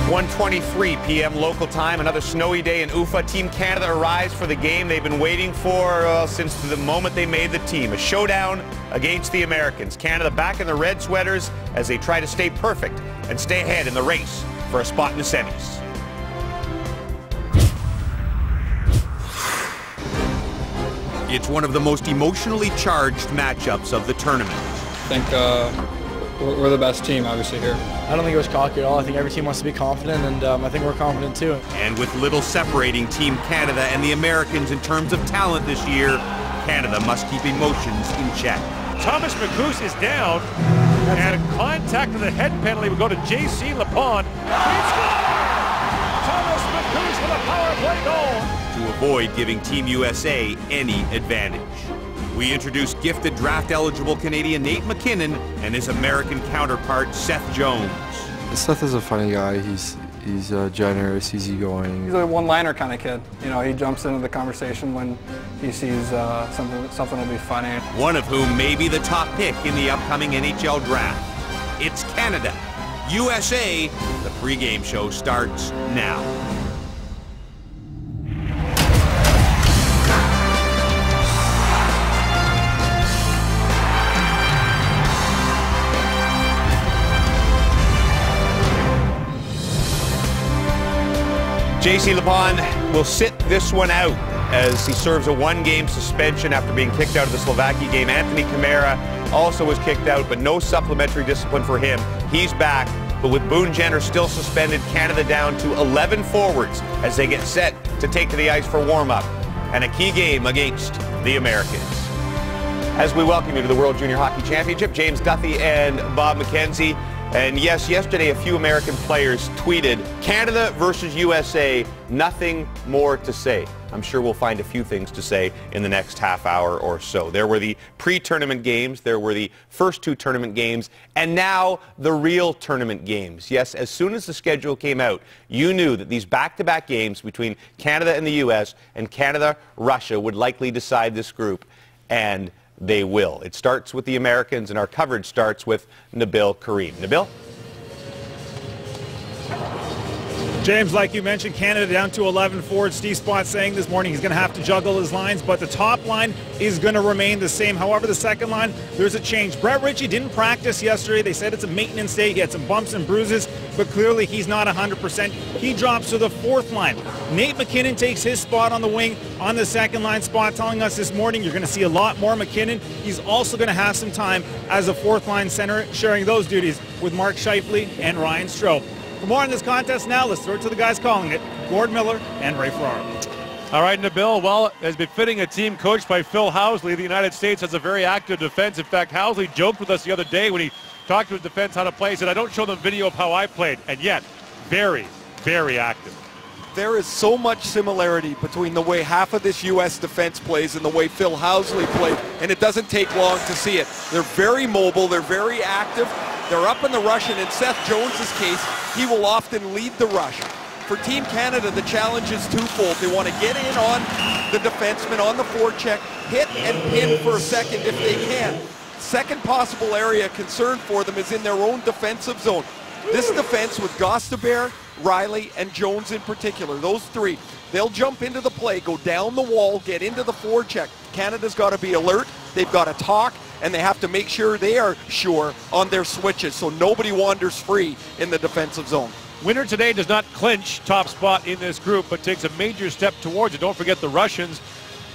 1:23 p.m. local time, another snowy day in Ufa. Team Canada arrives for the game they've been waiting for since the moment they made the team. A showdown against the Americans. Canada back in the red sweaters as they try to stay perfect and stay ahead in the race for a spot in the semis. It's one of the most emotionally charged matchups of the tournament. I think we're the best team, obviously, here. I don't think it was cocky at all. I think every team wants to be confident, and I think we're confident too. And with little separating Team Canada and the Americans in terms of talent this year, Canada must keep emotions in check. Thomas McCoos is down, and contact with the head penalty will go to JC2013. Thomas McCoos with a power play goal to avoid giving Team USA any advantage. We introduce gifted draft-eligible Canadian Nate McKinnon and his American counterpart Seth Jones. Seth is a funny guy. He's generous, easygoing. He's a one-liner kind of kid. You know, he jumps into the conversation when he sees something will be funny. One of whom may be the top pick in the upcoming NHL draft. It's Canada, USA. The pregame show starts now. JC2013 will sit this one out as he serves a one-game suspension after being kicked out of the Slovakia game. Anthony Camara also was kicked out, but no supplementary discipline for him. He's back, but with Boone Jenner still suspended, Canada down to 11 forwards as they get set to take to the ice for warm-up and a key game against the Americans. As we welcome you to the World Junior Hockey Championship, James Duthie and Bob McKenzie. And yes, yesterday a few American players tweeted, Canada versus USA, nothing more to say. I'm sure we'll find a few things to say in the next half hour or so. There were the pre-tournament games, there were the first two tournament games, and now the real tournament games. Yes, as soon as the schedule came out, you knew that these back-to-back games between Canada and the US and Canada-Russia would likely decide this group, and they will. It starts with the Americans, and our coverage starts with Nabil Karim. Nabil? James, like you mentioned, Canada down to 11 forwards. Steve Spott saying this morning he's going to have to juggle his lines, but the top line is going to remain the same. However, the second line, there's a change. Brett Ritchie didn't practice yesterday. They said it's a maintenance day. He had some bumps and bruises, but clearly he's not 100%. He drops to the fourth line. Nate McKinnon takes his spot on the wing on the second line spot, telling us this morning you're going to see a lot more McKinnon. He's also going to have some time as a fourth line center, sharing those duties with Mark Scheifele and Ryan Strome. For more on this contest now, let's throw it to the guys calling it, Gord Miller and Ray Ferraro. All right, Nabil, well, as befitting a team coached by Phil Housley, the United States has a very active defense. In fact, Housley joked with us the other day when he talked to his defense how to play. He said, I don't show them video of how I played, and yet, very, very active. There is so much similarity between the way half of this U.S. defense plays and the way Phil Housley played, and it doesn't take long to see it. They're very mobile, they're very active, they're up in the rush, and in Seth Jones's case, he will often lead the rush. For Team Canada, the challenge is twofold. They want to get in on the defenseman on the forecheck, hit and pin for a second if they can. Second possible area of concern for them is in their own defensive zone. This defense with Gostabert, Riley, and Jones in particular, those three, they'll jump into the play, go down the wall, get into the forecheck. Canada's got to be alert, they've got to talk, and they have to make sure they are sure on their switches so nobody wanders free in the defensive zone. Winner today does not clinch top spot in this group, but takes a major step towards it. Don't forget the Russians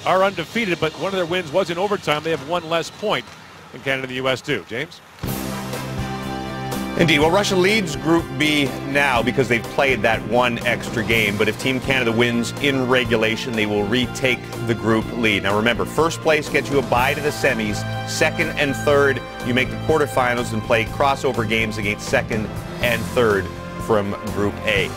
are undefeated, but one of their wins was in overtime. They have one less point than Canada and the U.S. do. James? Indeed. Well, Russia leads Group B now because they've played that one extra game. But if Team Canada wins in regulation, they will retake the group lead. Now remember, first place gets you a bye to the semis. Second and third, you make the quarterfinals and play crossover games against second and third from Group A.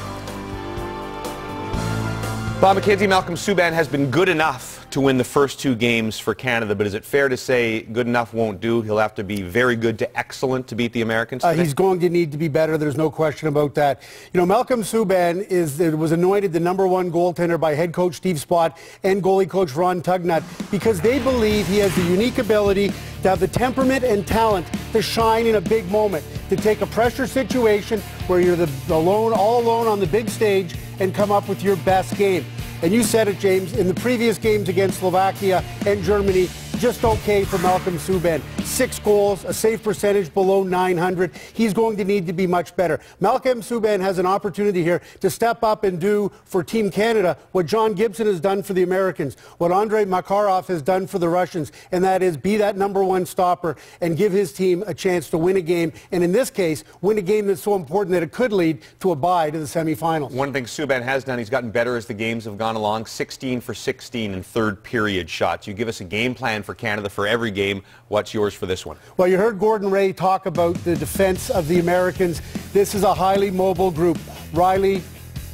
Bob McKenzie, Malcolm Subban has been good enough to win the first 2 games for Canada, but is it fair to say good enough won't do? He'll have to be very good to excellent to beat the Americans today? He's going to need to be better. There's no question about that. You know, Malcolm Subban was anointed the #1 goaltender by head coach Steve Spott and goalie coach Ron Tugnut because they believe he has the unique ability to have the temperament and talent to shine in a big moment, to take a pressure situation where you're all alone on the big stage and come up with your best game. And you said it, James, in the previous games against Slovakia and Germany, just okay for Malcolm Subban. 6 goals, a save percentage below .900. He's going to need to be much better. Malcolm Subban has an opportunity here to step up and do for Team Canada what John Gibson has done for the Americans, what Andrei Makarov has done for the Russians, and that is be that #1 stopper and give his team a chance to win a game, and in this case, win a game that's so important that it could lead to a bye to the semifinals. One thing Subban has done, he's gotten better as the games have gone along, 16 for 16 in third period shots. You give us a game plan for Canada for every game. What's yours for this one? Well, you heard Gordon Ray talk about the defense of the Americans. This is a highly mobile group. Riley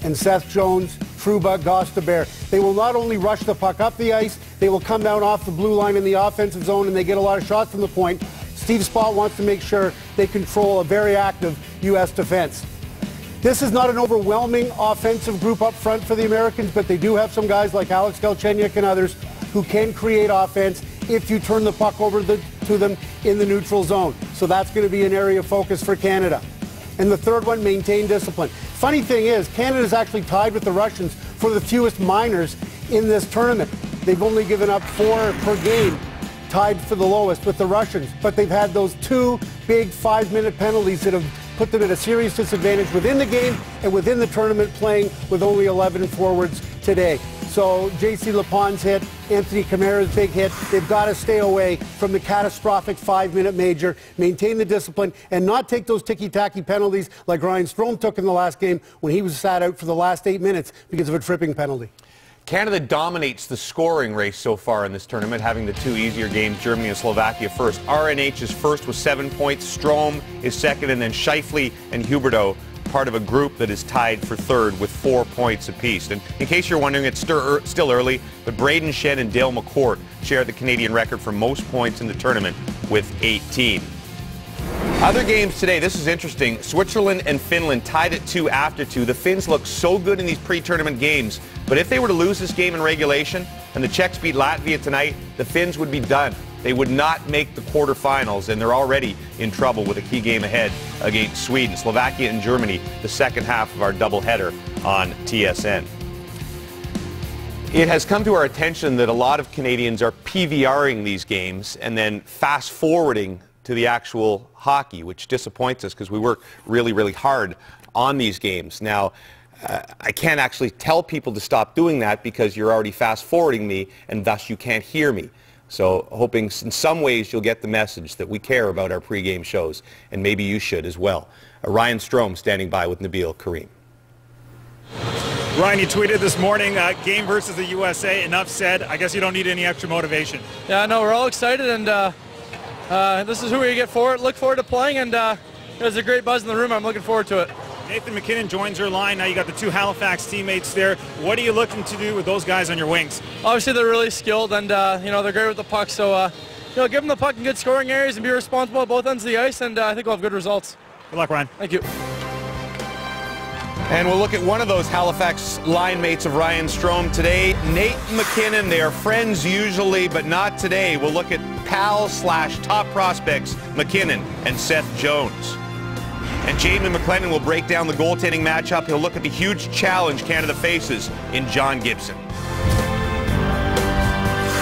and Seth Jones, Trouba, Gostabert. They will not only rush the puck up the ice, they will come down off the blue line in the offensive zone, and they get a lot of shots from the point. Steve Spott wants to make sure they control a very active U.S. defense. This is not an overwhelming offensive group up front for the Americans, but they do have some guys like Alex Galchenyuk and others who can create offense if you turn the puck over to them in the neutral zone. So that's going to be an area of focus for Canada. And the third one, maintain discipline. Funny thing is, Canada's actually tied with the Russians for the fewest minors in this tournament. They've only given up 4 per game, tied for the lowest with the Russians. But they've had those 2 big 5-minute penalties that have put them at a serious disadvantage within the game and within the tournament, playing with only 11 forwards today. So J.C. Lepon's hit, Anthony Camara's big hit. They've got to stay away from the catastrophic 5-minute major, maintain the discipline, and not take those ticky-tacky penalties like Ryan Strome took in the last game when he was sat out for the last 8 minutes because of a tripping penalty. Canada dominates the scoring race so far in this tournament, having the 2 easier games, Germany and Slovakia first. RNH is first with 7 points, Strome is second, and then Scheifele and Huberdeau part of a group that is tied for third with 4 points apiece. And in case you're wondering, it's still early, but Braden Shen and Dale McCourt share the Canadian record for most points in the tournament with 18. Other games today, this is interesting. Switzerland and Finland tied at 2 after 2. The Finns look so good in these pre-tournament games, but if they were to lose this game in regulation and the Czechs beat Latvia tonight, the Finns would be done. They would not make the quarterfinals, and they're already in trouble with a key game ahead against Sweden. Slovakia and Germany, the second half of our doubleheader on TSN. It has come to our attention that a lot of Canadians are PVRing these games and then fast-forwarding to the actual hockey, which disappoints us because we work really, really hard on these games. Now, I can't actually tell people to stop doing that because you're already fast-forwarding me, and thus you can't hear me. So hoping in some ways you'll get the message that we care about our pregame shows, and maybe you should as well. Ryan Strome standing by with Nabil Kareem. Ryan, you tweeted this morning, game versus the USA, enough said. I guess you don't need any extra motivation. Yeah, no, we're all excited, and this is who we look forward to playing, and there's a great buzz in the room. I'm looking forward to it. Nathan MacKinnon joins your line. Now you got the 2 Halifax teammates there. What are you looking to do with those guys on your wings? Obviously, they're really skilled, and they're great with the puck. So, give them the puck in good scoring areas and be responsible at both ends of the ice, and I think we'll have good results. Good luck, Ryan. Thank you. And we'll look at one of those Halifax line mates of Ryan Strome today, Nate MacKinnon. They are friends usually, but not today. We'll look at pal/top prospects MacKinnon and Seth Jones. And Jamie McLennan will break down the goaltending matchup. He'll look at the huge challenge Canada faces in John Gibson.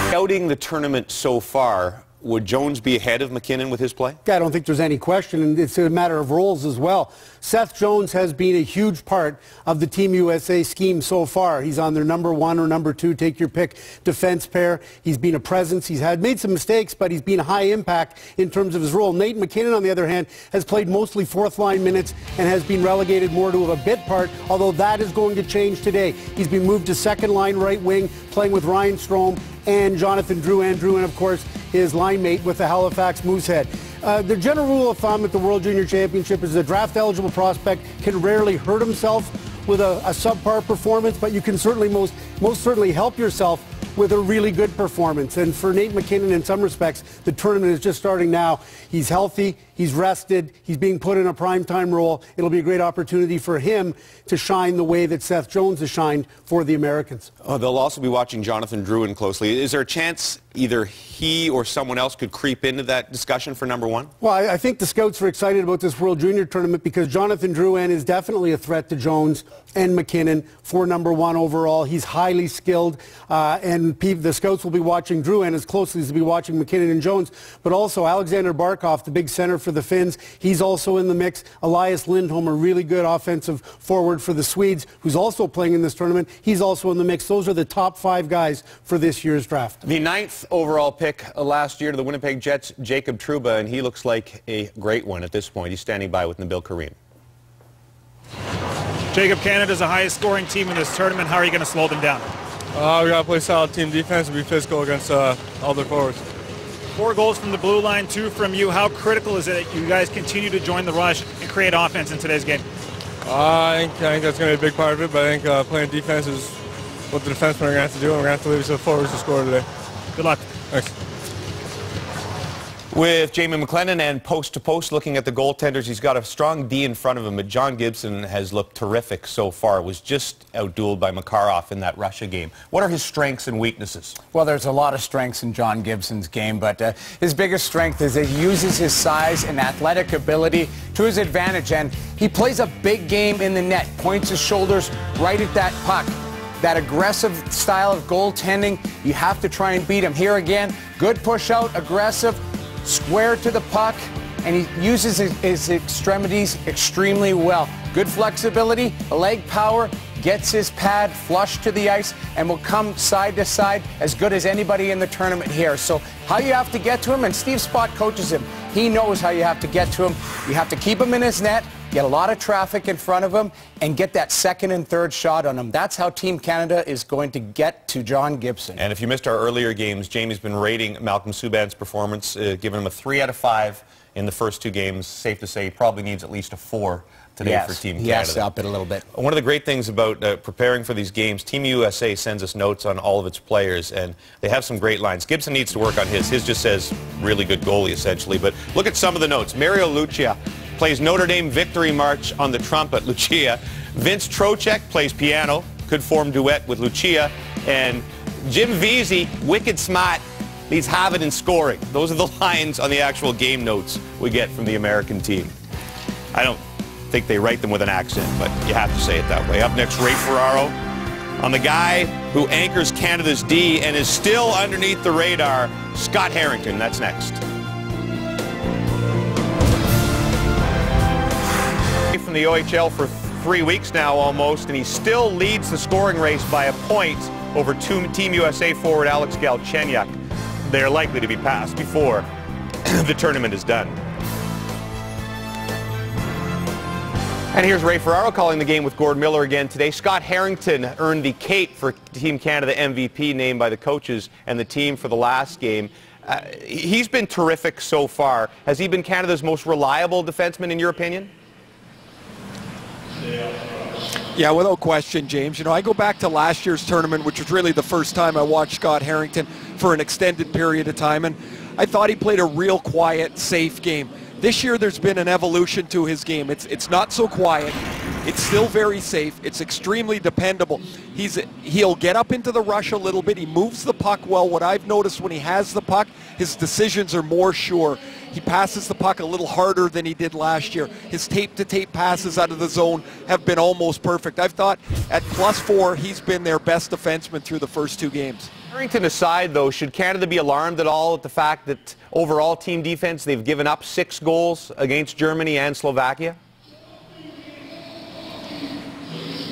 Scouting the tournament so far, would Jones be ahead of MacKinnon with his play? Yeah, I don't think there's any question, and it's a matter of roles as well. Seth Jones has been a huge part of the Team USA scheme so far. He's on their #1 or #2, take your pick, defense pair. He's been a presence. He's made some mistakes, but he's been high impact in terms of his role. Nate MacKinnon, on the other hand, has played mostly fourth-line minutes and has been relegated more to a bit part, although that is going to change today. He's been moved to second-line right wing, playing with Ryan Strome and Jonathan Drouin, and of course his line mate with the Halifax Moosehead. The general rule of thumb at the World Junior Championship is a draft-eligible prospect can rarely hurt himself with a subpar performance, but you can certainly most certainly help yourself with a really good performance. And for Nate McKinnon, in some respects, the tournament is just starting now. He's healthy, he's rested, he's being put in a primetime role. It'll be a great opportunity for him to shine the way that Seth Jones has shined for the Americans. They'll also be watching Jonathan Drouin closely. Is there a chance either he or someone else could creep into that discussion for number one? Well, I think the scouts are excited about this World Junior Tournament because Jonathan Drouin is definitely a threat to Jones and McKinnon for number one overall. He's highly skilled, and the scouts will be watching Drouin as closely as they'll be watching McKinnon and Jones. But also Alexander Barkov, the big center for the Finns, he's also in the mix. Elias Lindholm, a really good offensive forward for the Swedes, who's also playing in this tournament. He's also in the mix. Those are the top 5 guys for this year's draft. The 9th overall pick last year to the Winnipeg Jets, Jacob Trouba, and he looks like a great one at this point. He's standing by with Nabil Karim. Jacob, Canada's the highest scoring team in this tournament. How are you going to slow them down? We got to play solid team defense and be physical against all their forwards. 4 goals from the blue line, 2 from you. How critical is it that you guys continue to join the rush and create offense in today's game? I think that's going to be a big part of it, but I think playing defense is what the defensemen are going to have to do, and we're going to have to leave it to the forwards to score today. Good luck. Thanks. With Jamie McLennan and post-to-post looking at the goaltenders, he's got a strong D in front of him, but John Gibson has looked terrific so far. Was just outdueled by Makarov in that Russia game. What are his strengths and weaknesses? Well, there's a lot of strengths in John Gibson's game, but his biggest strength is that he uses his size and athletic ability to his advantage, and he plays a big game in the net, points his shoulders right at that puck. That aggressive style of goaltending, you have to try and beat him. Here again, good push out, aggressive, square to the puck, and he uses his extremities extremely well. Good flexibility, leg power, gets his pad flush to the ice, and will come side to side as good as anybody in the tournament here. So how you have to get to him, and Steve Spott coaches him. He knows how you have to get to him. You have to keep him in his net, get a lot of traffic in front of him, and get that second and third shot on him. That's how Team Canada is going to get to John Gibson. And if you missed our earlier games, Jamie's been rating Malcolm Subban's performance, giving him a 3 out of 5 in the first 2 games. Safe to say he probably needs at least a 4 today for Team Canada. Yes, up it a little bit. One of the great things about preparing for these games, Team USA sends us notes on all of its players, and they have some great lines. Gibson needs to work on his. His just says really good goalie, essentially. But look at some of the notes. Mario Lucia plays Notre Dame Victory March on the trumpet, Lucia. Vince Trocheck plays piano, could form duet with Lucia. And Jim Vesey, wicked smart, leads Harvard in scoring. Those are the lines on the actual game notes we get from the American team. I don't think they write them with an accent, but you have to say it that way. Up next, Ray Ferraro on the guy who anchors Canada's D and is still underneath the radar, Scott Harrington. That's next. From the OHL for 3 weeks now almost, and he still leads the scoring race by a point over Team USA forward Alex Galchenyuk. They're likely to be passed before the tournament is done. And here's Ray Ferraro calling the game with Gord Miller again today. Scott Harrington earned the Cape for Team Canada MVP, named by the coaches and the team for the last game. He's been terrific so far. Has he been Canada's most reliable defenseman in your opinion? Yeah, without question, James. You know, I go back to last year's tournament, which was really the first time I watched Scott Harrington for an extended period of time, and I thought he played a real quiet, safe game. This year there's been an evolution to his game. It's not so quiet. It's still very safe. It's extremely dependable. He'll get up into the rush a little bit. He moves the puck well. What I've noticed when he has the puck, his decisions are more sure. He passes the puck a little harder than he did last year. His tape-to-tape passes out of the zone have been almost perfect. I've thought at +4, he's been their best defenseman through the first 2 games. Harrington aside, though, should Canada be alarmed at all at the fact that overall team defense, they've given up 6 goals against Germany and Slovakia?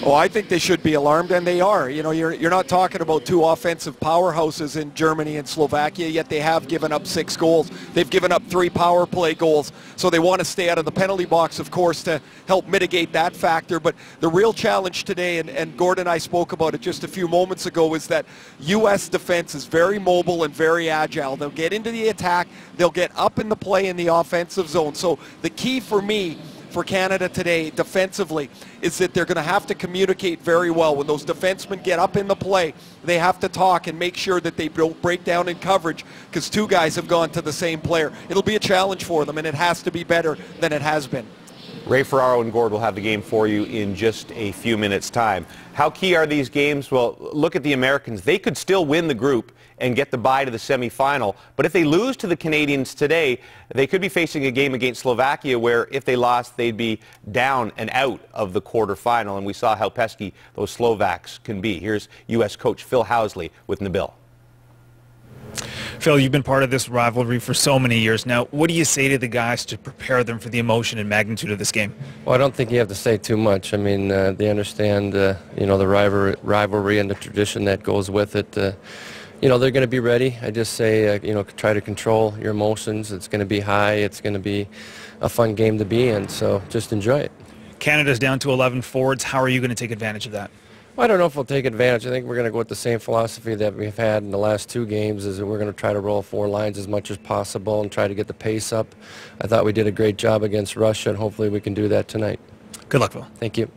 Oh, I think they should be alarmed, and they are. You know, you're not talking about 2 offensive powerhouses in Germany and Slovakia, yet they have given up 6 goals. They've given up 3 power play goals, so they want to stay out of the penalty box, of course, to help mitigate that factor. But the real challenge today, and Gord and I spoke about it just a few moments ago, is that U.S. defense is very mobile and very agile. They'll get into the attack. They'll get up in the play in the offensive zone. So the key for me for Canada today defensively is that they're going to have to communicate very well. When those defensemen get up in the play, they have to talk and make sure that they don't break down in coverage, because two guys have gone to the same player. It'll be a challenge for them, and it has to be better than it has been. Ray Ferraro and Gord will have the game for you in just a few minutes' time. How key are these games? Well, look at the Americans. They could still win the group and get the bye to the semifinal. But if they lose to the Canadians today, they could be facing a game against Slovakia where if they lost, they'd be down and out of the quarterfinal. And we saw how pesky those Slovaks can be. Here's U.S. coach Phil Housley with Nabil. Phil, you've been part of this rivalry for so many years now. What do you say to the guys to prepare them for the emotion and magnitude of this game? Well, I don't think you have to say too much. I mean, they understand, you know, the rivalry and the tradition that goes with it. You know, they're going to be ready. I just say, you know, try to control your emotions. It's going to be high. It's going to be a fun game to be in, so just enjoy it. Canada's down to 11 forwards. How are you going to take advantage of that? Well, I don't know if we'll take advantage. I think we're going to go with the same philosophy that we've had in the last two games, is that we're going to try to roll four lines as much as possible and try to get the pace up. I thought we did a great job against Russia, and hopefully we can do that tonight. Good luck, Phil. Thank you.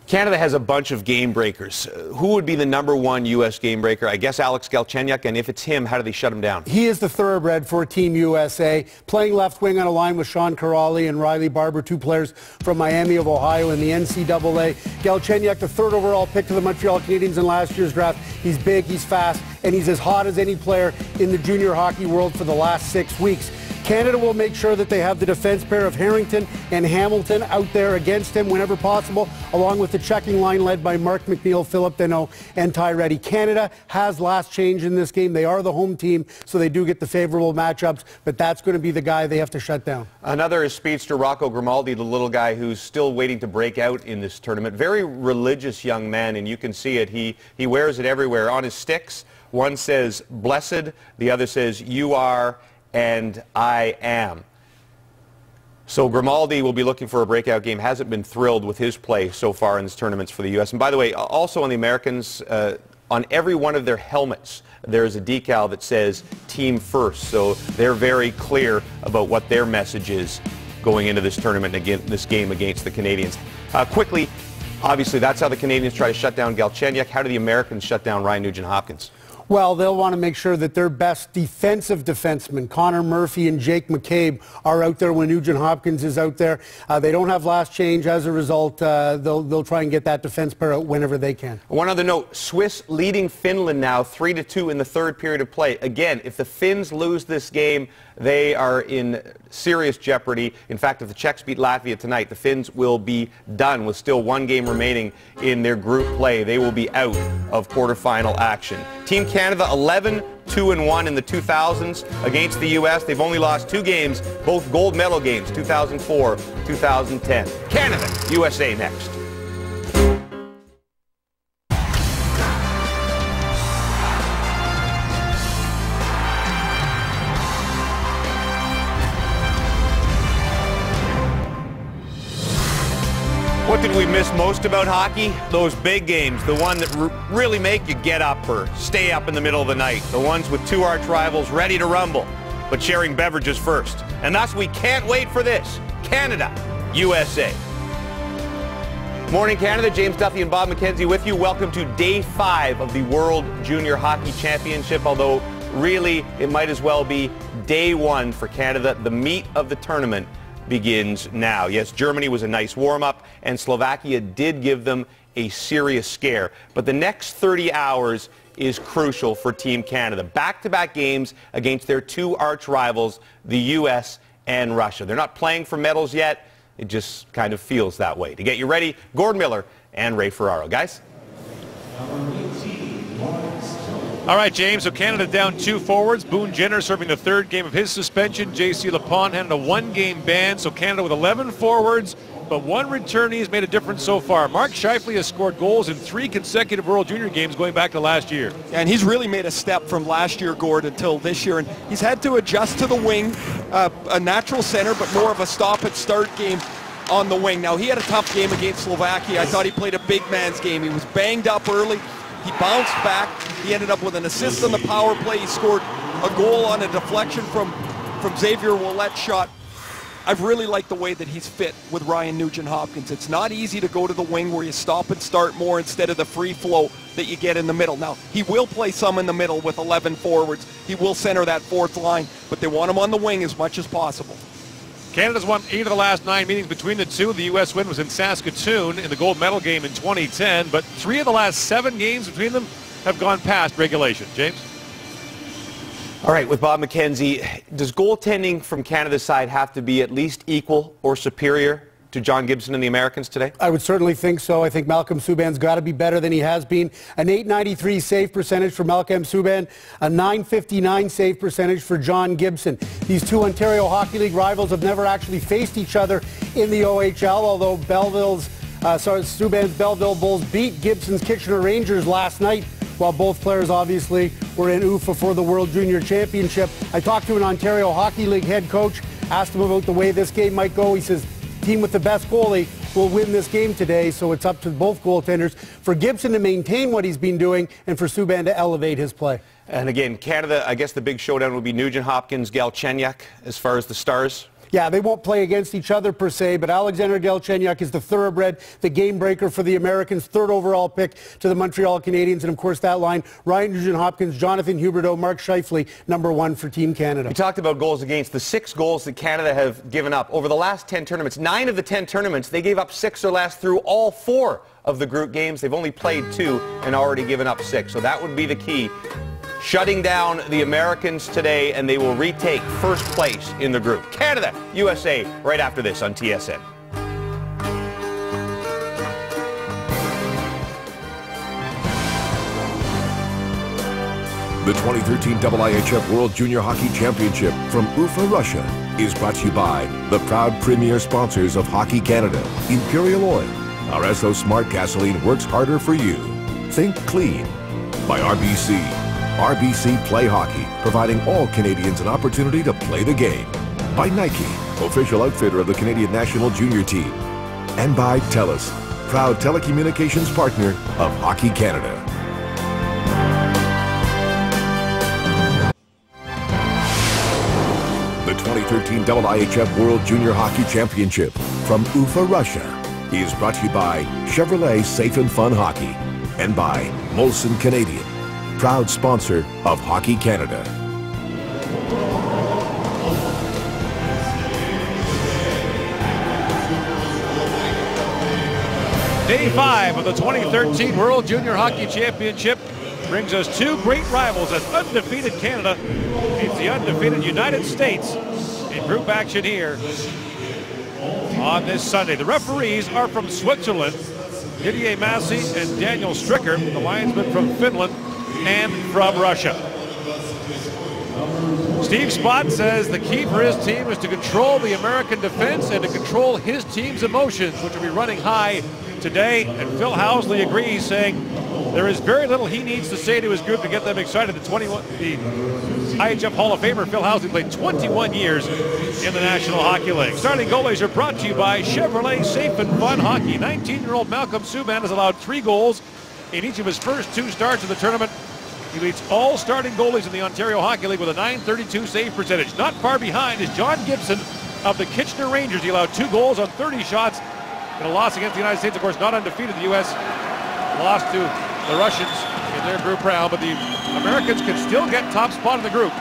Canada has a bunch of game breakers. Who would be the #1 U.S. game breaker? I guess Alex Galchenyuk, and if it's him, how do they shut him down? He is the thoroughbred for Team USA, playing left wing on a line with Sean Kuraly and Riley Barber, two players from Miami of Ohio in the NCAA. Galchenyuk, the 3rd overall pick to the Montreal Canadiens in last year's draft. He's big, he's fast, and he's as hot as any player in the junior hockey world for the last 6 weeks. Canada will make sure that they have the defense pair of Harrington and Hamilton out there against him whenever possible, along with the checking line led by Mark McNeil, Philip Deneau, and Ty Reddy. Canada has last change in this game. They are the home team, so they do get the favorable matchups, but that's going to be the guy they have to shut down. Another is speedster Rocco Grimaldi, the little guy who's still waiting to break out in this tournament. Very religious young man, and you can see it. He wears it everywhere. On his sticks, one says, "Blessed," the other says, "You are and I am." So Grimaldi will be looking for a breakout game. Hasn't been thrilled with his play so far in this tournaments for the U.S. And by the way, also on the Americans, on every one of their helmets, there's a decal that says Team First. So they're very clear about what their message is going into this tournament, this game against the Canadians. Quickly, obviously that's how the Canadians try to shut down Galchenyuk. How do the Americans shut down Ryan Nugent-Hopkins? Well, they'll want to make sure that their best defensive defensemen, Connor Murphy and Jake McCabe, are out there when Nugent-Hopkins is out there. They don't have last change. As a result, they'll try and get that defense pair out whenever they can. One other note, Swiss leading Finland now 3-2 in the 3rd period of play. Again, if the Finns lose this game, they are in serious jeopardy. In fact, if the Czechs beat Latvia tonight, the Finns will be done with still 1 game remaining in their group play. They will be out of quarterfinal action. Team Canada 11-2-1 in the 2000s against the U.S. They've only lost 2 games, both gold medal games, 2004, 2010. Canada, USA next. What did we miss most about hockey? Those big games, the one that really make you get up or stay up in the middle of the night. The ones with 2 arch rivals ready to rumble, but sharing beverages first. And thus we can't wait for this. Canada, USA. Morning, Canada. James Duffy and Bob McKenzie with you. Welcome to Day 5 of the World Junior Hockey Championship, although really it might as well be Day 1 for Canada. The meat of the tournament begins now. Yes, Germany was a nice warm-up, and Slovakia did give them a serious scare. But the next 30 hours is crucial for Team Canada. Back-to-back games against their 2 arch rivals, the U.S. and Russia. They're not playing for medals yet. It just kind of feels that way. To get you ready, Gord Miller and Ray Ferraro. Guys? All right, James, so Canada down 2 forwards. Boone Jenner serving the 3rd game of his suspension. J.C. Lapont had a 1-game ban, so Canada with 11 forwards, but 1 returnee has made a difference so far. Mark Scheifele has scored goals in 3 consecutive World Junior games going back to last year. And he's really made a step from last year, Gord, until this year, and he's had to adjust to the wing, a natural center, but more of a stop-and-start game on the wing. Now, he had a tough game against Slovakia. I thought he played a big man's game. He was banged up early. He bounced back. He ended up with an assist on the power play. He scored a goal on a deflection from Xavier Ouellet's shot. I've really liked the way that he's fit with Ryan Nugent-Hopkins. It's not easy to go to the wing where you stop and start more instead of the free flow that you get in the middle. Now, he will play some in the middle with 11 forwards. He will center that fourth line, but they want him on the wing as much as possible. Canada's won 8 of the last 9 meetings between the two. The U.S. win was in Saskatoon in the gold medal game in 2010, but 3 of the last 7 games between them have gone past regulation. James? All right, with Bob McKenzie, does goaltending from Canada's side have to be at least equal or superior to John Gibson and the Americans today? I would certainly think so. I think Malcolm Subban's got to be better than he has been. An .893 save percentage for Malcolm Subban, a .959 save percentage for John Gibson. These two Ontario Hockey League rivals have never actually faced each other in the OHL, although Subban's Belleville Bulls beat Gibson's Kitchener Rangers last night, while both players obviously were in UFA for the World Junior Championship. I talked to an Ontario Hockey League head coach, asked him about the way this game might go. He says, team with the best goalie will win this game today, so it's up to both goaltenders for Gibson to maintain what he's been doing and for Subban to elevate his play. And again, Canada, I guess the big showdown will be Nugent-Hopkins, Galchenyuk as far as the Stars. Yeah, they won't play against each other per se, but Alexander Galchenyuk is the thoroughbred, the game breaker for the Americans, 3rd overall pick to the Montreal Canadiens. And of course that line, Ryan Nugent-Hopkins, Jonathan Huberdeau, Mark Scheifele, #1 for Team Canada. We talked about goals against, the 6 goals that Canada have given up. Over the last 10 tournaments, 9 of the 10 tournaments, they gave up 6 or less through all 4 of the group games. They've only played 2 and already given up 6. So that would be the key. Shutting down the Americans today, and they will retake first place in the group. Canada, USA, right after this on TSN. The 2013 IIHF World Junior Hockey Championship from Ufa, Russia is brought to you by the proud premier sponsors of Hockey Canada, Imperial Oil. Our Esso Smart Gasoline works harder for you. Think clean. By RBC. RBC Play Hockey, providing all Canadians an opportunity to play the game. By Nike, official outfitter of the Canadian national junior team. And by TELUS, proud telecommunications partner of Hockey Canada. The 2013 IIHF World Junior Hockey Championship from Ufa, Russia is brought to you by Chevrolet Safe and Fun Hockey and by Molson Canadian, proud sponsor of Hockey Canada. Day 5 of the 2013 World Junior Hockey Championship brings us 2 great rivals as undefeated Canada meets the undefeated United States in group action here on this Sunday. The referees are from Switzerland, Didier Massey and Daniel Stricker, the linesman from Finland and from Russia. Steve Spott says the key for his team is to control the American defense and to control his team's emotions, which will be running high today. And Phil Housley agrees, saying there is very little he needs to say to his group to get them excited. The IHF Hall of Famer Phil Housley played 21 years in the National Hockey League. Starting goalies are brought to you by Chevrolet Safe and Fun Hockey. 19-year-old Malcolm Subban has allowed 3 goals in each of his first 2 starts of the tournament. He leads all starting goalies in the Ontario Hockey League with a .932 save percentage. Not far behind is John Gibson of the Kitchener Rangers. He allowed 2 goals on 30 shots in a loss against the United States. Of course, not undefeated. The U.S. lost to the Russians in their group round, but the Americans can still get top spot in the group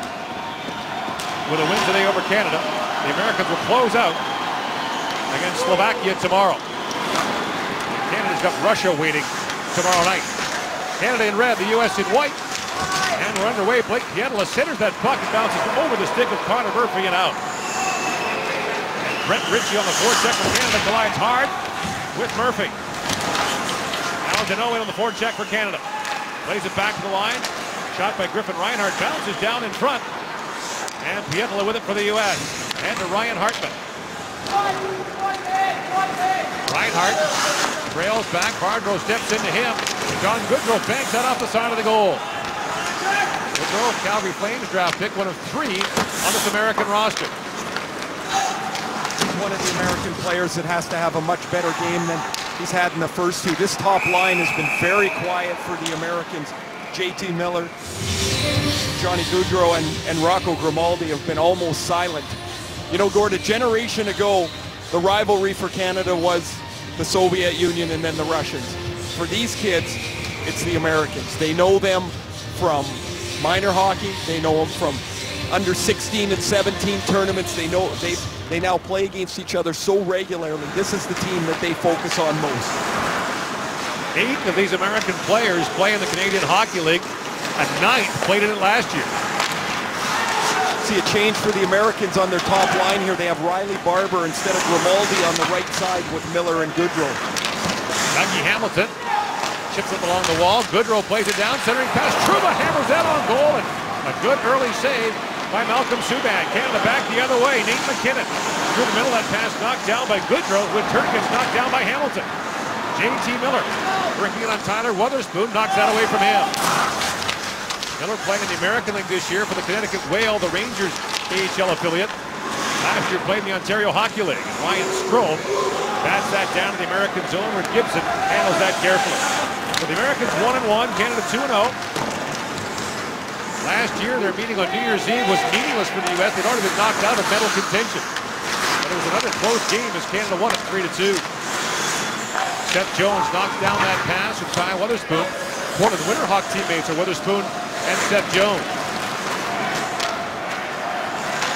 with a win today over Canada. The Americans will close out against Slovakia tomorrow. Canada's got Russia waiting tomorrow night. Canada in red, the U.S. in white. And we're underway. Blake Pietila centers that puck and bounces over the stick of Connor Murphy and out. And Brett Ritchie on the forecheck for Canada collides hard with Murphy. Now Deneau in on the forecheck for Canada. Plays it back to the line. Shot by Griffin Reinhart. Bounces down in front. And Pietila with it for the U.S. And to Ryan Hartman. Reinhart trails back. Bardreau steps into him. John Goodrow banks that off the side of the goal. Goodrow, Calgary Flames draft pick, one of 3 on this American roster. He's one of the American players that has to have a much better game than he's had in the first 2. This top line has been very quiet for the Americans. JT Miller, Johnny Goodrow, and Rocco Grimaldi have been almost silent You know, Gord, a generation ago, the rivalry for Canada was the Soviet Union and then the Russians. For these kids, it's the Americans. They know them from minor hockey. They know them from under 16 and 17 tournaments. They know they now play against each other so regularly. This is the team that they focus on most. 8 of these American players play in the Canadian Hockey League. A 9th played in it last year. See a change for the Americans on their top line here. They have Riley Barber instead of Grimaldi on the right side with Miller and Goodrow. Dougie Hamilton chips it along the wall. Goodrow plays it down, centering pass. Trouba hammers that on goal, and a good early save by Malcolm Subban. Canada back the other way. Nate McKinnon through the middle. That pass knocked down by Goodrow, who in turn gets knocked down by Hamilton. J.T. Miller bringing it on Tyler Wotherspoon, knocks that away from him. Miller playing in the American League this year for the Connecticut Whale, the Rangers AHL affiliate. Last year played in the Ontario Hockey League. Ryan Strome bats that down to the American zone where Gibson handles that carefully. So the Americans 1-1, Canada 2-0. Last year their meeting on New Year's Eve was meaningless for the U.S. They'd already been knocked out of medal contention. But it was another close game as Canada won it 3-2. Seth Jones knocks down that pass from Ty Wotherspoon. Portland Winterhawk teammates are Wotherspoon and Seth Jones.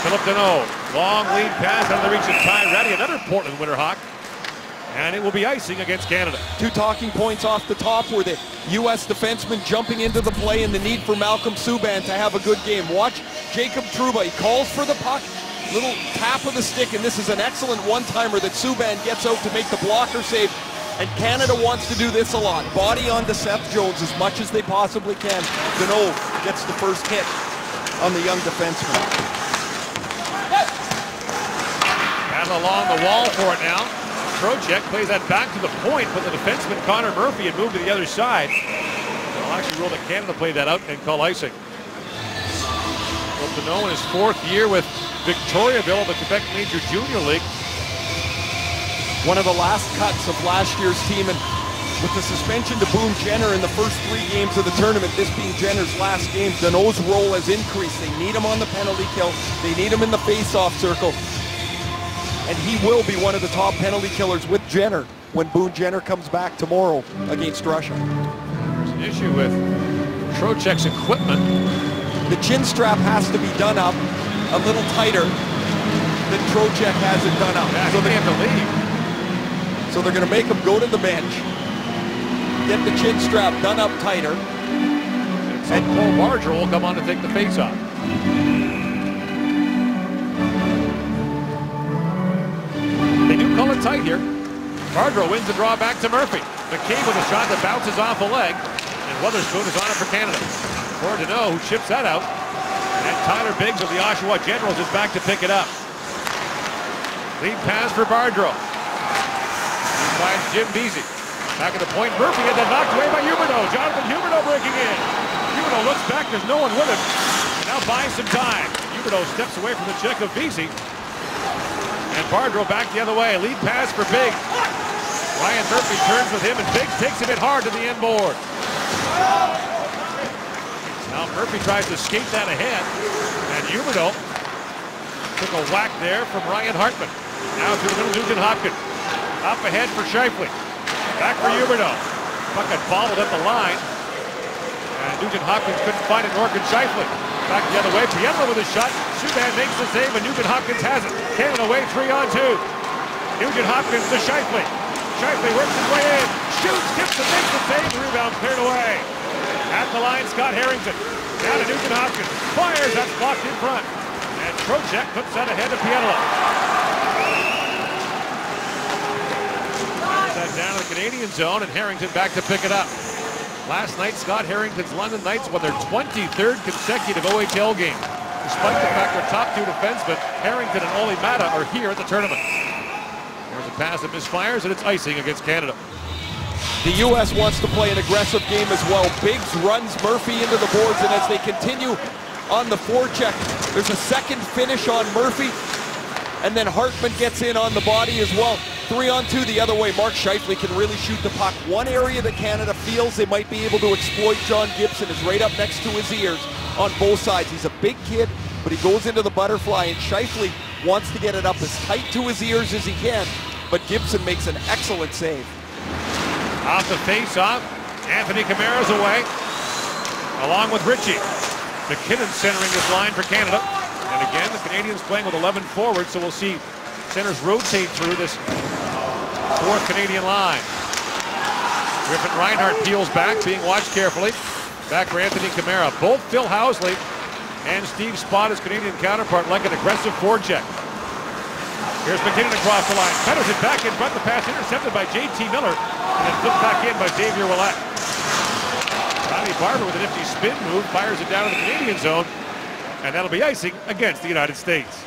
Philip Deneau, long lead pass out of the reach of Ty Ratty, another Portland Winterhawk. And it will be icing against Canada. 2 talking points off the top were the U.S. defenseman jumping into the play and the need for Malcolm Subban to have a good game. Watch Jacob Trouba. He calls for the puck. Little tap of the stick, and this is an excellent one-timer that Subban gets out to make the blocker save. And Canada wants to do this a lot. Body onto Seth Jones as much as they possibly can. Deneau gets the first hit on the young defenseman. Battle along the wall for it now. Trocheck plays that back to the point, but the defenseman Connor Murphy had moved to the other side. They'll actually rule that Canada played that out and call icing. Well, Deneau in his 4th year with Victoriaville of the Quebec Major Junior League. One of the last cuts of last year's team, and with the suspension to Boone Jenner in the first 3 games of the tournament, this being Jenner's last game, Deneau's role has increased. They need him on the penalty kill. They need him in the face-off circle. And he will be one of the top penalty killers with Jenner when Boone Jenner comes back tomorrow against Russia. There's an issue with Trocheck's equipment. The chin strap has to be done up a little tighter than Trocheck has it done up. Yeah, so they have to leave. So they're going to make him go to the bench, get the chin strap done up tighter. And Paul Barger will come on to take the face-off. They do call it tight here. Barger wins the draw back to Murphy. McCabe with a shot that bounces off a leg. And Wotherspoon is on it for Canada. For Deneau, who chips that out. And Tyler Biggs of the Oshawa Generals is back to pick it up. Lead pass for Bardreau. Finds Jim Beasy. Back at the point. Murphy had that knocked away by Huberdeau. Jonathan Huberdeau breaking in. Huberdeau looks back. There's no one with him. And now buying some time. Huberdeau steps away from the check of Beasy. And Bardreau back the other way. Lead pass for Biggs. Ryan Murphy turns with him, and Biggs takes him in hard to the end board. Now Murphy tries to skate that ahead. And Huberdeau took a whack there from Ryan Hartman. Now to the middle, Nugent Hopkins. Up ahead for Scheifele. Back for Huberdeau. Puck had bobbled at the line. And Nugent Hopkins couldn't find it, nor could Scheifele. Back the other way. Pietro with a shot. Subban makes the save, and Nugent Hopkins has it. Canada away 3-on-2. Nugent Hopkins to Scheifele. Scheifele works his way in. Shoots, tips, and makes the save. The rebound cleared away. At the line, Scott Harrington. Down to Nugent Hopkins. Fires, that's blocked in front. And Trocheck puts that ahead to Pietro. That down to the Canadian zone, and Harrington back to pick it up. Last night, Scott Harrington's London Knights won their 23rd consecutive OHL game. Despite the fact their top 2 defensemen, Harrington and Olli Mata, are here at the tournament. There's a pass that misfires, and it's icing against Canada. The U.S. wants to play an aggressive game as well. Biggs runs Murphy into the boards, and as they continue on the forecheck, there's a second finish on Murphy, and then Hartman gets in on the body as well. 3-on-2 the other way. Mark Scheifele can really shoot the puck. One area that Canada feels they might be able to exploit John Gibson is right up next to his ears on both sides. He's a big kid, but he goes into the butterfly, and Scheifele wants to get it up as tight to his ears as he can, but Gibson makes an excellent save. Off the face-off, Anthony Camara's away, along with Ritchie. McKinnon centering this line for Canada. And again, the Canadians playing with 11 forwards, so we'll see centers rotate through this fourth Canadian line. Griffin Reinhart peels back, being watched carefully. Back for Anthony Camara. Both Phil Housley and Steve Spott, his Canadian counterpart, like an aggressive forecheck. Here's McKinnon across the line. Feathers it back in front. The pass intercepted by J.T. Miller. And then flipped back in by Xavier Ouellet. Riley Barber with a nifty spin move. Fires it down in the Canadian zone. And that'll be icing against the United States.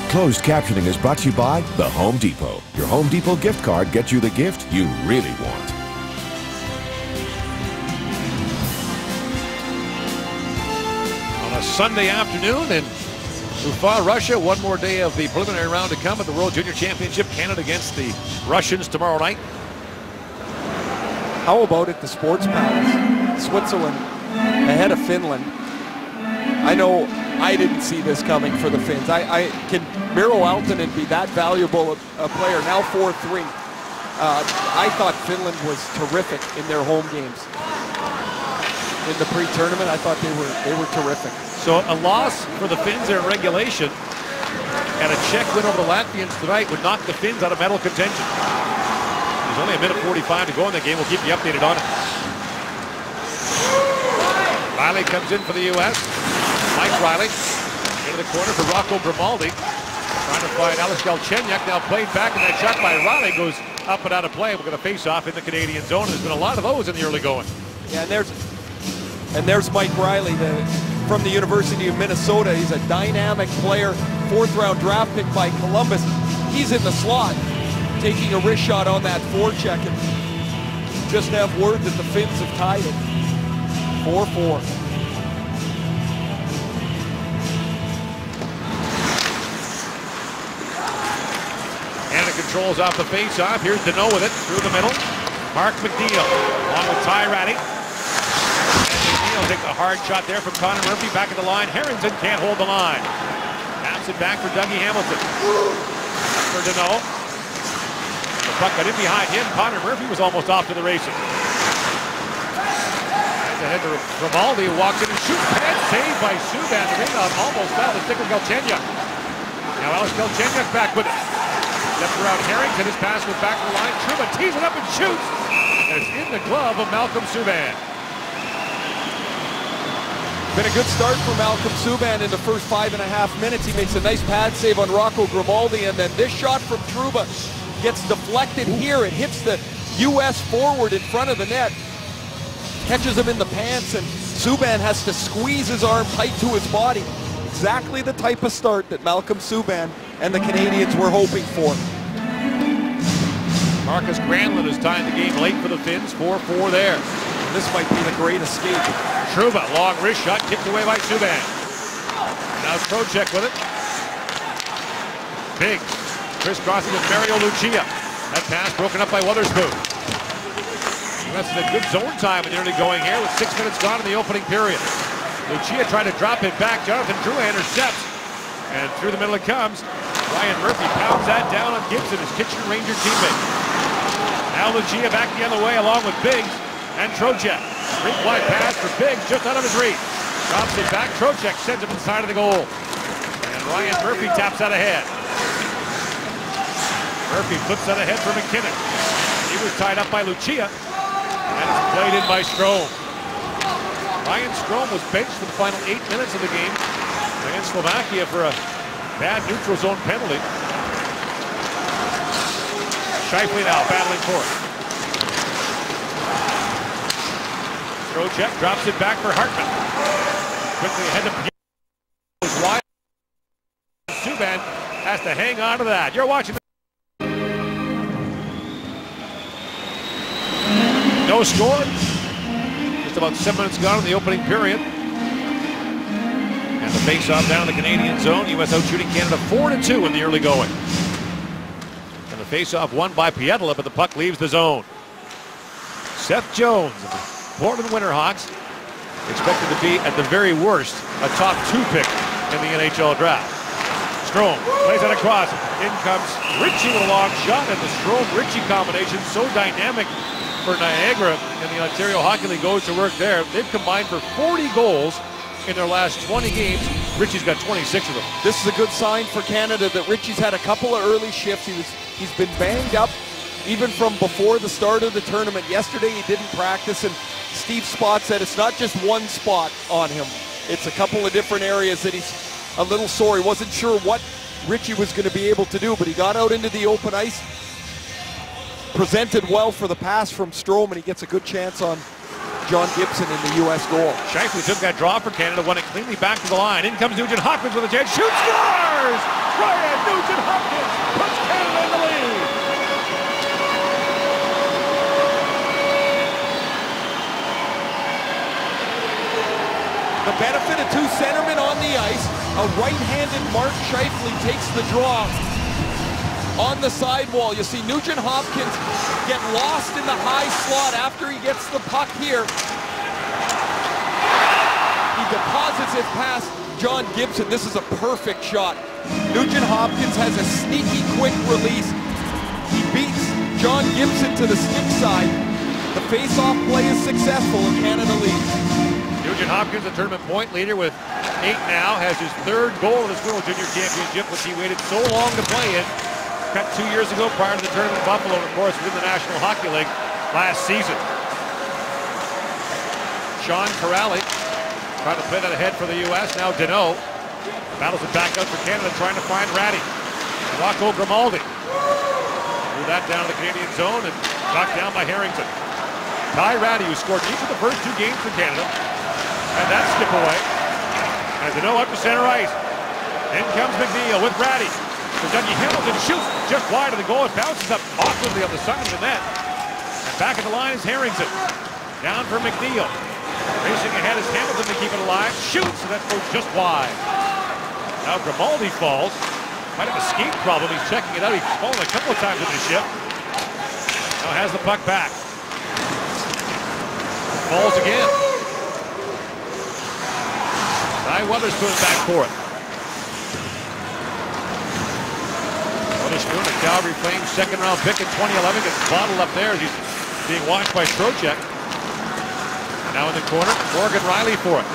Closed captioning is brought to you by the Home Depot. Your Home Depot gift card gets you the gift you really want. On a Sunday afternoon in Ufa, Russia, one more day of the preliminary round to come at the World Junior Championship. Canada against the Russians tomorrow night. How about it, the Sports Palace? Switzerland ahead of Finland. I know I didn't see this coming for the Finns. Can Miro Aaltonen be that valuable a player? Now 4-3. I thought Finland was terrific in their home games. In the pre-tournament, I thought they were terrific. So a loss for the Finns in regulation and a Czech win over the Latvians tonight would knock the Finns out of medal contention. There's only a minute 45 to go in the game. We'll keep you updated on it. Riley comes in for the U.S. Mike Riley into the corner for Rocco Grimaldi. Trying to find Alex Galchenyuk. Now played back, and that shot by Riley goes up and out of play. We're going to face off in the Canadian zone. There's been a lot of those in the early going. Yeah, and there's Mike Riley from the University of Minnesota. He's a dynamic player, 4th round draft pick by Columbus. He's in the slot, taking a wrist shot on that forecheck, and just have word that the Finns have tied it. 4-4. Canada controls off the face-off. Here's Deneau with it through the middle. Mark McNeil along with Ty Ratty. McNeil takes a hard shot there from Connor Murphy. Back at the line. Harrington can't hold the line. Taps it back for Dougie Hamilton. For Deneau. The puck got in behind him. Connor Murphy was almost off to the races. Ahead to Grimaldi, who walks in and shoots. Pad saved by Subban. The rebound almost fell to stick with Galchenyuk. Now Alex Galchenyuk back with it. Left around Harrington. His pass was back to the line. Trouba tees it up and shoots. And it's in the glove of Malcolm Subban. Been a good start for Malcolm Subban in the first 5.5 minutes. He makes a nice pad save on Rocco Grimaldi, and then this shot from Trouba gets deflected here. It hits the U.S. forward in front of the net. Catches him in the pants, and Subban has to squeeze his arm tight to his body. Exactly the type of start that Malcolm Subban and the Canadians were hoping for. Marcus Granlund has tied the game late for the Finns. 4-4 there. And this might be the great escape. Trouba, long wrist shot, kicked away by Subban. Now Trocheck with it. Biggs crisscrossing with Mario Lucia. That pass broken up by Weatherspoon. That's a good zone time in the early going here with 6 minutes gone in the opening period. Lucia trying to drop it back. Jonathan Drouin intercepts. And through the middle it comes. Ryan Murphy pounds that down on Gibson, his Kitchener Ranger teammate. Now Lucia back the other way along with Biggs and Trocheck. Three-point pass for Biggs just out of his reach. Drops it back. Trocheck sends it inside of the goal. And Ryan Murphy taps that ahead. Murphy flips that ahead for McKinnon. He was tied up by Lucia. And it's played in by Strome. Ryan Strome was benched for the final 8 minutes of the game against Slovakia for a bad neutral zone penalty. Scheifele now battling for it. Trocheck drops it back for Hartman. Quickly ahead to wide. Subban has to hang on to that. You're watching. No score. Just about 7 minutes gone in the opening period. And the face-off down in the Canadian zone. U.S. out shooting Canada 4-2 in the early going. And the face-off won by Pietila, but the puck leaves the zone. Seth Jones of the Portland Winterhawks Expected to be, at the very worst, a top 2 pick in the NHL draft. Strome plays that across. In comes Ritchie with a long shot, and the Strome-Ritchie combination so dynamic for Niagara in the Ontario Hockey League goes to work there. They've combined for 40 goals in their last 20 games. Ritchie's got 26 of them. This is a good sign for Canada that Ritchie's had a couple of early shifts. He's been banged up even from before the start of the tournament. Yesterday he didn't practice, and Steve Spott said it's not just one spot on him. It's a couple of different areas that he's a little sore. He wasn't sure what Ritchie was going to be able to do, but he got out into the open ice, presented well for the pass from Strome, and he gets a good chance on John Gibson in the U.S. goal. Scheifele took that draw for Canada, won it cleanly back to the line. In comes Nugent Hopkins with a chance. Shoots, scores! Ryan Nugent Hopkins puts Canada in the lead. The benefit of 2 centermen on the ice. A right-handed Mark Scheifele takes the draw on the sidewall. You see Nugent Hopkins get lost in the high slot after he gets the puck here. He deposits it past John Gibson. This is a perfect shot. Nugent Hopkins has a sneaky quick release. He beats John Gibson to the stick side. The face-off play is successful and Canada leads. Nugent Hopkins, the tournament point leader with 8 now, has his 3rd goal in this World Junior Championship, which he waited so long to play in. Cut 2 years ago prior to the tournament in Buffalo, and of course within the National Hockey League last season. Sean Corrali trying to play that ahead for the U.S. Now Deneau battles it back out for Canada, trying to find Ratty. Rocco Grimaldi threw that down to the Canadian zone and knocked down by Harrington. Ty Ratty, who scored each of the first 2 games for Canada, had that skip away. And Deneau up to center ice. In comes McNeil with Ratty. Dougie Hamilton shoots just wide of the goal. It bounces up awkwardly on the side of the net. And back at the line is Harrington. Down for McNeil. Racing ahead is Hamilton to keep it alive. Shoots, and that goes just wide. Now Grimaldi falls. Might have a skate problem. He's checking it out. He's fallen a couple of times in the shift. Now has the puck back. Falls again. Ty Weatherspoon back for it. Weatherspoon, a Calgary Flames 2nd round pick in 2011, gets bottled up there as he's being watched by Trocheck. Now in the corner, Morgan Riley for it.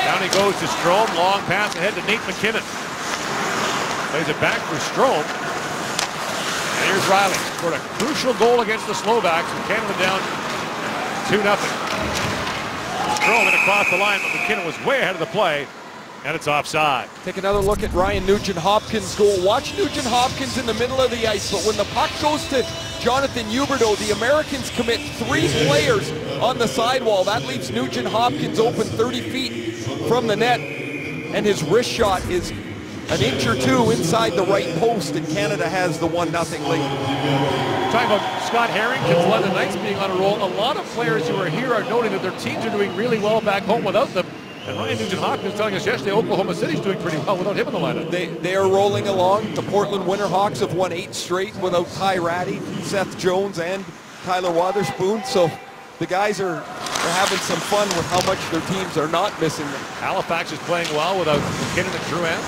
Down he goes to Strome, long pass ahead to Nate McKinnon. Plays it back for Strome. And here's Riley. Scored a crucial goal against the Slovaks, and Canada down 2-0. Strome across the line, but McKinnon was way ahead of the play, and it's offside. Take another look at Ryan Nugent Hopkins' goal. Watch Nugent Hopkins in the middle of the ice, but when the puck goes to Jonathan Huberdeau, the Americans commit 3 players on the sidewall. That leaves Nugent Hopkins open 30 feet from the net, and his wrist shot is an inch or 2 inside the right post, and Canada has the 1-0 lead. Talking about Scott Harrington's London Knights being on a roll, a lot of players who are here are noting that their teams are doing really well back home without them. And Ryan Nugent Hopkins telling us yesterday Oklahoma City's doing pretty well without him in the lineup. They are rolling along. The Portland Winterhawks have won 8 straight without Ty Ratty, Seth Jones, and Tyler Wotherspoon. So the guys are having some fun with how much their teams are not missing them. Halifax is playing well without McKinnon and Drouin.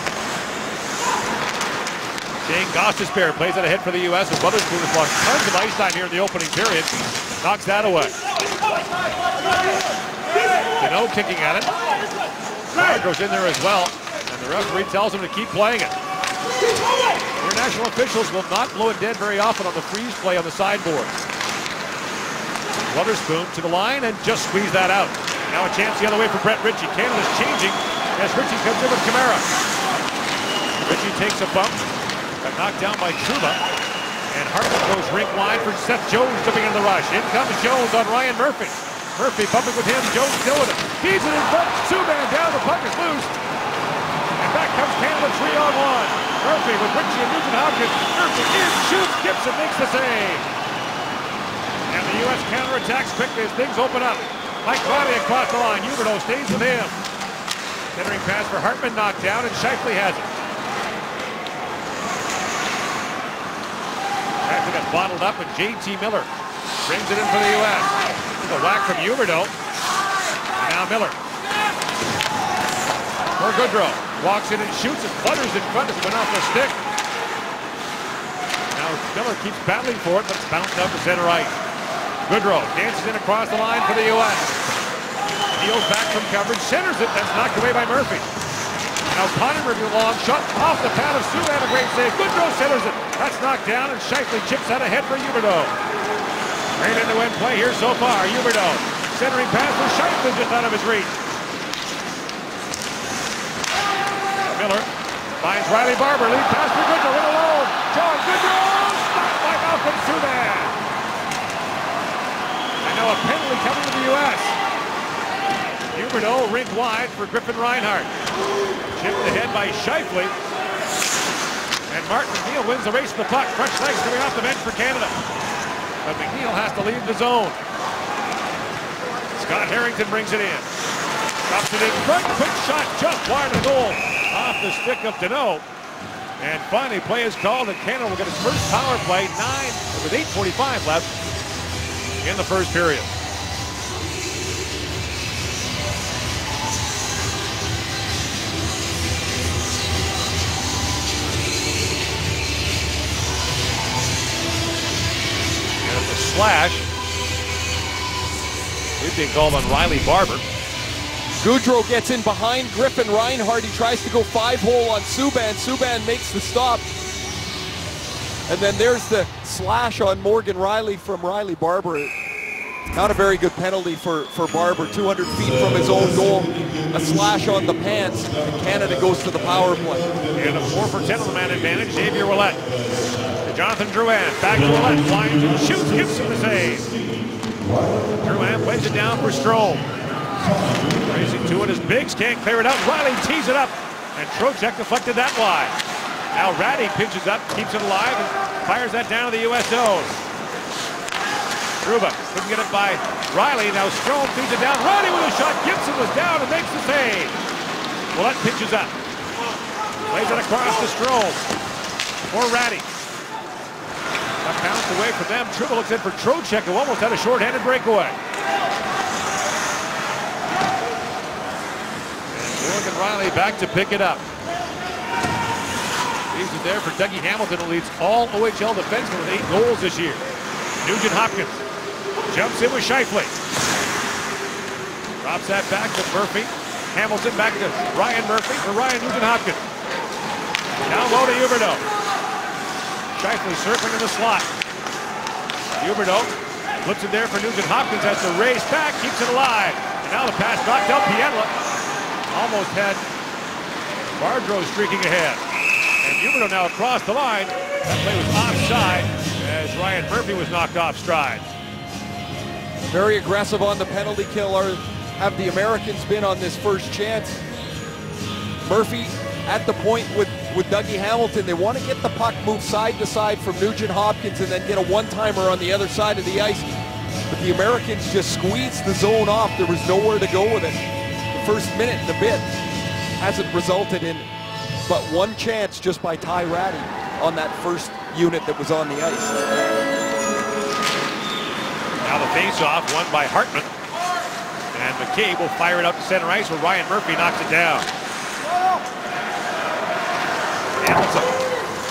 Shane Gostisbehere plays it ahead for the U.S. and Wotherspoon has lost tons of ice time here in the opening period. Knocks that away. Deneau kicking at it. Card goes in there as well, and the referee tells him to keep playing it. International officials will not blow it dead very often on the freeze play on the sideboard. Wotherspoon to the line and just squeeze that out. Now a chance the other way for Brett Ritchie. Canada's changing as Ritchie comes in with Kamara. Ritchie takes a bump, got knocked down by Trouba, and Hartman goes rink wide for Seth Jones dipping into the rush. In comes Jones on Ryan Murphy. Murphy bumping with him, Jones still with it. Feeds it in front, Subban down, the puck is loose. And back comes Canada 3-on-1. Murphy with Ritchie and Nugent Hopkins. Murphy in, shoots, Gibson makes the save. And the U.S. counterattacks quickly as things open up. Mike Riley across the line, Huberdeau stays with him. Centering pass for Hartman knocked down, and Scheifele has it. Scheifele got bottled up, and J.T. Miller brings it in for the U.S. The whack from Huberdeau. And now Miller for Goodrow. Walks in and shoots and flutters in front as it went off the stick. Now Miller keeps battling for it, but it's bounced out to center right. Goodrow dances in across the line for the U.S. Heels back from coverage, centers it. That's knocked away by Murphy. Now Connor Murphy, long shot off the pad of Subban, a great save. Goodrow centers it. That's knocked down, and Scheifele chips out ahead for Huberdeau. Great end-to-end play here so far. Huberdeau centering pass for Scheifele just out of his reach. Miller finds Riley Barber, lead pass for Goodrow, in alone. John Goodrow, stopped by Malcolm Subban. And now a penalty coming to the U.S. Huberdeau rink wide for Griffin Reinhart. Chipped ahead by Scheifele. And Martin McNeil wins the race to the puck. Crunch legs coming off the bench for Canada. But McNeil has to leave the zone. Scott Harrington brings it in. Stops it in front. Quick shot just wide of the goal. Off the stick of Deneau. And finally play is called and Canada will get its first power play. With 8:45 left in the first period. Slash. He's being called on Riley Barber. Goodrow gets in behind Griffin Reinhart. He tries to go 5-hole on Subban. Subban makes the stop. And then there's the slash on Morgan Riley from Riley Barber. Not a very good penalty for Barber. 200 feet from his own goal. A slash on the pants. And Canada goes to the power play. And a 4 for 10 on the man advantage. Xavier Ouellet. Jonathan Drouin, back to Ouellet, flying and shoots, Gibson the save. Drouin plays it down for Strome. Racing to it as Biggs can't clear it out. Riley tees it up, and Trocheck deflected that wide. Now Ratty pinches up, keeps it alive, and fires that down to the U.S. zone. Trouba couldn't get it by Riley. Now Strome feeds it down. Ratty with a shot. Gibson was down and makes the save. Ouellet pinches up. Plays it across to Strome. For Ratty. A bounce away from them. Trouba looks in for Trocheck, who almost had a short-handed breakaway. And Morgan Riley back to pick it up. Leaves it there for Dougie Hamilton, who leads all OHL defensemen with 8 goals this year. Nugent Hopkins jumps in with Scheifele. Drops that back to Murphy. Hamilton back to Ryan Murphy for Ryan Nugent Hopkins. Down low to Huberdeau. Scheifele circling in the slot. Huberdeau flips it there for Nugent Hopkins, has to race back, keeps it alive. And now the pass knocked out Pietla. Almost had Bardreau streaking ahead. And Huberdeau now across the line. That play was offside as Ryan Murphy was knocked off stride. Very aggressive on the penalty kill. Have the Americans been on this first chance? Murphy at the point with Dougie Hamilton. They want to get the puck moved side to side from Nugent Hopkins and then get a one-timer on the other side of the ice. But the Americans just squeezed the zone off. There was nowhere to go with it. The first minute and a bit hasn't resulted in but one chance just by Ty Ratty on that first unit that was on the ice. Now the face-off won by Hartman. And McCabe will fire it out to center ice where Ryan Murphy knocks it down. Hamilton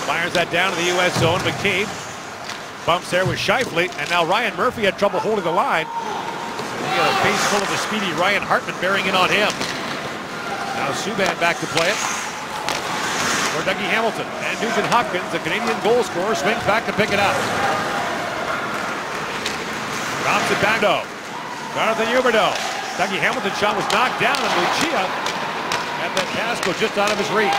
fires that down to the U.S. zone. McCabe bumps there with Scheifele, and now Ryan Murphy had trouble holding the line. He got a face full of the speedy Ryan Hartman bearing in on him. Now Subban back to play it for Dougie Hamilton. And Nugent Hopkins, the Canadian goal scorer, swings back to pick it up. Drops it back to Jonathan Huberdeau. Dougie Hamilton's shot was knocked down, and Lucia had that pass go just out of his reach.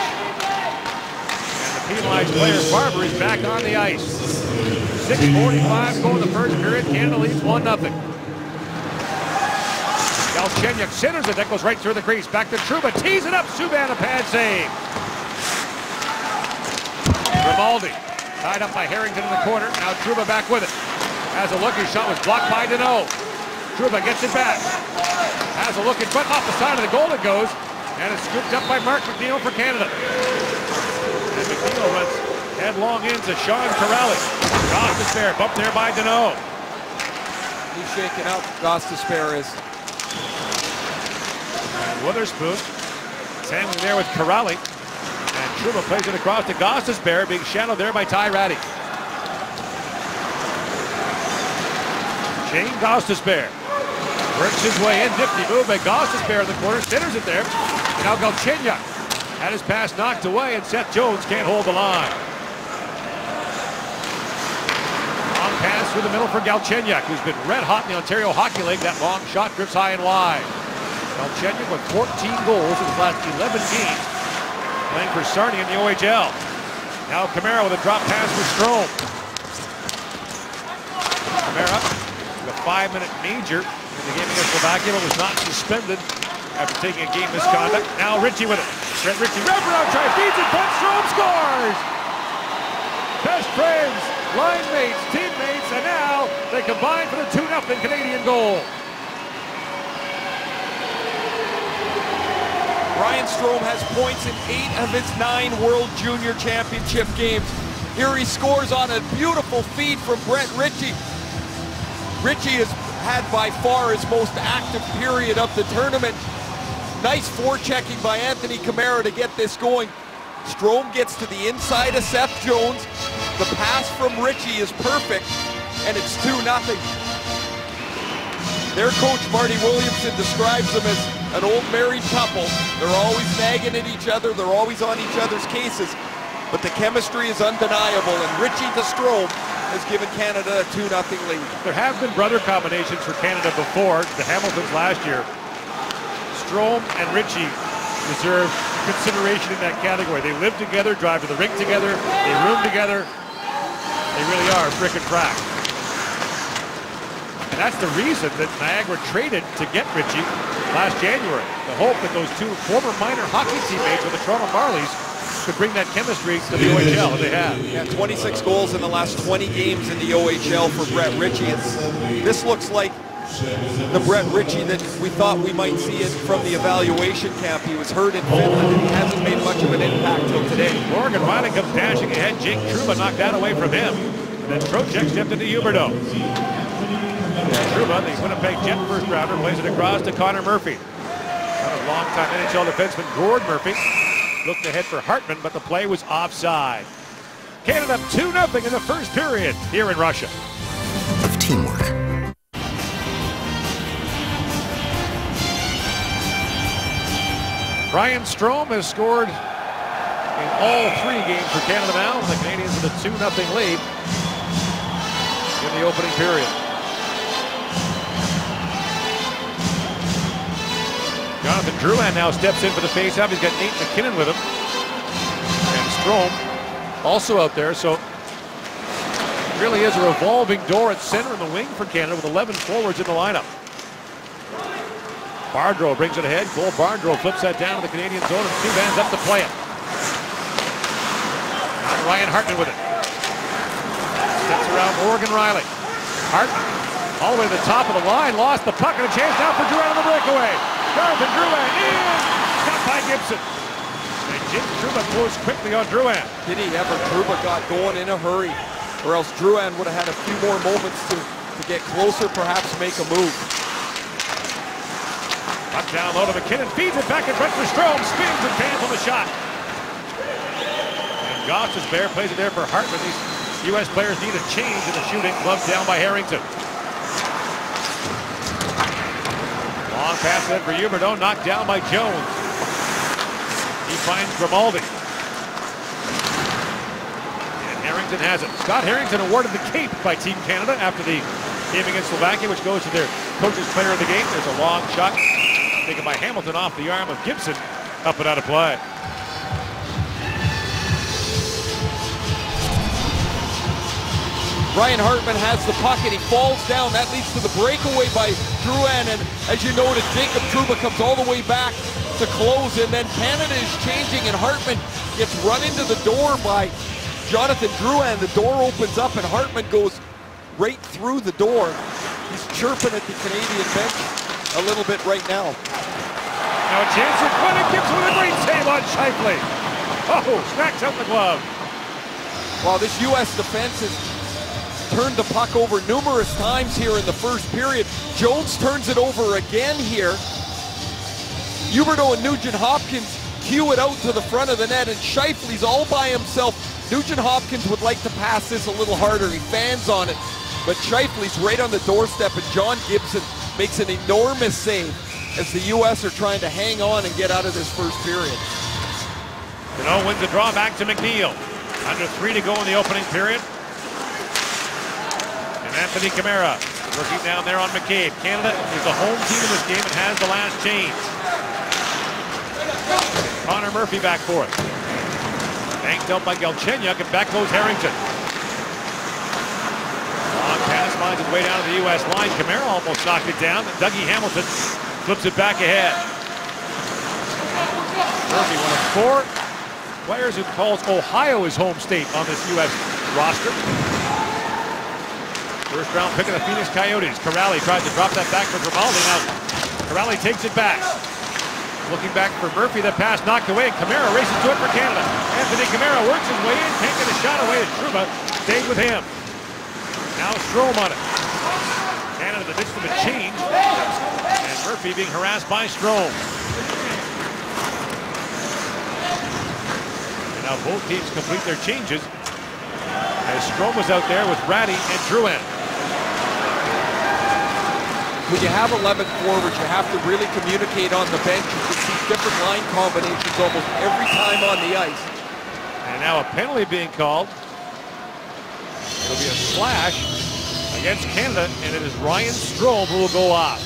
Penalized player Barber is back on the ice. 6:45 go in the first period. Canada leads 1-0. Galchenyuk centers it. That goes right through the crease. Back to Trouba. Tees it up. Subban a pad save. Grimaldi tied up by Harrington in the corner. Now Trouba back with it. Has a look. His shot was blocked by Deneau. Trouba gets it back. Has a look in front. Off the side of the goal it goes. And it's scooped up by Mark McNeil for Canada. And McNeil runs headlong into Sean Corrali. Gostisbehere bumped there by Deneau. He's shaking out. Gostisbehere is. And Witherspoon Handling there with Corrali. And Trouba plays it across to Gostisbehere, being shadowed there by Ty Ratty. Shane Gostisbehere works his way in. Nifty move by Gostisbehere in the corner. Centers it there. Now Galchenyuk had his pass knocked away, and Seth Jones can't hold the line. Long pass through the middle for Galchenyuk, who's been red hot in the Ontario Hockey League. That long shot drifts high and wide. Galchenyuk with 14 goals in his last 11 games, playing for Sarnia in the OHL. Now Kamara with a drop pass for Strome. Kamara with a 5-minute major in the game against Slovakia, but was not suspended after taking a game misconduct. Now Ritchie with it. Brett Ritchie, wraparound try, feeds it, but Strome scores! Best friends, line mates, teammates, and now they combine for the 2-0 Canadian goal. Ryan Strome has points in 8 of his 9 World Junior Championship games. Here he scores on a beautiful feed from Brett Ritchie. Ritchie has had by far his most active period of the tournament. Nice forechecking by Anthony Kamara to get this going. Strome gets to the inside of Seth Jones. The pass from Ritchie is perfect, and it's 2-0. Their coach, Marty Williamson, describes them as an old married couple. They're always nagging at each other. They're always on each other's cases. But the chemistry is undeniable, and Ritchie to Strome has given Canada a 2-0 lead. There have been brother combinations for Canada before, the Hamiltons last year. Strome and Ritchie deserve consideration in that category. They live together, drive to the rink together, they room together. They really are brick and crack. And that's the reason that Niagara traded to get Ritchie last January. The hope that those two former minor hockey teammates with the Toronto Marlies could bring that chemistry to the OHL, and they have. Yeah, 26 goals in the last 20 games in the OHL for Brett Ritchie. This looks like the Brett Ritchie that we thought we might see it from the evaluation camp. He was hurt in Finland, and he hasn't made much of an impact till today. Morgan Riley comes dashing ahead. Jake Trouba knocked that away from him. And then Trocheck stepped into Huberdeau. Trouba, the Winnipeg Jet first rounder, plays it across to Connor Murphy. A long-time NHL defenseman Gord Murphy looked ahead for Hartman, but the play was offside. Canada 2-0 in the first period here in Russia. Of teamwork. Ryan Strome has scored in all 3 games for Canada now. The Canadians with a 2-0 lead in the opening period. Jonathan Drouin now steps in for the faceoff. He's got Nate McKinnon with him. And Strome also out there, so it really is a revolving door at center in the wing for Canada with 11 forwards in the lineup. Bardreau brings it ahead. Cole Bardreau flips that down to the Canadian zone, and Subban's up to play it. Now Ryan Hartman with it. Steps around Morgan Riley. Hartman all the way to the top of the line, lost the puck, and a chance now for Drouin on the breakaway. Jonathan Drouin in, stopped by Gibson. And Jim Trouba goes quickly on Drouin. Did he ever? Trouba got going in a hurry, or else Drouin would have had a few more moments to get closer, perhaps make a move. Puck down low to McKinnon, feeds it back in front for Strome, spins and fans on the shot. And Gostisbehere plays it there for Hartman. These U.S. players need a change in the shooting. Gloved down by Harrington. Long pass in for Huberdeau, knocked down by Jones. He finds Grimaldi. And Harrington has it. Scott Harrington awarded the cape by Team Canada after the game against Slovakia, which goes to their coach's player of the game. There's a long shot taken by Hamilton off the arm of Gibson, up and out of play. Ryan Hartman has the puck and he falls down. That leads to the breakaway by Drouin, and as you noted, Jacob Trouba comes all the way back to close, and then Canada is changing and Hartman gets run into the door by Jonathan Drouin. The door opens up and Hartman goes right through the door. He's chirping at the Canadian bench a little bit right now. Now a chance for Quinn, and Gibson with a great save on Scheifele. Oh, smacks out the glove. Well, this U.S. defense has turned the puck over numerous times here in the first period. Jones turns it over again here. Huberdeau and Nugent Hopkins cue it out to the front of the net, and Scheifele's all by himself. Nugent Hopkins would like to pass this a little harder. He fans on it, but Scheifele's right on the doorstep, and John Gibson makes an enormous save as the U.S. are trying to hang on and get out of this first period. Deneau wins the draw back to McNeil. Under 3 to go in the opening period. And Anthony Camara working down there on McCabe. Canada is the home team in this game and has the last change. Connor Murphy back for it. Banked out by Galchenyuk, and back goes Harrington. Long pass finds its way down to the U.S. line. Camara almost knocked it down. Dougie Hamilton flips it back ahead. Murphy, one of 4 players who calls Ohio his home state on this U.S. roster. First round pick of the Phoenix Coyotes. Corrali tries to drop that back for Grimaldi. Now Corrali takes it back. Looking back for Murphy, the pass knocked away. Camara races to it for Canada. Anthony Camara works his way in, can't get a shot away. Trouba stayed with him. Now Strome on it. Canada in the midst of a change. And Murphy being harassed by Strome. Now both teams complete their changes as Strome was out there with Ratty and Drouin. When you have 11 forwards, you have to really communicate on the bench. You can see different line combinations almost every time on the ice. And now a penalty being called. It'll be a slash against Canada, and it is Ryan Strome who will go off.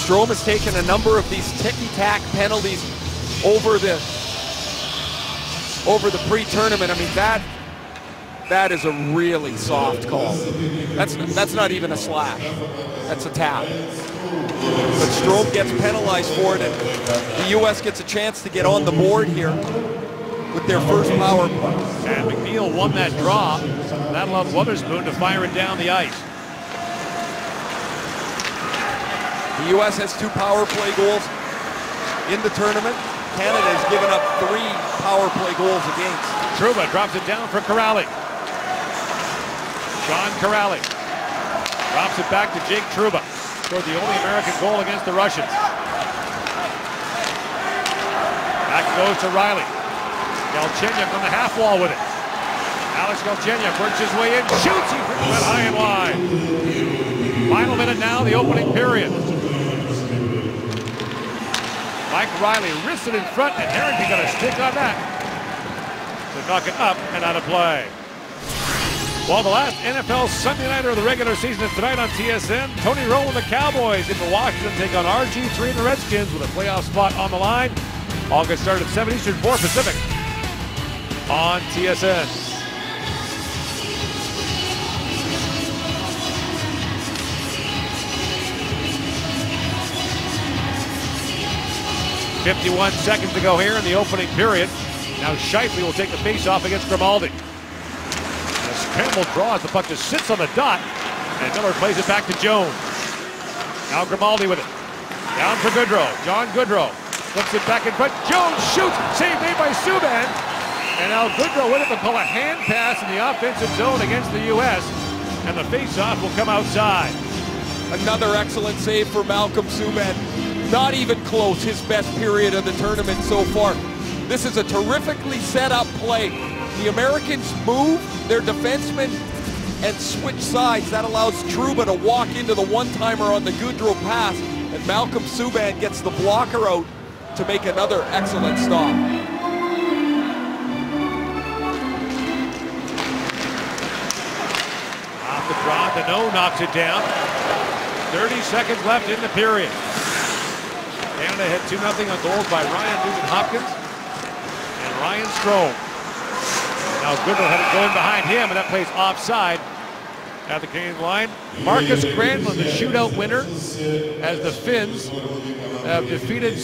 Strome has taken a number of these ticky-tack penalties over the pre-tournament. I mean, that is a really soft call. That's not even a slash. That's a tap. But Strome gets penalized for it, and the U.S. gets a chance to get on the board here with their first power play. And McNeil won that draw. That allowed Wotherspoon to fire it down the ice. The U.S. has 2 power play goals in the tournament. Canada has given up 3 power play goals against. Trouba drops it down for Corrali. Sean Corrali drops it back to Jake Trouba. Scored the only American goal against the Russians. Back goes to Riley. Galchenyuk on the half wall with it. Alex Galchenyuk works his way in, shoots, he went high and wide. Final minute now, the opening period. Mike Riley wrists it in front, and Harrington got a stick on that to knock it up and out of play. Well, the last NFL Sunday nighter of the regular season is tonight on TSN. Tony Romo and the Cowboys in Washington take on RG3 and the Redskins with a playoff spot on the line. All get started at 7 Eastern, 4 Pacific on TSN. .51 seconds to go here in the opening period. Now Scheifele will take the face-off against Grimaldi. As Campbell draws, the puck just sits on the dot, and Miller plays it back to Jones. Now Grimaldi with it. Down for Goodrow. John Goodrow flips it back in front. Jones shoots. Save made by Subban. And now Goodrow with it to pull a hand pass in the offensive zone against the U.S. And the face-off will come outside. Another excellent save for Malcolm Subban. Not even close, his best period of the tournament so far. This is a terrifically set up play. The Americans move their defensemen and switch sides. That allows Trouba to walk into the one-timer on the Goodrow pass, and Malcolm Subban gets the blocker out to make another excellent stop. Off the draw, Deneau knocks it down. 30 seconds left in the period. Canada had 2-0 on goals by Ryan Nugent-Hopkins and Ryan Strome. Now Goodrow had it going behind him, and that plays offside at the Canadian line. Marcus Granlund, the shootout winner, as the Finns have defeated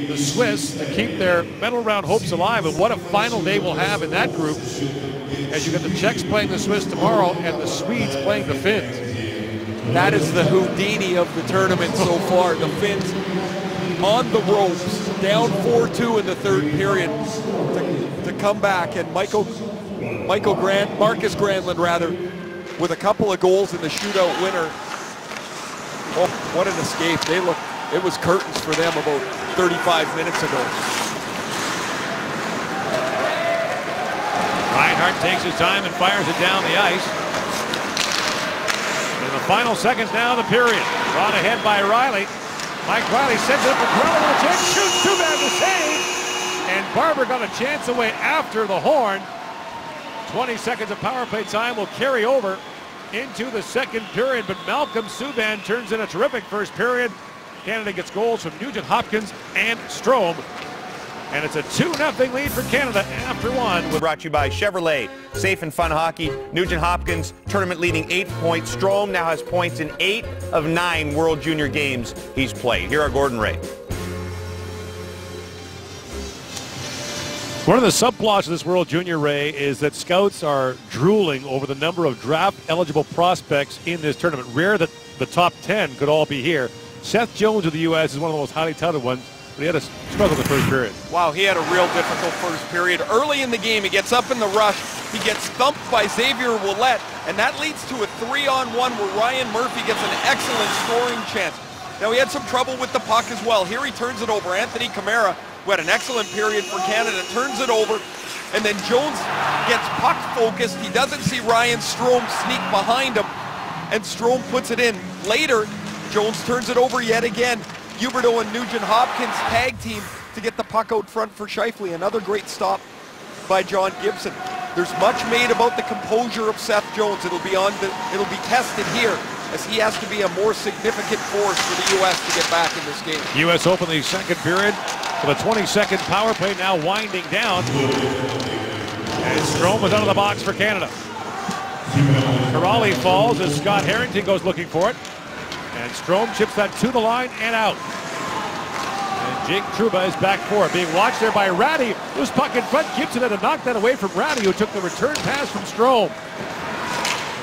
the Swiss to keep their medal round hopes alive. And what a final day we'll have in that group, as you got the Czechs playing the Swiss tomorrow and the Swedes playing the Finns. That is the Houdini of the tournament so far. The Finns on the ropes, down 4-2 in the third period to come back, and Marcus Granlund with a couple of goals in the shootout winner. Oh, what an escape. It was curtains for them about 35 minutes ago. Reinhardt takes his time and fires it down the ice. In the final seconds now of the period. Brought ahead by Riley. Mike Riley sends it up for Crowley with a chance. Shoots, Subban to save. And Barber got a chance away after the horn. 20 seconds of power play time will carry over into the second period, but Malcolm Subban turns in a terrific first period. Canada gets goals from Nugent Hopkins and Strome. And it's a 2-0 lead for Canada after one. Brought to you by Chevrolet. Safe and fun hockey. Nugent Hopkins, tournament leading 8 points. Strome now has points in 8 of 9 World Junior games he's played. Here are Gordon Ray. One of the subplots of this World Junior, Ray, is that scouts are drooling over the number of draft-eligible prospects in this tournament. Rare that the top 10 could all be here. Seth Jones of the U.S. is one of the most highly touted ones, but he had a struggle in the first period. Wow, he had a real difficult first period. Early in the game, he gets up in the rush. He gets thumped by Xavier Ouellet, and that leads to a 3-on-1 where Ryan Murphy gets an excellent scoring chance. Now, he had some trouble with the puck as well. Here he turns it over. Anthony Camara, who had an excellent period for Canada, turns it over, and then Jones gets puck focused. He doesn't see Ryan Strome sneak behind him, and Strome puts it in. Later, Jones turns it over yet again. Huberdeau and Nugent Hopkins tag team to get the puck out front for Scheifele. Another great stop by John Gibson. There's much made about the composure of Seth Jones. It'll be tested here, as he has to be a more significant force for the U.S. to get back in this game. U.S. open the second period with a 20-second power play now winding down. And Strome was out of the box for Canada. Crowley falls as Scott Harrington goes looking for it. And Strome chips that to the line and out. And Jake Trouba is back for it. Being watched there by Ratty. Loose puck in front. Gibson had to knock that away from Ratty, who took the return pass from Strome.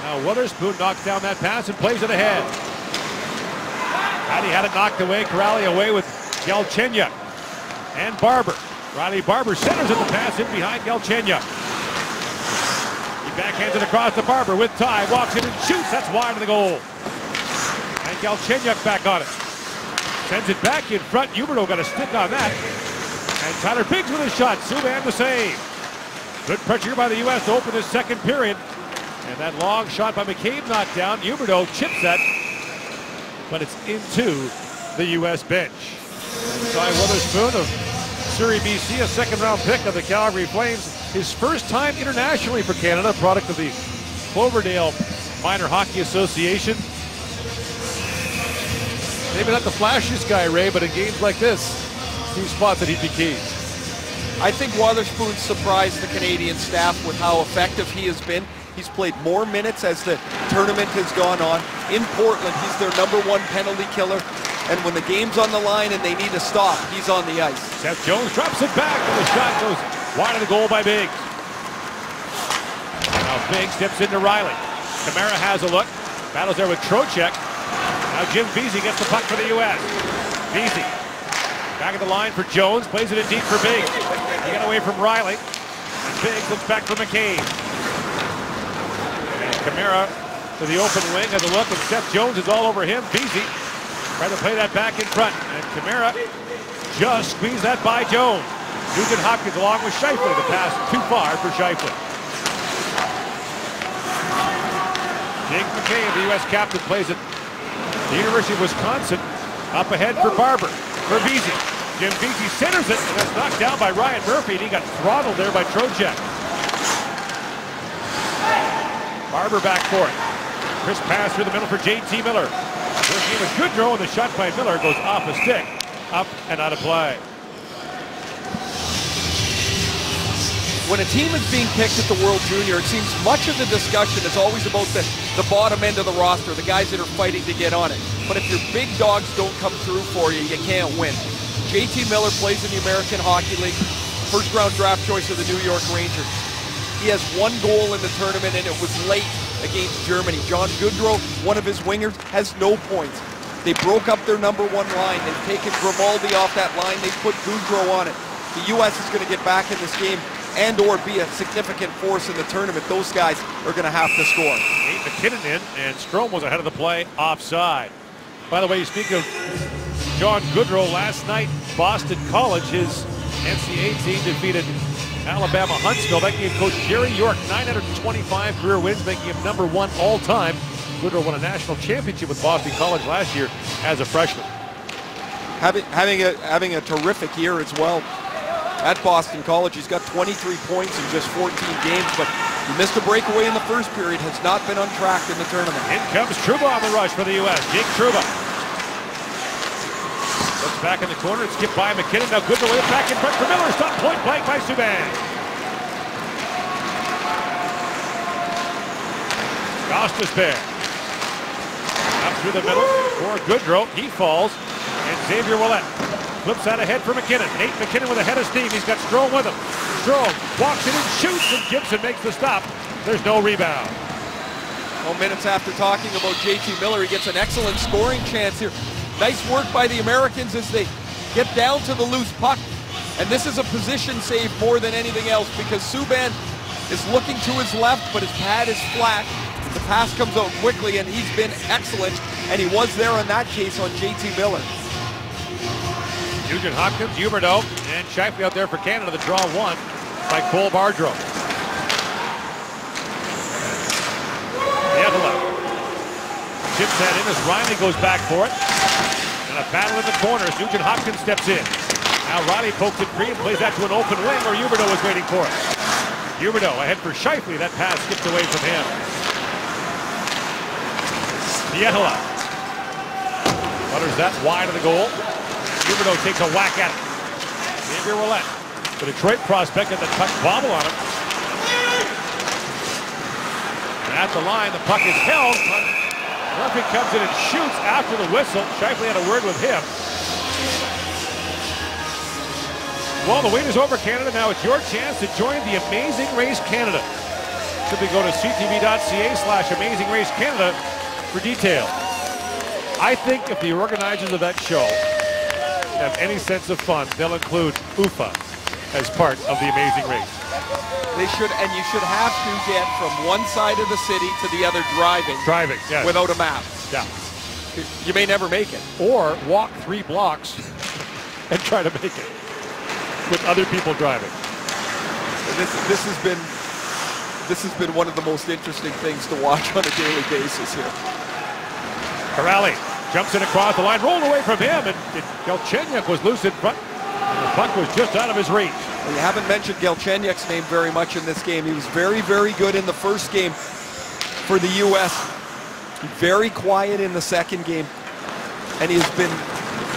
Now Witherspoon knocks down that pass and plays it ahead. Ratty had it knocked away. Crowley away with Galchenyuk and Barber. Riley Barber centers at the pass in behind Galchenyuk. He backhands it across to Barber with time. Walks in and shoots. That's wide of the goal. And Galchenyuk back on it. Sends it back in front. Huberdeau got a stick on that. And Tyler Biggs with a shot. Subban the save. Good pressure by the U.S. to open this second period. And that long shot by McCabe knocked down. Huberdeau chips that. But it's into the U.S. bench. Ty Witherspoon of Surrey, BC, a second-round pick of the Calgary Flames. His first time internationally for Canada, product of the Cloverdale Minor Hockey Association. Maybe not the flashiest guy, Ray, but in games like this, he spots that he'd be key. I think Witherspoon surprised the Canadian staff with how effective he has been. He's played more minutes as the tournament has gone on. In Portland, he's their #1 penalty killer. And when the game's on the line and they need a stop, he's on the ice. Seth Jones drops it back, and the shot goes wide of the goal by Biggs. Now Biggs tips into Riley. Camara has a look. Battles there with Trocheck. Now Jim Vesey gets the puck for the U.S. Vesey back at the line for Jones. Plays it in deep for Biggs. He got away from Riley. And Biggs looks back for McCabe. And Camara to the open wing has a look, and Seth Jones is all over him. Vesey trying to play that back in front. And Camara just squeezed that by Jones. Nugent Hopkins along with Scheifele. The pass too far for Scheifele. Jake McCabe, the U.S. captain, plays it. The University of Wisconsin up ahead for Barber. For Vesey. Jim Vesey centers it, and that's knocked down by Ryan Murphy, and he got throttled there by Trocheck. Barber back for it. Crisp pass through the middle for J.T. Miller. This game a good throw, and the shot by Miller goes off a stick. Up and out of play. When a team is being picked at the World Junior, it seems much of the discussion is always about the bottom end of the roster, the guys that are fighting to get on it. But if your big dogs don't come through for you, you can't win. J.T. Miller plays in the American Hockey League, first-round draft choice of the New York Rangers. He has 1 goal in the tournament, and it was late against Germany. John Goodrow, one of his wingers, has no points. They broke up their #1 line. They've taken Grimaldi off that line. They put Goodrow on it. The U.S. is going to get back in this game and or be a significant force in the tournament. Those guys are going to have to score. Nate McKinnon in, and Strome was ahead of the play offside. By the way, speaking of John Goodrow, last night, Boston College, his NCAA team defeated Alabama Huntsville. That gave Coach Jerry York 925 career wins, making him #1 all-time. Goodrow won a national championship with Boston College last year as a freshman. Having a terrific year as well at Boston College. He's got 23 points in just 14 games, but he missed a breakaway in the first period, has not been on track in the tournament. In comes Trouba on the rush for the U.S. Jake Trouba. Looks back in the corner, it's skipped by McKinnon. Now Goodrow way back in front for Miller. Stop point blank by Subban. Gostisbehere. Up through the middle for Goodrow. He falls. And Xavier Ouellet flips out ahead for McKinnon. Nate McKinnon with a head of steam. He's got Strome with him. Strome walks in and shoots, and Gibson makes the stop. There's no rebound. Well, minutes after talking about JT Miller, he gets an excellent scoring chance here. Nice work by the Americans as they get down to the loose puck. And this is a position save more than anything else because Subban is looking to his left, but his pad is flat. The pass comes out quickly, and he's been excellent. And he was there in that case on JT Miller. Nugent Hopkins, Huberdeau, and Shifley out there for Canada. The draw won by Cole Bardreau. Yetala chips that in as Riley goes back for it. And a battle in the corners. Nugent Hopkins steps in. Now Riley pokes it free and plays that to an open wing where Huberdeau was waiting for it. Huberdeau ahead for Shifley. That pass skipped away from him. Yetala butters that wide of the goal. Huberdeau takes a whack at it. Xavier Ouellet, the Detroit prospect, at the puck bobble on him. And at the line, the puck is held. Murphy comes in and shoots after the whistle. Shifley had a word with him. Well, the wait is over, Canada. Now it's your chance to join the Amazing Race Canada. Simply go to ctv.ca/AmazingRaceCanada for details. I think if the organizers of that show have any sense of fun, they'll include UFA as part of the Amazing Race. They should, and you should have to get from one side of the city to the other driving. Driving, yes. Without a map. Yeah. You may never make it. Or walk 3 blocks and try to make it with other people driving. This has been one of the most interesting things to watch on a daily basis here. Corrali jumps in across the line, rolled away from him, and Galchenyuk was loose in front. And the puck was just out of his reach. Well, you haven't mentioned Galchenyuk's name very much in this game. He was very, very good in the first game for the U.S. Very quiet in the second game, and he has been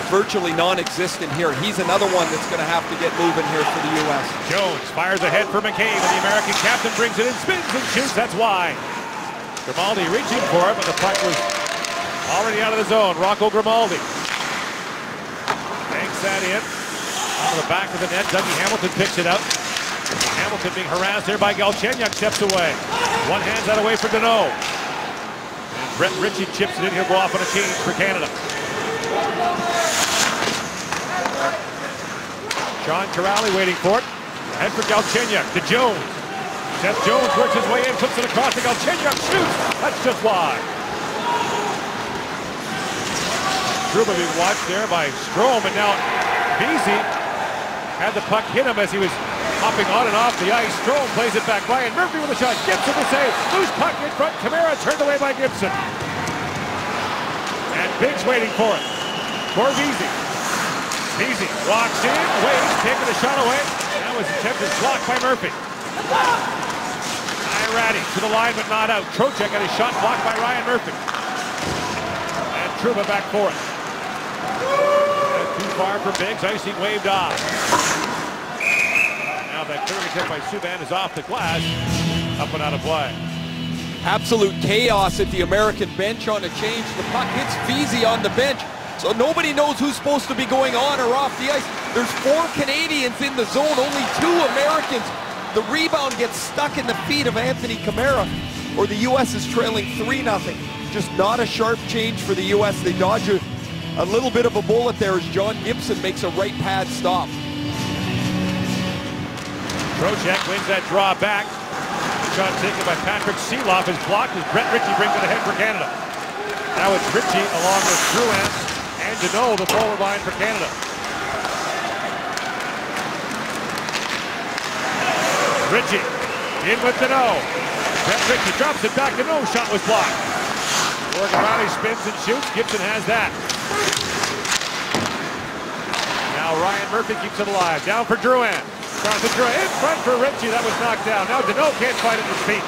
virtually non-existent here. He's another one that's going to have to get moving here for the U.S. Jones fires ahead for McCabe, and the American captain brings it in, spins and shoots. That's wide. Grimaldi reaching for it, but the puck was already out of the zone. Rocco Grimaldi banks that in on the back of the net. Dougie Hamilton picks it out. Hamilton being harassed there by Galchenyuk, steps away. One hands that away for Deneau. And Brett Ritchie chips it in. He'll go off on a change for Canada. Sean Corrali waiting for it. Ahead for Galchenyuk to Jones. Seth Jones works his way in, flips it across to Galchenyuk, shoots. That's just wide. Trouba being watched there by Strome, and now Vesey had the puck hit him as he was hopping on and off the ice. Strome plays it back. Ryan Murphy with a shot. Gibson the save. Loose puck in front. Kamara turned away by Gibson. And Biggs waiting for it. For Vesey. Vesey walks in, waits, taking a shot away. That was attempted block by Murphy. Irati to the line but not out. Trocheck got his shot blocked by Ryan Murphy. And Trouba back for it. Too far for Biggs, icing waved off. Now that clearing attempt by Subban is off the glass, up and out of play. Absolute chaos at the American bench on a change. The puck hits Vesey on the bench, so nobody knows who's supposed to be going on or off the ice. There's 4 Canadians in the zone, only 2 Americans. The rebound gets stuck in the feet of Anthony Kamara, or the U.S. is trailing 3-0. Just not a sharp change for the U.S. They dodge a little bit of a bullet there as John Gibson makes a right pad stop. Trocheck wins that draw back. The shot taken by Patrick Seeloff is blocked as Brett Ritchie brings it ahead for Canada. Now it's Ritchie along with Drouin and Deneau, the forward line for Canada. Ritchie in with Deneau. Brett Ritchie drops it back. Deneau shot was blocked. Morgan Riley spins and shoots. Gibson has that. Now Ryan Murphy keeps it alive. Down for Drouin. Drouin in front for Ritchie. That was knocked down. Now Deneau can't find it with his feet.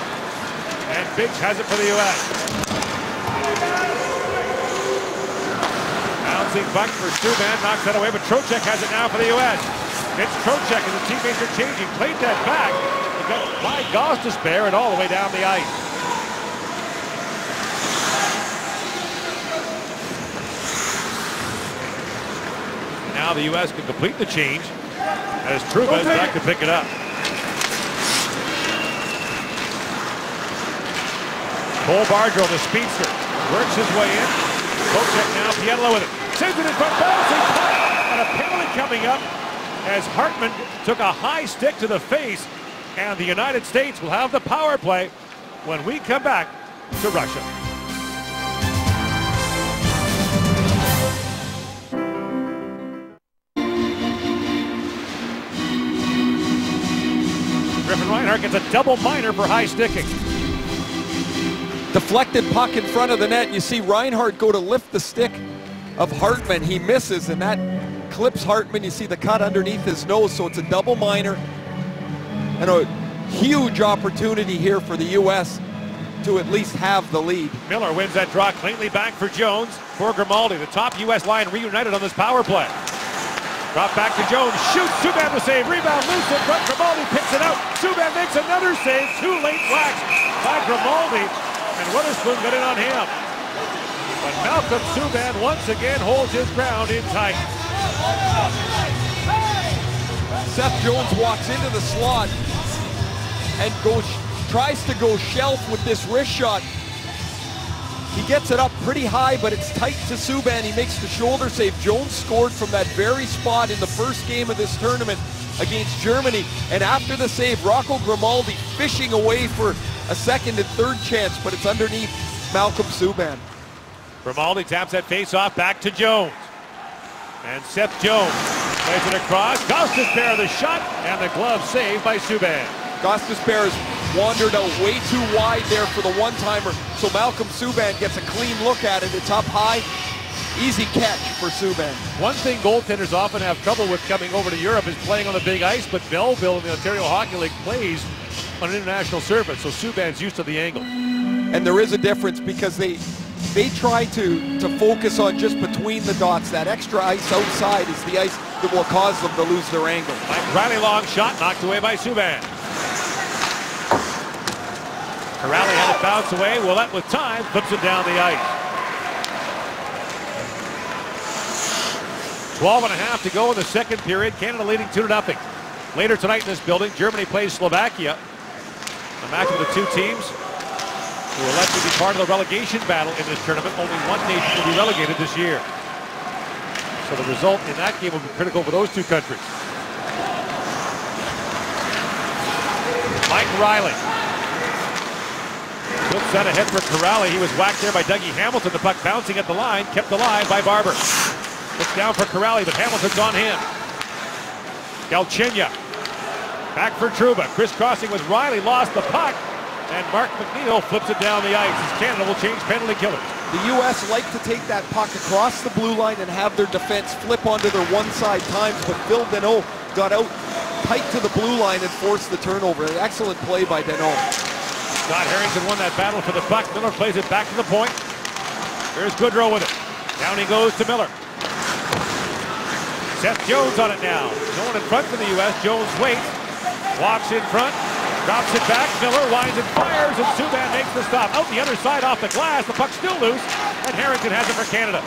And Biggs has it for the U.S. Bouncing buck for Subban. Knocks that away, but Trocheck has it now for the U.S. It's Trocheck and the teammates are changing. Played that back. He got by Gostisbehere and all the way down the ice. Now the U.S. can complete the change as Trouba is back to pick it up. Cole Bardreau, the speedster, works his way in. Trocheck now, Pietila with it. Sends it in front, bouncing puck, and a penalty coming up as Hartman took a high stick to the face, and the United States will have the power play when we come back to Russia. Griffin Reinhart gets a double minor for high sticking. Deflected puck in front of the net. You see Reinhart go to lift the stick of Hartman. He misses, and that clips Hartman. You see the cut underneath his nose, so it's a double minor. And a huge opportunity here for the U.S. to at least have the lead. Miller wins that draw cleanly back for Jones. For Grimaldi, the top U.S. line reunited on this power play. Drop back to Jones, shoots, Subban the save, rebound loose in front, Grimaldi picks it out. Subban makes another save, too late whack by Grimaldi. And Witherspoon got in on him. But Malcolm Subban once again holds his ground in tight. Seth Jones walks into the slot and tries to go shelf with this wrist shot. He gets it up pretty high, but it's tight to Subban. He makes the shoulder save. Jones scored from that very spot in the first game of this tournament against Germany. And after the save, Rocco Grimaldi fishing away for a second and third chance, but it's underneath Malcolm Subban. Grimaldi taps that face off back to Jones. And Seth Jones plays it across. Gostisbehere the shot, and the glove saved by Subban. Gostisbehere has wandered out way too wide there for the one-timer, so Malcolm Subban gets a clean look at it. It's up high. Easy catch for Subban. One thing goaltenders often have trouble with coming over to Europe is playing on the big ice, but Belleville in the Ontario Hockey League plays on an international surface, so Subban's used to the angle. And there is a difference because they try to focus on just between the dots. That extra ice outside is the ice that will cause them to lose their angle. Mike Riley, long shot, knocked away by Subban. Corrali had it bounce away. Willett with time, flips it down the ice. 12.5 to go in the second period. Canada leading 2-0. Later tonight in this building, Germany plays Slovakia. A match of the two teams who will likely be part of the relegation battle in this tournament. Only one nation will be relegated this year. So the result in that game will be critical for those two countries. Mike Riley. Flips that ahead for Corrali. He was whacked there by Dougie Hamilton. The puck bouncing at the line, kept alive by Barber. Looks down for Corrali, but Hamilton's on him. Galchenyuk. Back for Trouba. Crisscrossing with Riley, lost the puck. And Mark McNeil flips it down the ice as Canada will change penalty killers. The U.S. like to take that puck across the blue line and have their defense flip onto their one-side times, but Phil Deneau got out tight to the blue line and forced the turnover. An excellent play by Deneau. Scott Harrington won that battle for the puck. Miller plays it back to the point. Here's Goodrow with it. Down he goes to Miller. Seth Jones on it now. No one in front for the U.S. Jones waits. Walks in front. Drops it back. Miller winds and fires, and Subban makes the stop. Out the other side off the glass. The puck's still loose, and Harrington has it for Canada.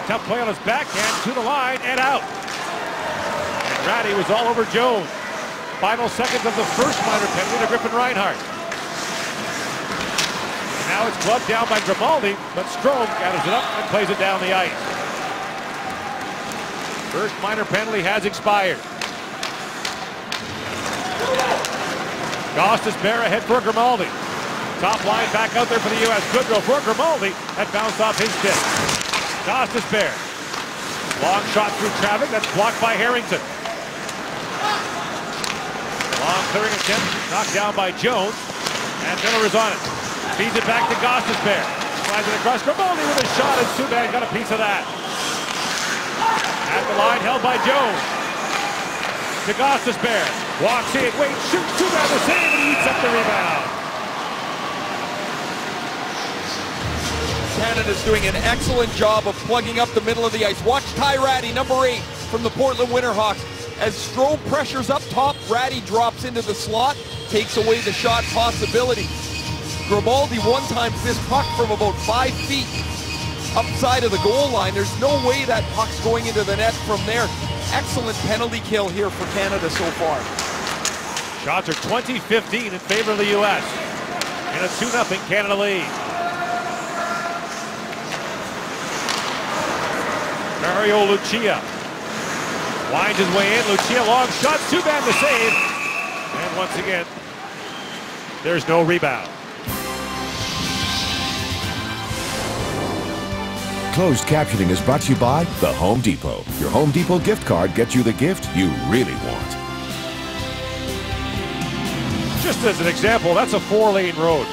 Tough play on his backhand to the line and out. And Ratty was all over Jones. Final seconds of the first minor penalty to Griffin Reinhart. Now it's gloved down by Grimaldi, but Strome gathers it up and plays it down the ice. First minor penalty has expired. Gostisbehere ahead for Grimaldi. Top line back out there for the U.S. Goodrow for Grimaldi. That bounced off his stick. Gostisbehere. Long shot through traffic. That's blocked by Harrington. Long clearing attempt. Knocked down by Jones. And Miller is on it. Feeds it back to Gostisbehere. Slides it across. Grimaldi with a shot, and Subban got a piece of that. At the line, held by Jones. To Gostisbehere. Walks in, waits, shoots, Subban the save, and he eats up the rebound. Canada's doing an excellent job of plugging up the middle of the ice. Watch Ty Ratty, number 8, from the Portland Winterhawks. As Strome pressures up top, Ratty drops into the slot, takes away the shot possibility. Grimaldi one-times this puck from about 5 feet upside of the goal line. There's no way that puck's going into the net from there. Excellent penalty kill here for Canada so far. Shots are 20-15 in favor of the U.S. in a 2-0 Canada lead. Mario Lucia winds his way in. Lucia, long shot. Subban the save. And once again, there's no rebound. Closed captioning is brought to you by The Home Depot. Your Home Depot gift card gets you the gift you really want. Just as an example, that's a 4-lane road.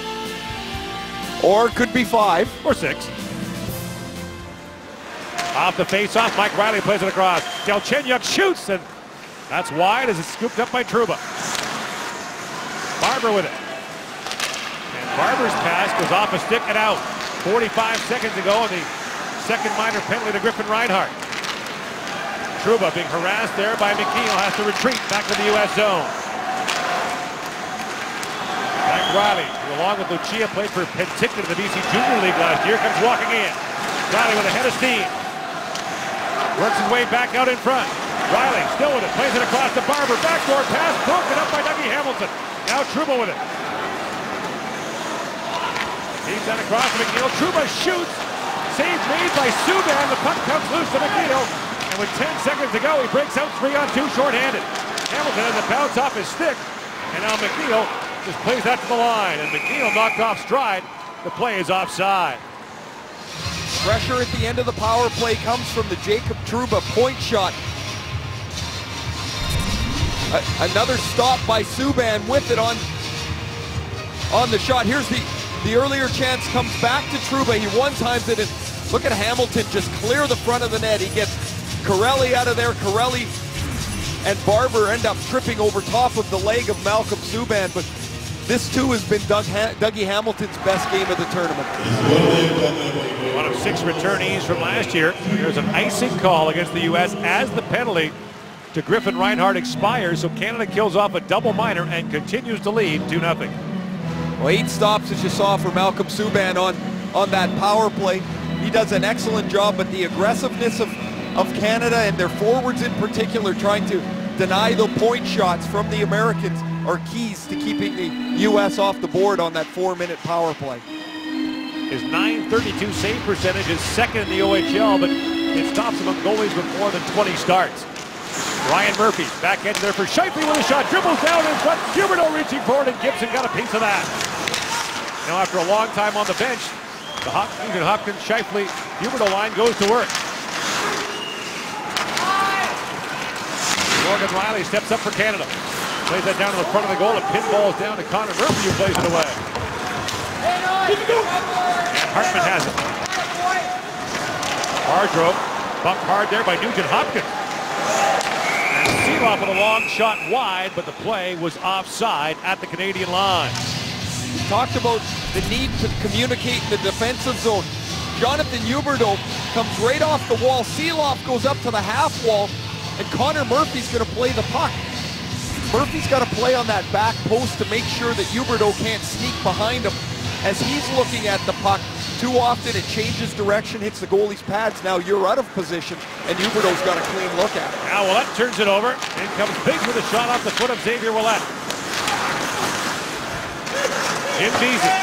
Or could be 5. Or 6. Off the face-off, Mike Riley plays it across. Galchenyuk shoots, and that's wide as it's scooped up by Trouba. Barber with it. And Barber's pass goes off a stick and out. 45 seconds ago, and the second minor penalty to Griffin Reinhart. Trouba being harassed there by McNeil, has to retreat back to the U.S. zone. Mike Riley, who along with Lucia played for Penticton in the BC Junior League last year, comes walking in. Riley with a head of steam. Works his way back out in front. Riley still with it, plays it across to Barber. Backdoor pass, broken up by Dougie Hamilton. Now Trouba with it. He's done across to McNeil. Trouba shoots. Save made by Subban. The puck comes loose to McNeil. And with 10 seconds to go, he breaks out 3-on-2 shorthanded. Hamilton has a bounce off his stick. And now McNeil just plays that to the line. And McNeil knocked off stride. The play is offside. Pressure at the end of the power play comes from the Jacob Trouba point shot. Another stop by Subban with it on the shot. Here's the earlier chance comes back to Trouba. He one-times it, and look at Hamilton just clear the front of the net. He gets Corelli out of there. Corelli and Barber end up tripping over top of the leg of Malcolm Subban, but this too has been Dougie Hamilton's best game of the tournament. One of 6 returnees from last year. There's an icing call against the U.S. as the penalty to Griffin Reinhart expires, so Canada kills off a double minor and continues to lead 2-0. Well, 8 stops as you saw for Malcolm Subban on that power play. He does an excellent job, but the aggressiveness of Canada and their forwards in particular trying to deny the point shots from the Americans are keys to keeping the U.S. off the board on that 4-minute power play. His .932 save percentage is second in the OHL, but it stops among goalies with more than 20 starts. Ryan Murphy back end there for Scheifele with a shot, dribbles down in front, Huberdeau reaching forward, and Gibson got a piece of that. Now after a long time on the bench, the Hopkins, Scheifele, Huberdeau line goes to work. Morgan Riley steps up for Canada. Plays that down to the front of the goal. It pinballs down to Connor Murphy, who plays it away. And Hartman has it. Hardrow bumped hard there by Nugent Hopkins. And Seeloff with a long shot wide, but the play was offside at the Canadian line. We talked about the need to communicate in the defensive zone. Jonathan Huberdeau comes right off the wall. Seeloff goes up to the half wall, and Connor Murphy's going to play the puck. Murphy's got to play on that back post to make sure that Huberdeau can't sneak behind him. As he's looking at the puck, too often it changes direction, hits the goalie's pads. Now you're out of position, and Huberdeau's got a clean look at it. Now Ouellette turns it over. In comes Biggs with a shot off the foot of Xavier Ouellette. Jim Beasley.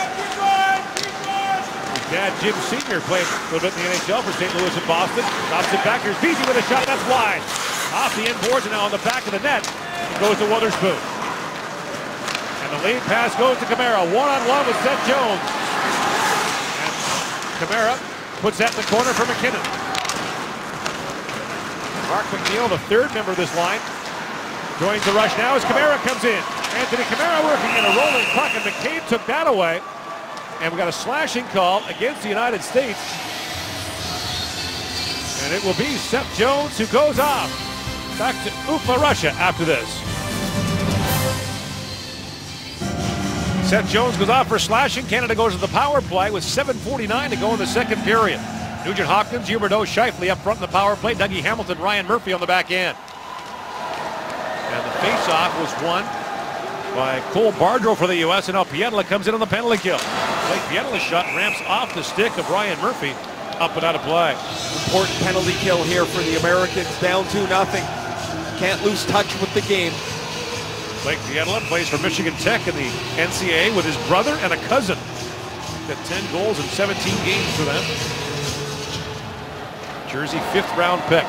His dad, Jim Sr., played a little bit in the NHL for St. Louis and Boston. Drops it back. Here's Beasley with a shot. That's wide. Off the end boards and now on the back of the net. It goes to Wotherspoon. And the lead pass goes to Kamara. One-on-one with Seth Jones. And Kamara puts that in the corner for McKinnon. Mark McNeil, the third member of this line, joins the rush now as Kamara comes in. Anthony Kamara working in a rolling puck, and McCabe took that away. And we got a slashing call against the United States. And it will be Seth Jones who goes off. Back to Ufa, Russia after this. Seth Jones goes off for slashing. Canada goes to the power play with 7:49 to go in the second period. Nugent Hopkins, Huberdeau, Scheifele up front in the power play. Dougie Hamilton, Ryan Murphy on the back end. And the face-off was won by Cole Bardreau for the U.S. and now Pietila comes in on the penalty kill. Blake Pietila's shot ramps off the stick of Ryan Murphy, up and out of play. Important penalty kill here for the Americans, down 2-0. Can't lose touch with the game. Blake Pietila plays for Michigan Tech in the NCAA with his brother and a cousin. Got 10 goals in 17 games for them. Jersey 5th round pick.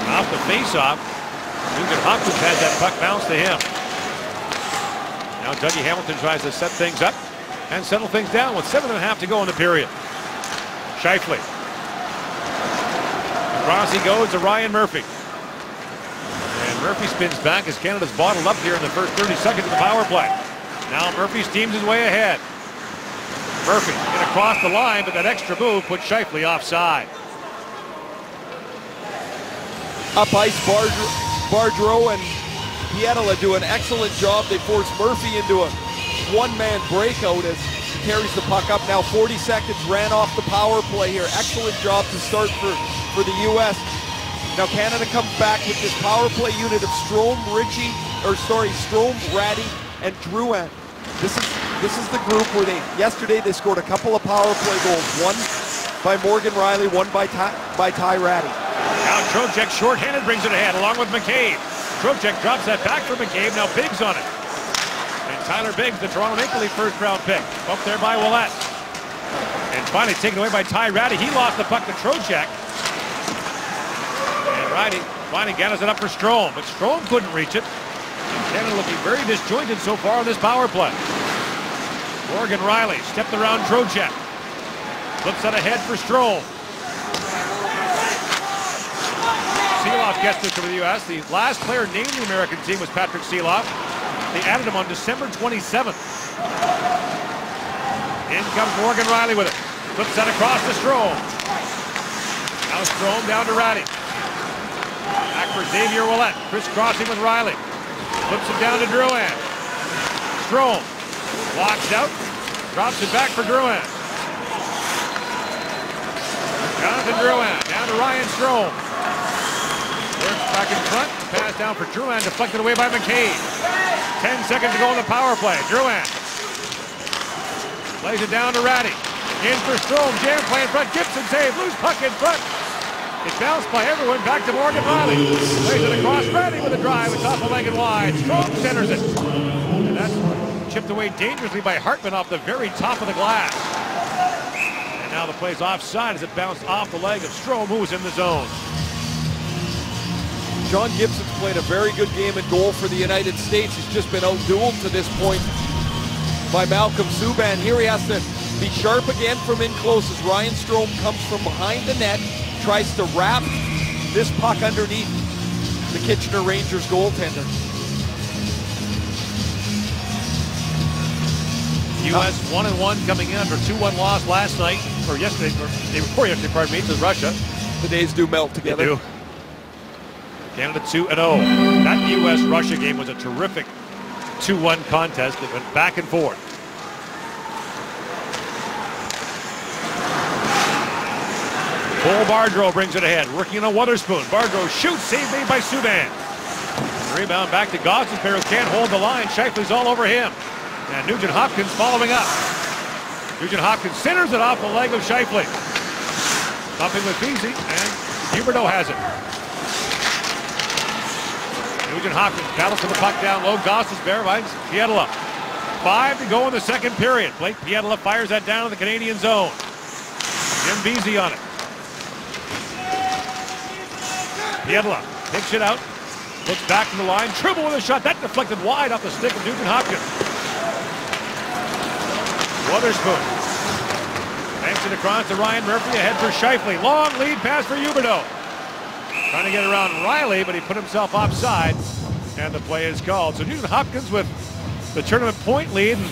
Off the face-off, Nugent Hopkins has that puck bounce to him. Now Dougie Hamilton tries to set things up and settle things down with 7.5 to go in the period. Scheifele. Across he goes to Ryan Murphy. And Murphy spins back as Canada's bottled up here in the first 30 seconds of the power play. Now Murphy steams his way ahead. Murphy in across the line, but that extra move puts Scheifele offside. Up ice, Bardreau and Pietila do an excellent job. They force Murphy into a one-man breakout as he carries the puck up. Now 40 seconds, ran off the power play here. Excellent job to start for the U.S. Now Canada comes back with this power play unit of Strome, Ratty, and Drouin. This is the group where yesterday they scored a couple of power play goals. One by Morgan Riley, one by Ty Ratty. Now Trocheck shorthanded brings it ahead along with McCabe. Trocheck drops that back for McCabe. Now Biggs on it. And Tyler Biggs, the Toronto Maple Leaf first round pick. Up there by Ouellette. And finally taken away by Ty Ratty. He lost the puck to Trocheck. And Ratty finally gathers it up for Strome. But Strome couldn't reach it. Canada looking very disjointed so far on this power play. Morgan Riley stepped around Trocheck. Flips it ahead for Strome. Seeloff gets this for the U.S. The last player named the American team was Patrick Seeloff. They added him on December 27th. In comes Morgan Riley with it. Flips that across to Strome. Now Strome down to Ratty. Back for Xavier Ouellette. Crisscrossing with Riley. Flips it down to Drouin. Strome walks out. Drops it back for Drouin. Jonathan Drouin down to Ryan Strome. Works back in front. Pass down for Drouin, deflected away by McCabe. 10 seconds to go in the power play. Drouin lays it down to Ratty. In for Strome. Jam play in front. Gibson save. Loose puck in front. It bounced by everyone. Back to Morgan Riley. Lays it across. Ratty with a drive. It's off the leg and wide. Strome centers it. And that's chipped away dangerously by Hartman off the very top of the glass. And now the play's offside as it bounced off the leg of Strome, who was in the zone. John Gibson's played a very good game in goal for the United States. He's just been out-dueled to this point by Malcolm Subban. Here he has to be sharp again from in close as Ryan Strome comes from behind the net, tries to wrap this puck underneath the Kitchener Rangers goaltender. U.S. 1-1 coming in after a 2-1 loss last night, or yesterday, or day before yesterday, pardon me, to Russia. The days do melt together. They do. Canada 2-0. That U.S.-Russia game was a terrific 2-1 contest that went back and forth. Cole Bardreau brings it ahead, working on Wotherspoon. Bardreau shoots, save made by Subban. Rebound back to Gostisbehere, who can't hold the line. Scheifele's all over him. And Nugent Hopkins following up. Nugent Hopkins centers it off the leg of Scheifele. Bumping with Beasy, and Huberdeau has it. Nugent Hopkins battles for the puck down low. Gostisbehere finds Pietila. 5 to go in the second period. Blake Pietila fires that down in the Canadian zone. Jim Beasy on it. Pietila takes it out. Looks back to the line. Trouba with a shot. That deflected wide off the stick of Nugent Hopkins. Wotherspoon banks it across to Ryan Murphy. Ahead for Scheifele. Long lead pass for Huberdeau. Trying to get around Riley, but he put himself offside. And the play is called. So Nugent Hopkins with the tournament point lead. And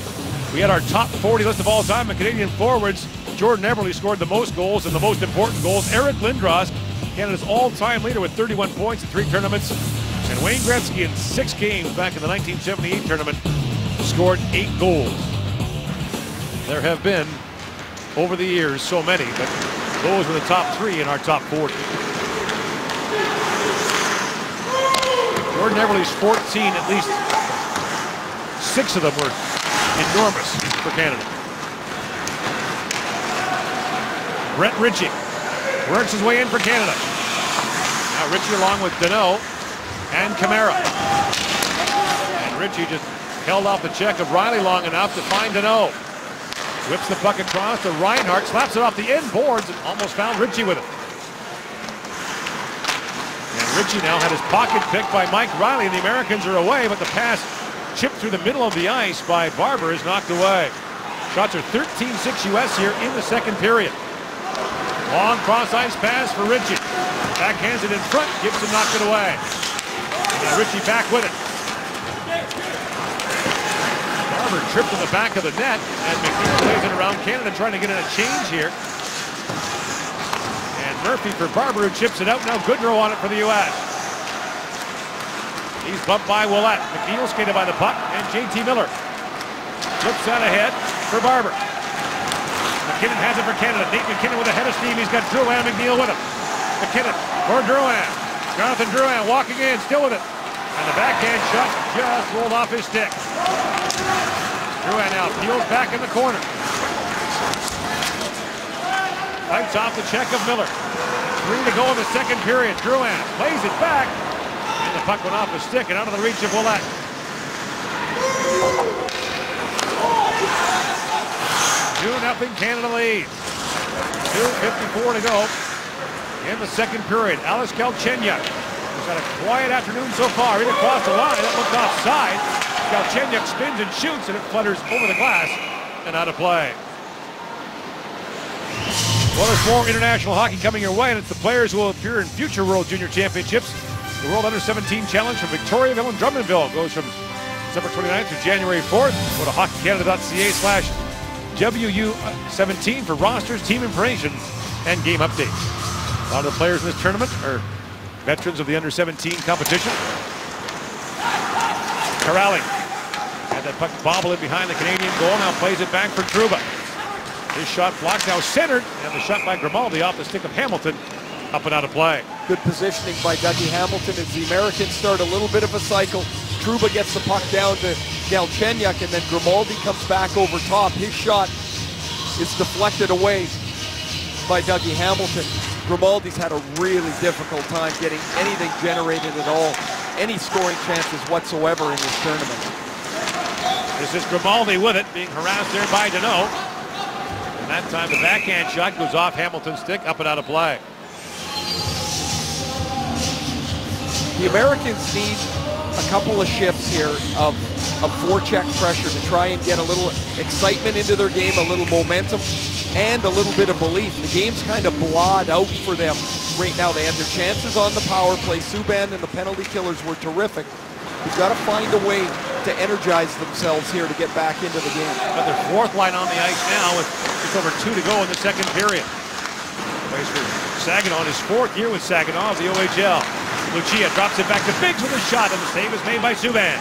we had our top 40 list of all time in Canadian forwards. Jordan Eberle scored the most goals and the most important goals. Eric Lindros, Canada's all-time leader with 31 points in 3 tournaments. And Wayne Gretzky in 6 games back in the 1978 tournament scored 8 goals. There have been, over the years, so many, but those were the top 3 in our top 40. Jordan Eberle's 14, at least 6 of them were enormous for Canada. Brett Ritchie works his way in for Canada. Now Ritchie along with Deneau and Kamara. And Ritchie just held off the check of Riley long enough to find Deneau. Whips the puck across to Reinhart, slaps it off the end boards and almost found Ritchie with it. And Ritchie now had his pocket picked by Mike Riley, and the Americans are away, but the pass chipped through the middle of the ice by Barber is knocked away. Shots are 13-6 U.S. here in the second period. Long cross-ice pass for Ritchie. Backhands it in front. Gibson knocked it away. And Ritchie back with it. Barber tripped in the back of the net, and McNeil plays it around Canada, trying to get in a change here. And Murphy for Barber, who chips it out. Now Goodrow on it for the U.S. He's bumped by Ouellette. McNeil skated by the puck, and J.T. Miller flips that ahead for Barber. McKinnon has it for Canada. Nate McKinnon with a head of steam. He's got Drouin McNeil with him. McKinnon for Drouin. Jonathan Drouin walking in, still with it. And the backhand shot just rolled off his stick. Drouin now peels back in the corner. Fights off the check of Miller. 3 to go in the second period. Drouin plays it back. And the puck went off his stick and out of the reach of Ouellette. 2-0 Canada leads. 2:54 to go in the second period. Alex Galchenyuk has had a quiet afternoon so far. Right across the line. That looked offside. Galchenyuk spins and shoots, and it flutters over the glass and out of play. Well, there's more international hockey coming your way, and it's the players who will appear in future World Junior Championships. The World Under-17 Challenge from Victoriaville and Drummondville goes from December 29th through January 4th. Go to hockeycanada.ca/WU17 for rosters, team information, and game updates. A lot of the players in this tournament are veterans of the Under-17 competition. Corrali had that puck bobble in behind the Canadian goal. Now plays it back for Trouba. His shot blocked, now centered, and the shot by Grimaldi off the stick of Hamilton, up and out of play. Good positioning by Dougie Hamilton as the Americans start a little bit of a cycle. Trouba gets the puck down to Galchenyuk, and then Grimaldi comes back over top. His shot is deflected away by Dougie Hamilton. Grimaldi's had a really difficult time getting anything generated at all, any scoring chances whatsoever in this tournament. This is Grimaldi with it, being harassed there by Deneau. And that time the backhand shot goes off Hamilton's stick, up and out of play. The Americans need a couple of shifts here of forecheck pressure to try and get a little excitement into their game, a little momentum, and a little bit of belief. The game's kind of blawed out for them right now. They had their chances on the power play. Subban and the penalty killers were terrific. They've got to find a way to energize themselves here to get back into the game. Got their fourth line on the ice now with just over 2 to go in the second period. Plays for Saginaw, his 4th year with Saginaw of the OHL. Lucia drops it back to Biggs with a shot, and the save is made by Subban.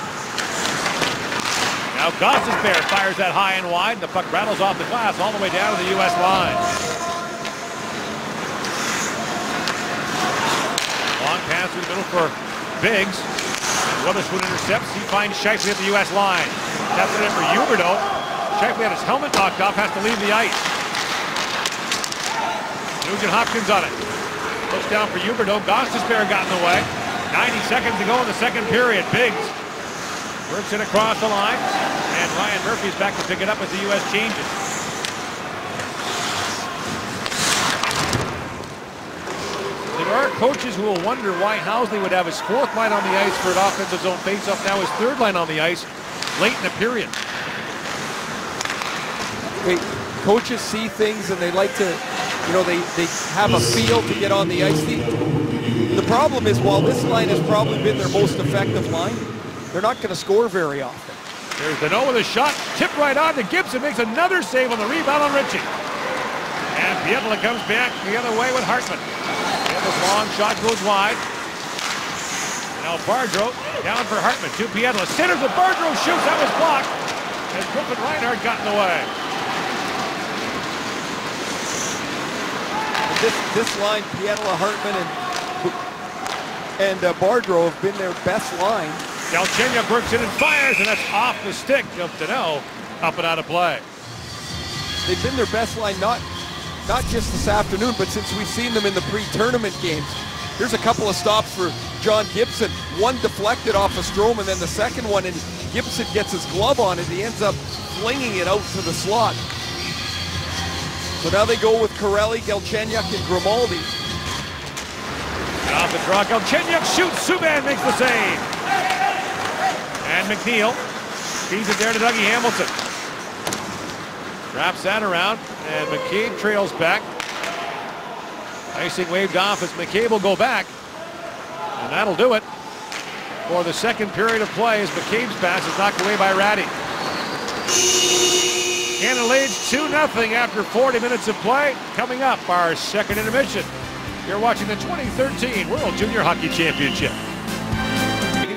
Now Gostisbehere fires that high and wide, and the puck rattles off the glass all the way down to the U.S. line. Long pass through the middle for Biggs. Wotherspoon intercepts. He finds Scheifele at the U.S. line. Taps it in for Huberdeau. Scheifele had his helmet knocked off, has to leave the ice. Nugent Hopkins on it. Looks down for Huberdeau. Gostisbehere got in the way. 90 seconds to go in the second period. Biggs Works it across the line, and Ryan Murphy's back to pick it up as the U.S. changes. There are coaches who will wonder why Housley would have his fourth line on the ice for an offensive zone faceoff, now his third line on the ice late in the period. Coaches see things and they like to, you know, they have a feel to get on the ice. The problem is, while this line has probably been their most effective line, they're not going to score very often. There's Deneau with a shot, tipped right on to Gibson, makes another save on the rebound on Ritchie. And Pietla comes back the other way with Hartman. Pietla's long shot goes wide. Now Bardreau down for Hartman to Pietla. Centers with Bardreau, shoots, that was blocked. As Griffin Reinhardt got in the way. This line, Pietla, Hartman, and Bardreau have been their best line. Galchenyuk works it and fires, and that's off the stick of Deneau, up and out of play. They've been their best line, not just this afternoon, but since we've seen them in the pre-tournament games. Here's a couple of stops for John Gibson. One deflected off of Strome, and then the second one, and Gibson gets his glove on it. He ends up flinging it out to the slot. So now they go with Corelli, Galchenyuk, and Grimaldi. And off the draw, Galchenyuk shoots, Subban makes the save. And McNeil feeds it there to Dougie Hamilton. Wraps that around, and McCabe trails back. Icing waved off as McCabe will go back. And that'll do it for the second period of play as McCabe's pass is knocked away by Ratty. Canada leads 2-0 after 40 minutes of play. Coming up, our second intermission. You're watching the 2013 World Junior Hockey Championship.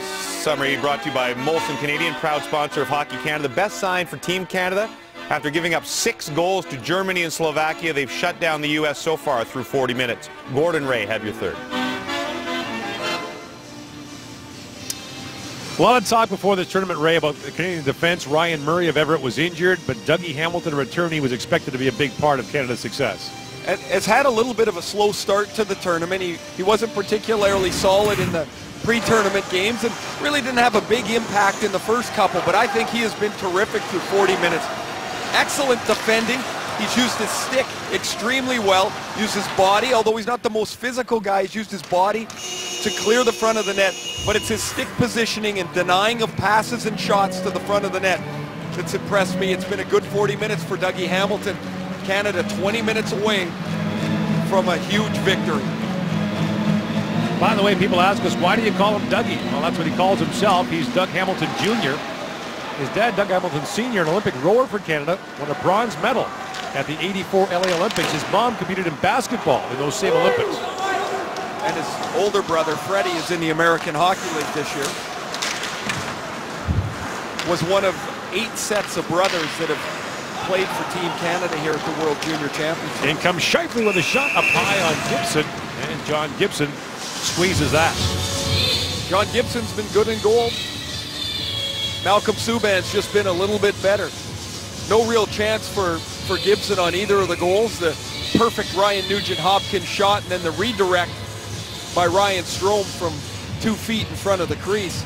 Summary brought to you by Molson Canadian, proud sponsor of Hockey Canada. The best sign for Team Canada, after giving up 6 goals to Germany and Slovakia, they've shut down the U.S. so far through 40 minutes. Gordon Ray, have your third. Well, let's talk before this tournament, Ray, about the Canadian defense. Ryan Murray of Everett was injured, but Dougie Hamilton returned. He was expected to be a big part of Canada's success. Has had a little bit of a slow start to the tournament. He wasn't particularly solid in the pre-tournament games and really didn't have a big impact in the first couple, but I think he has been terrific through 40 minutes. Excellent defending. He's used his stick extremely well, used his body, although he's not the most physical guy, he's used his body to clear the front of the net, but it's his stick positioning and denying of passes and shots to the front of the net that's impressed me. It's been a good 40 minutes for Dougie Hamilton. Canada 20 minutes away from a huge victory. By the way, people ask us, why do you call him Dougie? Well, that's what he calls himself. He's Doug Hamilton Jr. His dad, Doug Hamilton Sr., an Olympic rower for Canada, won a bronze medal at the '84 LA Olympics. His mom competed in basketball in those same Olympics. And his older brother, Freddie, is in the American Hockey League this year. Was one of 8 sets of brothers that have played for Team Canada here at the World Junior Championship. In comes Scheifele with a shot up high on Gibson, and John Gibson squeezes that. John Gibson's been good in goal. Malcolm Subban's just been a little bit better. No real chance for Gibson on either of the goals. The perfect Ryan Nugent-Hopkins shot, and then the redirect by Ryan Strome from 2 feet in front of the crease.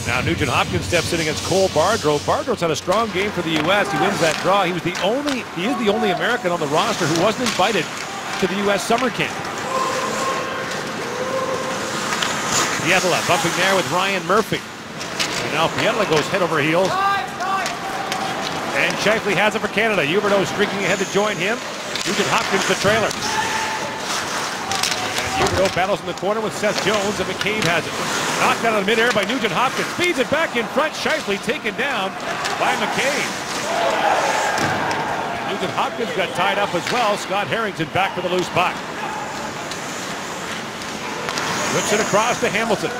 Now Nugent-Hopkins steps in against Cole Bardreau. Bardreau's had a strong game for the U.S. He wins that draw. He is the only American on the roster who wasn't invited to the U.S. summer camp. Pietla bumping there with Ryan Murphy. And now Pietla goes head over heels. And Scheifele has it for Canada. Huberdeau streaking ahead to join him. Nugent-Hopkins the trailer. And Huberdeau battles in the corner with Seth Jones, and McCabe has it. Knocked out of the midair by Nugent-Hopkins. Feeds it back in front. Scheifele taken down by McCabe. Nugent-Hopkins got tied up as well. Scott Harrington back for the loose puck. Whips it across to Hamilton.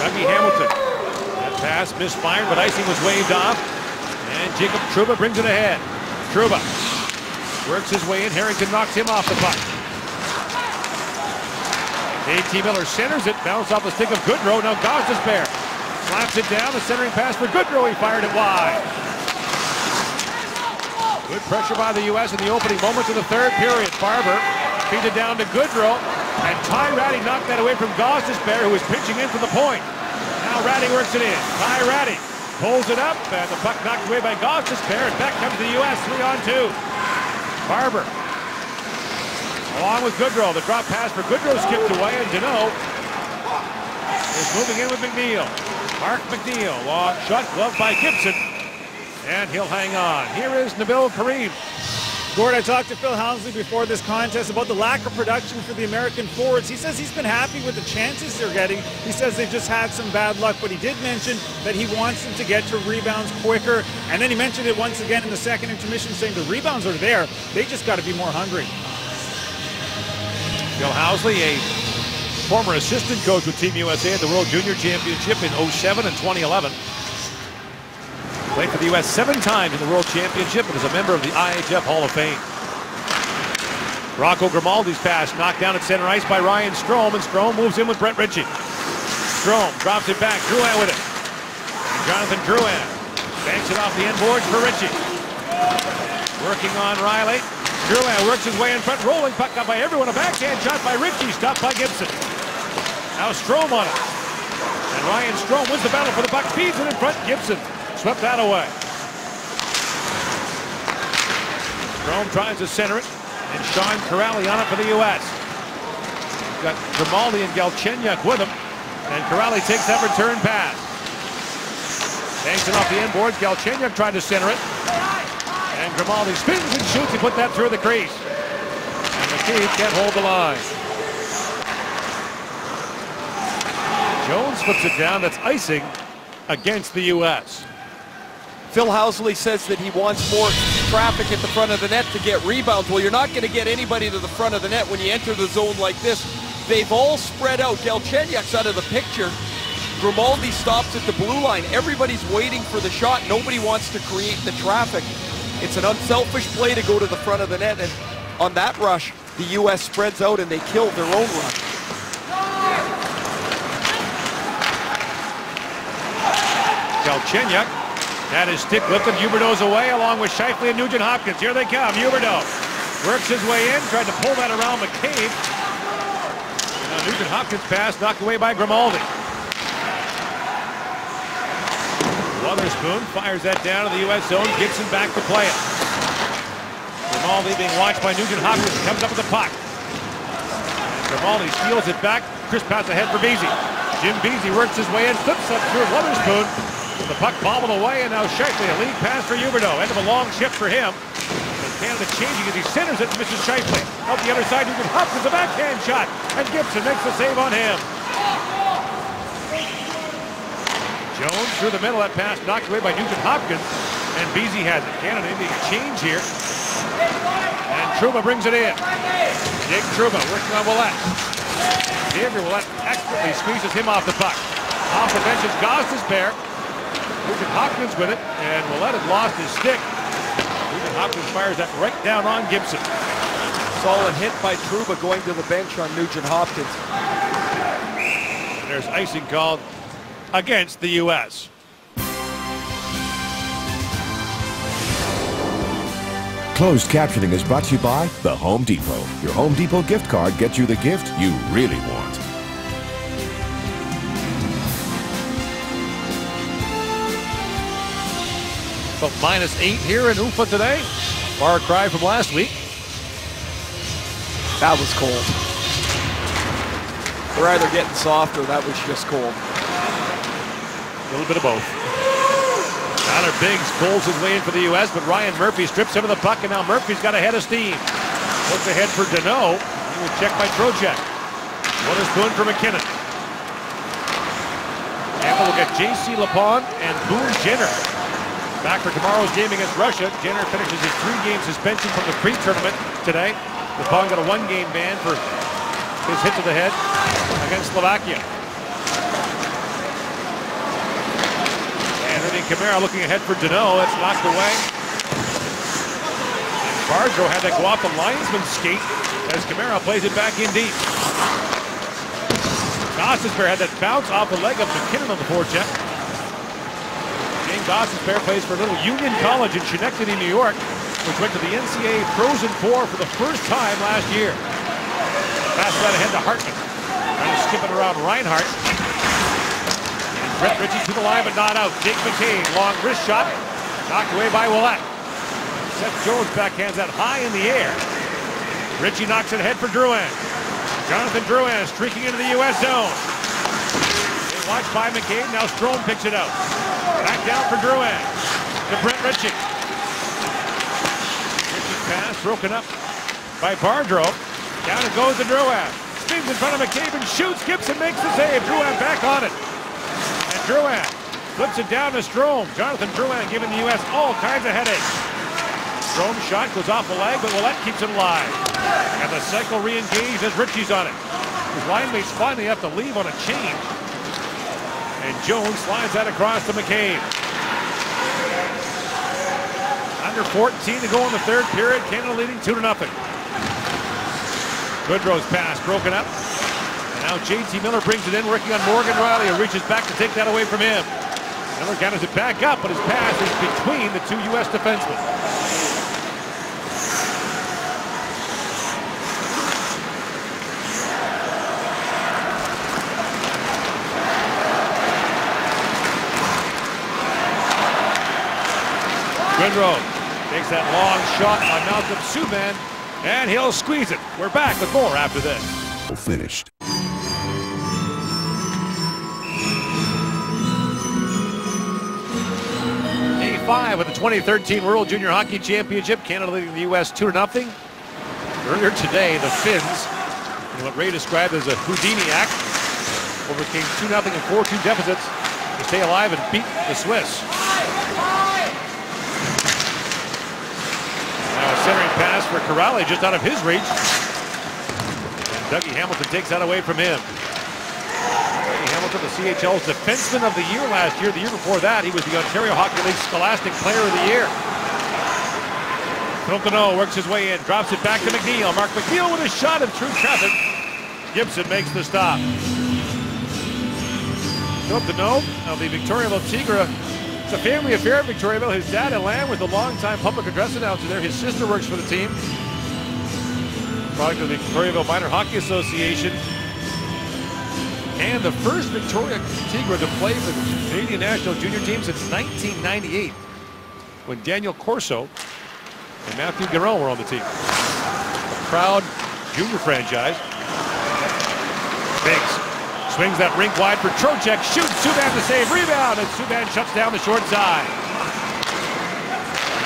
Dougie Hamilton. That pass misfired, but icing was waved off. And Jacob Trouba brings it ahead. Trouba works his way in. Harrington knocks him off the puck. A.T. Miller centers it. Bounced off the stick of Goodrow. Now Gostisbehere slaps it down. The centering pass for Goodrow. He fired it wide. Good pressure by the U.S. in the opening moments of the third period. Barber feeds it down to Goodrow. And Ty Ratty knocked that away from Gostisbehere, who was pitching in for the point. Now Ratty works it in. Ty Ratty pulls it up, and the puck knocked away by Gostisbehere, and back comes the U.S. 3-on-2. Barber along with Goodrow. The drop pass for Goodrow skipped away, and Deneau is moving in with McNeil. Mark McNeil, long shot, gloved by Gibson, and he'll hang on. Here is Nabil Karim. Gord, I talked to Phil Housley before this contest about the lack of production for the American forwards. He says he's been happy with the chances they're getting. He says they just had some bad luck, but he did mention that he wants them to get to rebounds quicker. And then he mentioned it once again in the second intermission, saying the rebounds are there. They just got to be more hungry. Phil Housley, a former assistant coach with Team USA at the World Junior Championship in 07 and 2011. Played for the U.S. 7 times in the World Championship and is a member of the IHF Hall of Fame. Rocco Grimaldi's pass knocked down at center ice by Ryan Strome, and Strome moves in with Brett Ritchie. Strome drops it back, Drouin with it. And Jonathan Drouin banks it off the end boards for Ritchie. Working on Riley. Drouin works his way in front, rolling puck up by everyone. A backhand shot by Ritchie, stopped by Gibson. Now Strome on it. And Ryan Strome wins the battle for the puck, feeds it in front. Gibson swept that away. Strome tries to center it, and Sean Corrali on it for the U.S. Got Grimaldi and Galchenyuk with him, and Corrali takes that return pass. Banks it off the end boards. Galchenyuk tried to center it. And Grimaldi spins and shoots. He put that through the crease. And McKee can't hold the line. Jones flips it down. That's icing against the U.S. Phil Housley says that he wants more traffic at the front of the net to get rebounds. Well, you're not going to get anybody to the front of the net when you enter the zone like this. They've all spread out. Galchenyuk's out of the picture. Grimaldi stops at the blue line. Everybody's waiting for the shot. Nobody wants to create the traffic. It's an unselfish play to go to the front of the net, and on that rush, the U.S. spreads out and they kill their own rush. Galchenyuk had his stick lifted. Huberdeau's away along with Scheifele and Nugent-Hopkins. Here they come. Huberdeau works his way in, tried to pull that around McCabe. Now Nugent-Hopkins pass knocked away by Grimaldi. Wotherspoon fires that down to the U.S. zone. Gibson back to play it. Grimaldi being watched by Nugent-Hopkins. Comes up with the puck. And Grimaldi steals it back. Crisp pass ahead for Beasy. Jim Beasy works his way in, flips up through Wotherspoon. The puck bobbled away, and now Scheifele, a lead pass for Huberdeau. End of a long shift for him. And Canada changing as he centers it to Mrs. Scheifele. Out the other side, Nugent-Hopkins, a backhand shot. And Gibson makes the save on him. Jones through the middle, that pass knocked away by Nugent-Hopkins, and Beasy has it. Canada needing a change here. And Trouba brings it in. Jake Trouba working on Ouellette. Xavier Ouellette expertly squeezes him off the puck. Off the bench is Gostisbehere. Nugent-Hopkins with it, and Ouellette had lost his stick. Nugent-Hopkins fires that right down on Gibson. Solid hit by Trouba going to the bench on Nugent-Hopkins. And there's icing called against the U.S. Closed captioning is brought to you by The Home Depot. Your Home Depot gift card gets you the gift you really want. But -8 here in Ufa today. Far cry from last week. That was cold. They're either getting soft or that was just cold. A little bit of both. Tyler Biggs pulls his way in for the U.S., but Ryan Murphy strips him of the puck, and now Murphy's got a head of steam. Looks ahead for Deneau. He was checked by Trocheck. Wotherspoon for McKinnon. And we'll get J.C. Lepon and Boone Jenner back for tomorrow's game against Russia. Jenner finishes his 3-game suspension from the pre-tournament today. Lepon got a 1-game ban for his hit to the head against Slovakia. Camara looking ahead for Deneau. That's knocked away. And Bardreau had that go off the linesman's skate as Camara plays it back in deep. Gostisbehere had that bounce off the leg of McKinnon on the forecheck. James Gostisbehere plays for Little Union College in Schenectady, New York, which went to the NCAA Frozen Four for the first time last year. Pass that ahead to Hartman. Trying to skip it around Reinhart. Brett Ritchie to the line, but not out. Jake McCabe, long wrist shot. Knocked away by Willett. Seth Jones backhands that high in the air. Ritchie knocks it ahead for Drouin. Jonathan Drouin streaking into the U.S. zone. Watched by McCabe, now Strome picks it out. Back down for Drouin. To Brett Ritchie. Ritchie pass broken up by Bardreau. Down it goes to Drouin. Spins in front of McCabe and shoots. Gibson makes the save. Drouin back on it. And Drouin flips it down to Strome. Jonathan Drouin giving the U.S. all kinds of headaches. Strome's shot goes off the leg, but Willett keeps it alive. And the cycle re-engaged as Ritchie's on it. His line mates finally have to leave on a change. And Jones slides that across to McCabe. Under 14 to go in the third period. Canada leading 2-0. Goodrow's pass broken up. And now JT Miller brings it in, working on Morgan Riley, who reaches back to take that away from him. Miller gathers it back up, but his pass is between the two U.S. defensemen. Goodrow takes that long shot on Malcolm Subban, and he'll squeeze it. We're back with more after this. Finished. Day 5 of the 2013 World Junior Hockey Championship. Canada leading the U.S. 2-0. Earlier today, the Finns, in what Ray described as a Houdini act, overcame 2-0 and 4-2 deficits to stay alive and beat the Swiss. Centering pass for Corrali just out of his reach. And Dougie Hamilton takes that away from him. Dougie Hamilton, the CHL's Defenseman of the Year last year. The year before that, he was the Ontario Hockey League Scholastic Player of the Year. Filipino works his way in, drops it back to McNeil. Mark McNeil with a shot in through traffic. Gibson makes the stop. Filipino of the Victoriaville Tigre. It's a family affair in Victoriaville. His dad, Alain, was a longtime public address announcer there. His sister works for the team. Product of the Victoriaville Minor Hockey Association. And the first Victoria Tigre to play for the Canadian national junior team since 1998, when Daniel Corso and Matthew Guerin were on the team. A proud junior franchise. Biggs swings that rink wide for Trocheck, shoots, Subban to save, rebound, and Subban shuts down the short side.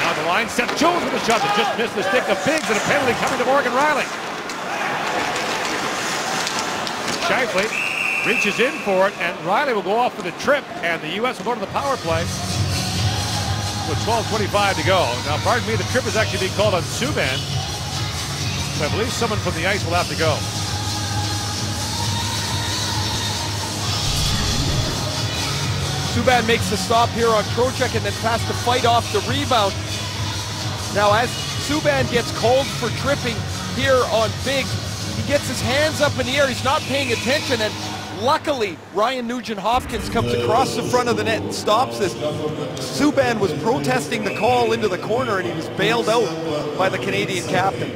Now the line, Seth Jones with a shot that just missed the stick of Biggs, and a penalty coming to Morgan Riley. Shifley reaches in for it, and Riley will go off with a trip, and the U.S. will go to the power play with 12:25 to go. Now, pardon me, the trip is actually being called on Subban, so I believe someone from the ice will have to go. Subban makes the stop here on Trocheck and then has to fight off the rebound. Now as Subban gets called for tripping here on Biggs, he gets his hands up in the air, he's not paying attention, and luckily Ryan Nugent-Hopkins comes across the front of the net and stops this. Subban was protesting the call into the corner and he was bailed out by the Canadian captain.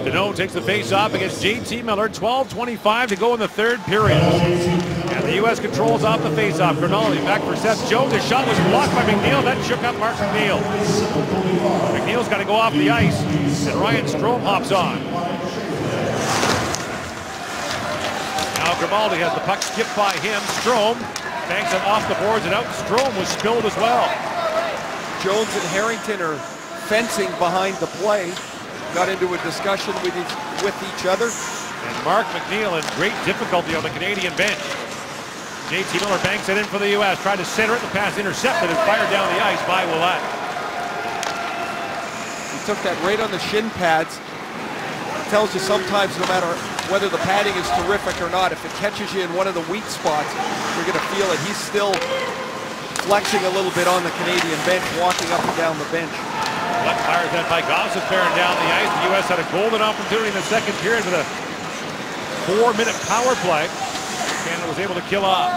Deneau takes the face-off against JT Miller. 12:25 to go in the third period. And the U.S. controls off the face-off. Grimaldi back for Seth Jones. His shot was blocked by McNeil. That shook up Mark McNeil. McNeil's got to go off the ice. And Ryan Strome hops on. Now Grimaldi has the puck skipped by him. Strome banks it off the boards and out. Strome was spilled as well. Jones and Harrington are fencing behind the play. Got into a discussion with each other. And Mark McNeil in great difficulty on the Canadian bench. JT Miller banks it in for the U.S. Tried to center it. The pass intercepted and fired down the ice by Willett. He took that right on the shin pads. It tells you sometimes no matter whether the padding is terrific or not, if it catches you in one of the weak spots, you're going to feel it. He's still flexing a little bit on the Canadian bench, walking up and down the bench. Willett fires that by Gossett bearing down the ice. The U.S. had a golden opportunity in the second period with a 4-minute power play. Canada was able to kill off.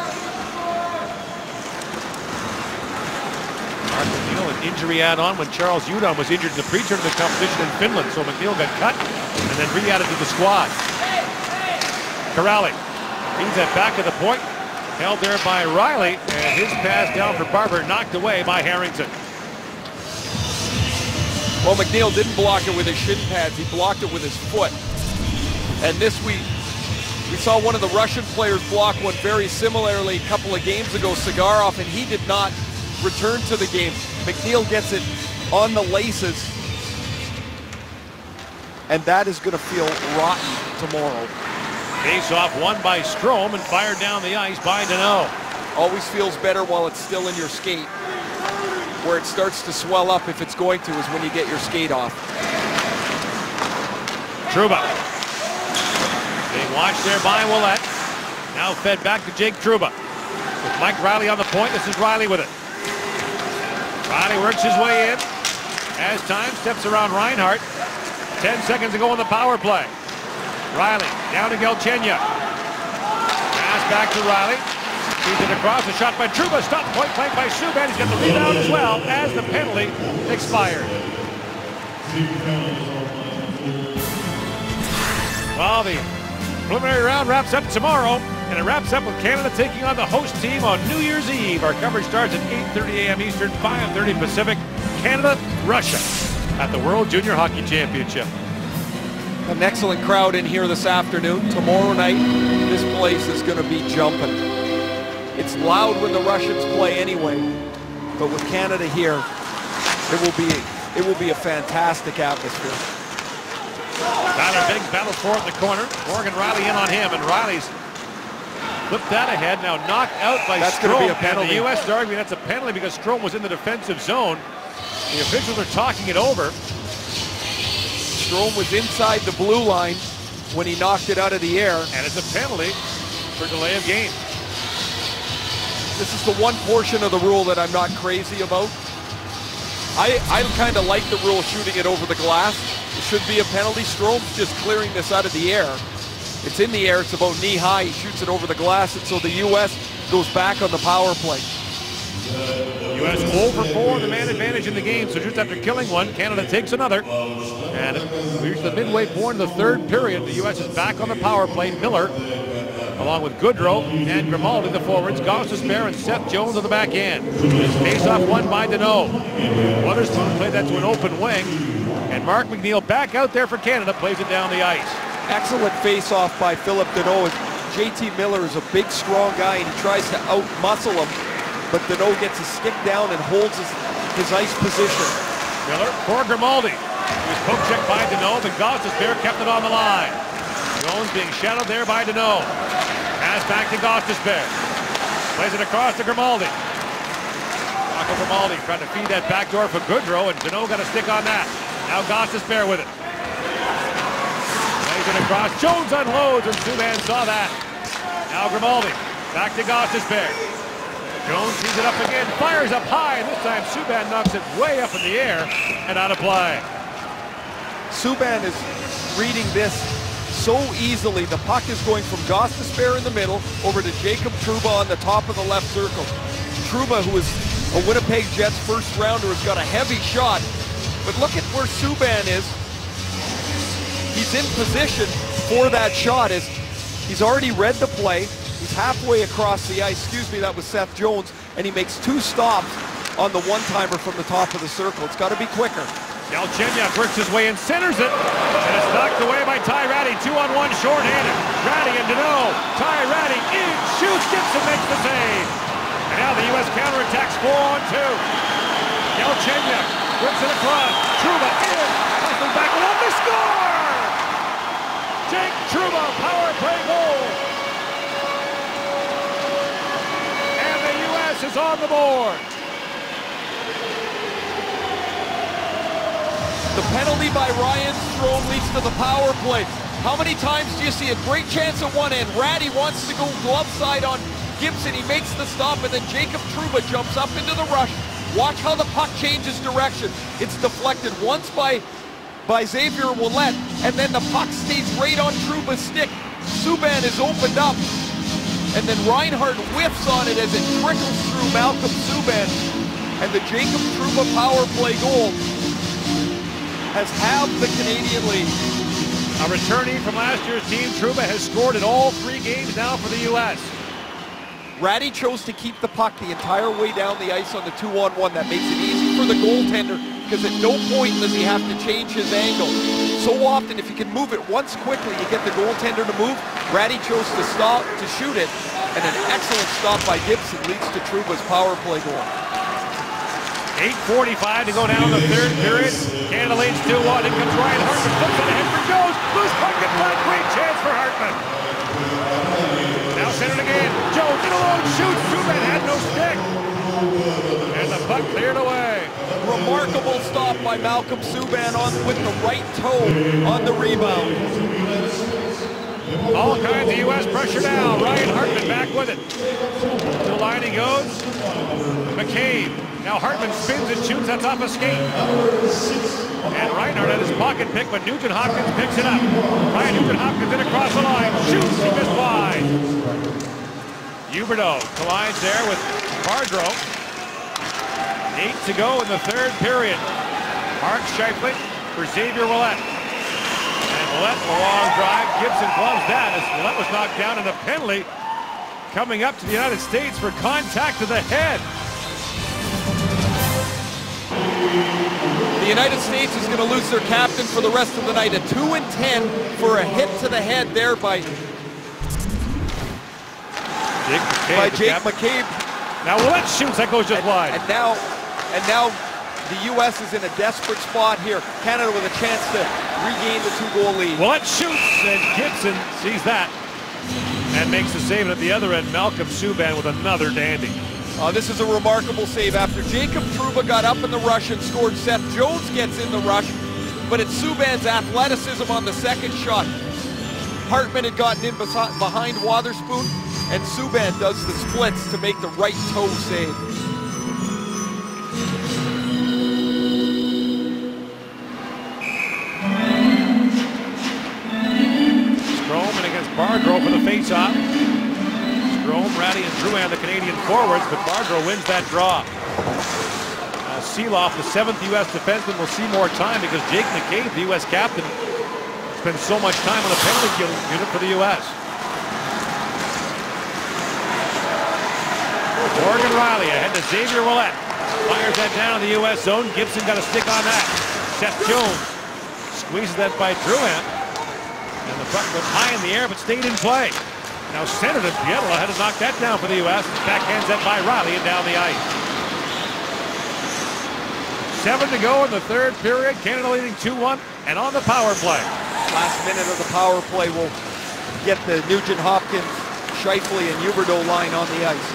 Mark McNeil, an injury add-on when Charles Udon was injured in the pre-tournament competition in Finland. So McNeil got cut and then re-added to the squad. Corrali feeds that back of the point. Held there by Riley, and his pass down for Barber knocked away by Harrington. Well, McNeil didn't block it with his shin pads. He blocked it with his foot. And this we saw one of the Russian players block one very similarly a couple of games ago, Sigarov, and he did not return to the game. McNeil gets it on the laces, and that is going to feel rotten tomorrow. Face-off won by Strome and fired down the ice by Deneau. Always feels better while it's still in your skate. Where it starts to swell up, if it's going to, is when you get your skate off. Trouba. Being watched there by Ouellette. Now fed back to Jake Trouba. With Mike Riley on the point, this is Riley with it. Riley works his way in. As time steps around Reinhart. 10 seconds to go on the power play. Riley down to Galchenyuk. Pass back to Riley. Feeds it across, a shot by Trouba, stopped point blank by Subban. He's got the rebound as well as the penalty expired. Well, the preliminary round wraps up tomorrow, and it wraps up with Canada taking on the host team on New Year's Eve. Our coverage starts at 8:30 a.m. Eastern, 5:30 Pacific. Canada, Russia at the World Junior Hockey Championship. An excellent crowd in here this afternoon. Tomorrow night, this place is going to be jumping. It's loud when the Russians play anyway, but with Canada here, it will be a fantastic atmosphere. Tyler Biggs battles for it in the corner. Morgan Riley in on him, and Riley's flipped that ahead. Now knocked out by Strome. That's going to be a penalty. And the U.S. is arguing that's a penalty because Strome was in the defensive zone. The officials are talking it over. Strome was inside the blue line when he knocked it out of the air. And it's a penalty for delay of game. This is the one portion of the rule that I'm not crazy about. I kind of like the rule shooting it over the glass. It should be a penalty. Strome's just clearing this out of the air. It's in the air. It's about knee high. He shoots it over the glass, and so the U.S. goes back on the power play. U.S. 0 for 4, the man advantage in the game. So just after killing one, Canada takes another. And we reach the midway point of the third period. The U.S. is back on the power play. Miller, along with Goodrow and Grimaldi, the forwards. Gostisbehere and Seth Jones on the back end. Face-off won by Deneau. Weatherspoon played that to an open wing. And Mark McNeil back out there for Canada, plays it down the ice. Excellent face-off by Philip Deneau. J.T. Miller is a big, strong guy, and he tries to out-muscle him. But Deneau gets his stick down and holds his ice position. Miller for Grimaldi. He was poke checked by Deneau, but Gostisbehere kept it on the line. Jones being shadowed there by Deneau. Pass back to Gostisbehere. Plays it across to Grimaldi. Rocco Grimaldi trying to feed that backdoor for Goodrow, and Deneau got a stick on that. Now Gostisbehere with it. Plays it across. Jones unloads, and Subban saw that. Now Grimaldi. Back to Gostisbehere. Jones sees it up again, fires up high, and this time Subban knocks it way up in the air and out of play. Subban is reading this so easily. The puck is going from Gostisbehere in the middle over to Jacob Trouba on the top of the left circle. Trouba, who is a Winnipeg Jets first rounder, has got a heavy shot, but look at where Subban is. He's in position for that shot. He's already read the play. He's halfway across the ice. Excuse me, that was Seth Jones. And he makes 2 stops on the one-timer from the top of the circle. It's got to be quicker. Galchenyuk works his way and centers it. And it's knocked away by Ty Ratty. 2-on-1 shorthanded. Ratty and Deneau. Ty Ratty in, shoots, Gibson makes the save. And now the U.S. counterattacks 4-on-2. Galchenyuk whips it across. Trouba in, hustling back along the score! Jake Trouba, power play goal. Is on the board. The penalty by Ryan Strome leads to the power play. How many times do you see a great chance at one end? Ratty wants to go glove side on Gibson. He makes the stop, and then Jacob Trouba jumps up into the rush. Watch how the puck changes direction. It's deflected once by Xavier Ouellette, and then the puck stays right on Trouba's stick. Subban is opened up. And then Reinhart whiffs on it as it trickles through Malcolm Subban. And the Jacob Trouba power play goal has halved the Canadian lead. A returnee from last year's team, Trouba has scored in all 3 games now for the U.S. Ratty chose to keep the puck the entire way down the ice on the 2-on-1. That makes it easy for the goaltender because at no point does he have to change his angle. So often, if you can move it once quickly, you get the goaltender to move. Ratty chose to stop to shoot it, and an excellent stop by Gibson leads to Trouba's power play goal. 8:45 to go down in the 3rd period. Canada leads 2-1. In comes Ryan Hartman. Flips it ahead for Jones. Loose puck in front. Great chance for Hartman. Now centered again. Jones in alone. Shoots. Subban had no stick. And the puck cleared away. Remarkable stop by Malcolm Subban with the right toe on the rebound. All kinds of U.S. pressure now. Ryan Hartman back with it. To the line he goes. McCabe. Now Hartman spins and shoots. That's off a skate. And Reinhardt had his pocket pick, but Nugent Hopkins picks it up. Ryan Nugent Hopkins in across the line. Shoots. He missed wide. Huberdeau collides there with Bardreau. 8 to go in the 3rd period. Mark Scheifele for Xavier Ouellet. And Ouellet, a long drive. Gibson gloves that as Ouellet was knocked down, and a penalty coming up to the United States for contact to the head. The United States is going to lose their captain for the rest of the night. A 2-10 for a hit to the head there by Jake McCabe. Now Ouellet shoots, that goes just wide. And now the U.S. is in a desperate spot here. Canada with a chance to regain the 2-goal lead. Ouellet shoots, and Gibson sees that and makes the save. And at the other end, Malcolm Subban with another dandy. This is a remarkable save. After Jacob Trouba got up in the rush and scored, Seth Jones gets in the rush, but it's Subban's athleticism on the second shot. Hartman had gotten in behind Wotherspoon, and Subban does the splits to make the right toe save. Strome against Bardreau for the face-off. Strome, Ratty, and Drouin, the Canadian forwards, but Bardreau wins that draw. Seeloff, the 7th U.S. defenseman, will see more time because Jake McCabe, the U.S. captain, spends so much time on the penalty unit for the U.S. Morgan Riley ahead to Xavier Ouellet. Fires that down in the U.S. zone. Gibson got a stick on that. Seth Jones squeezes that by Drouin. And the puck went high in the air but stayed in play. Now centered and Biella had to knock that down for the U.S. Backhands that by Riley and down the ice. 7 to go in the 3rd period. Canada leading 2-1 and on the power play. Last minute of the power play will get the Nugent Hopkins, Scheifele, and Huberdeau line on the ice.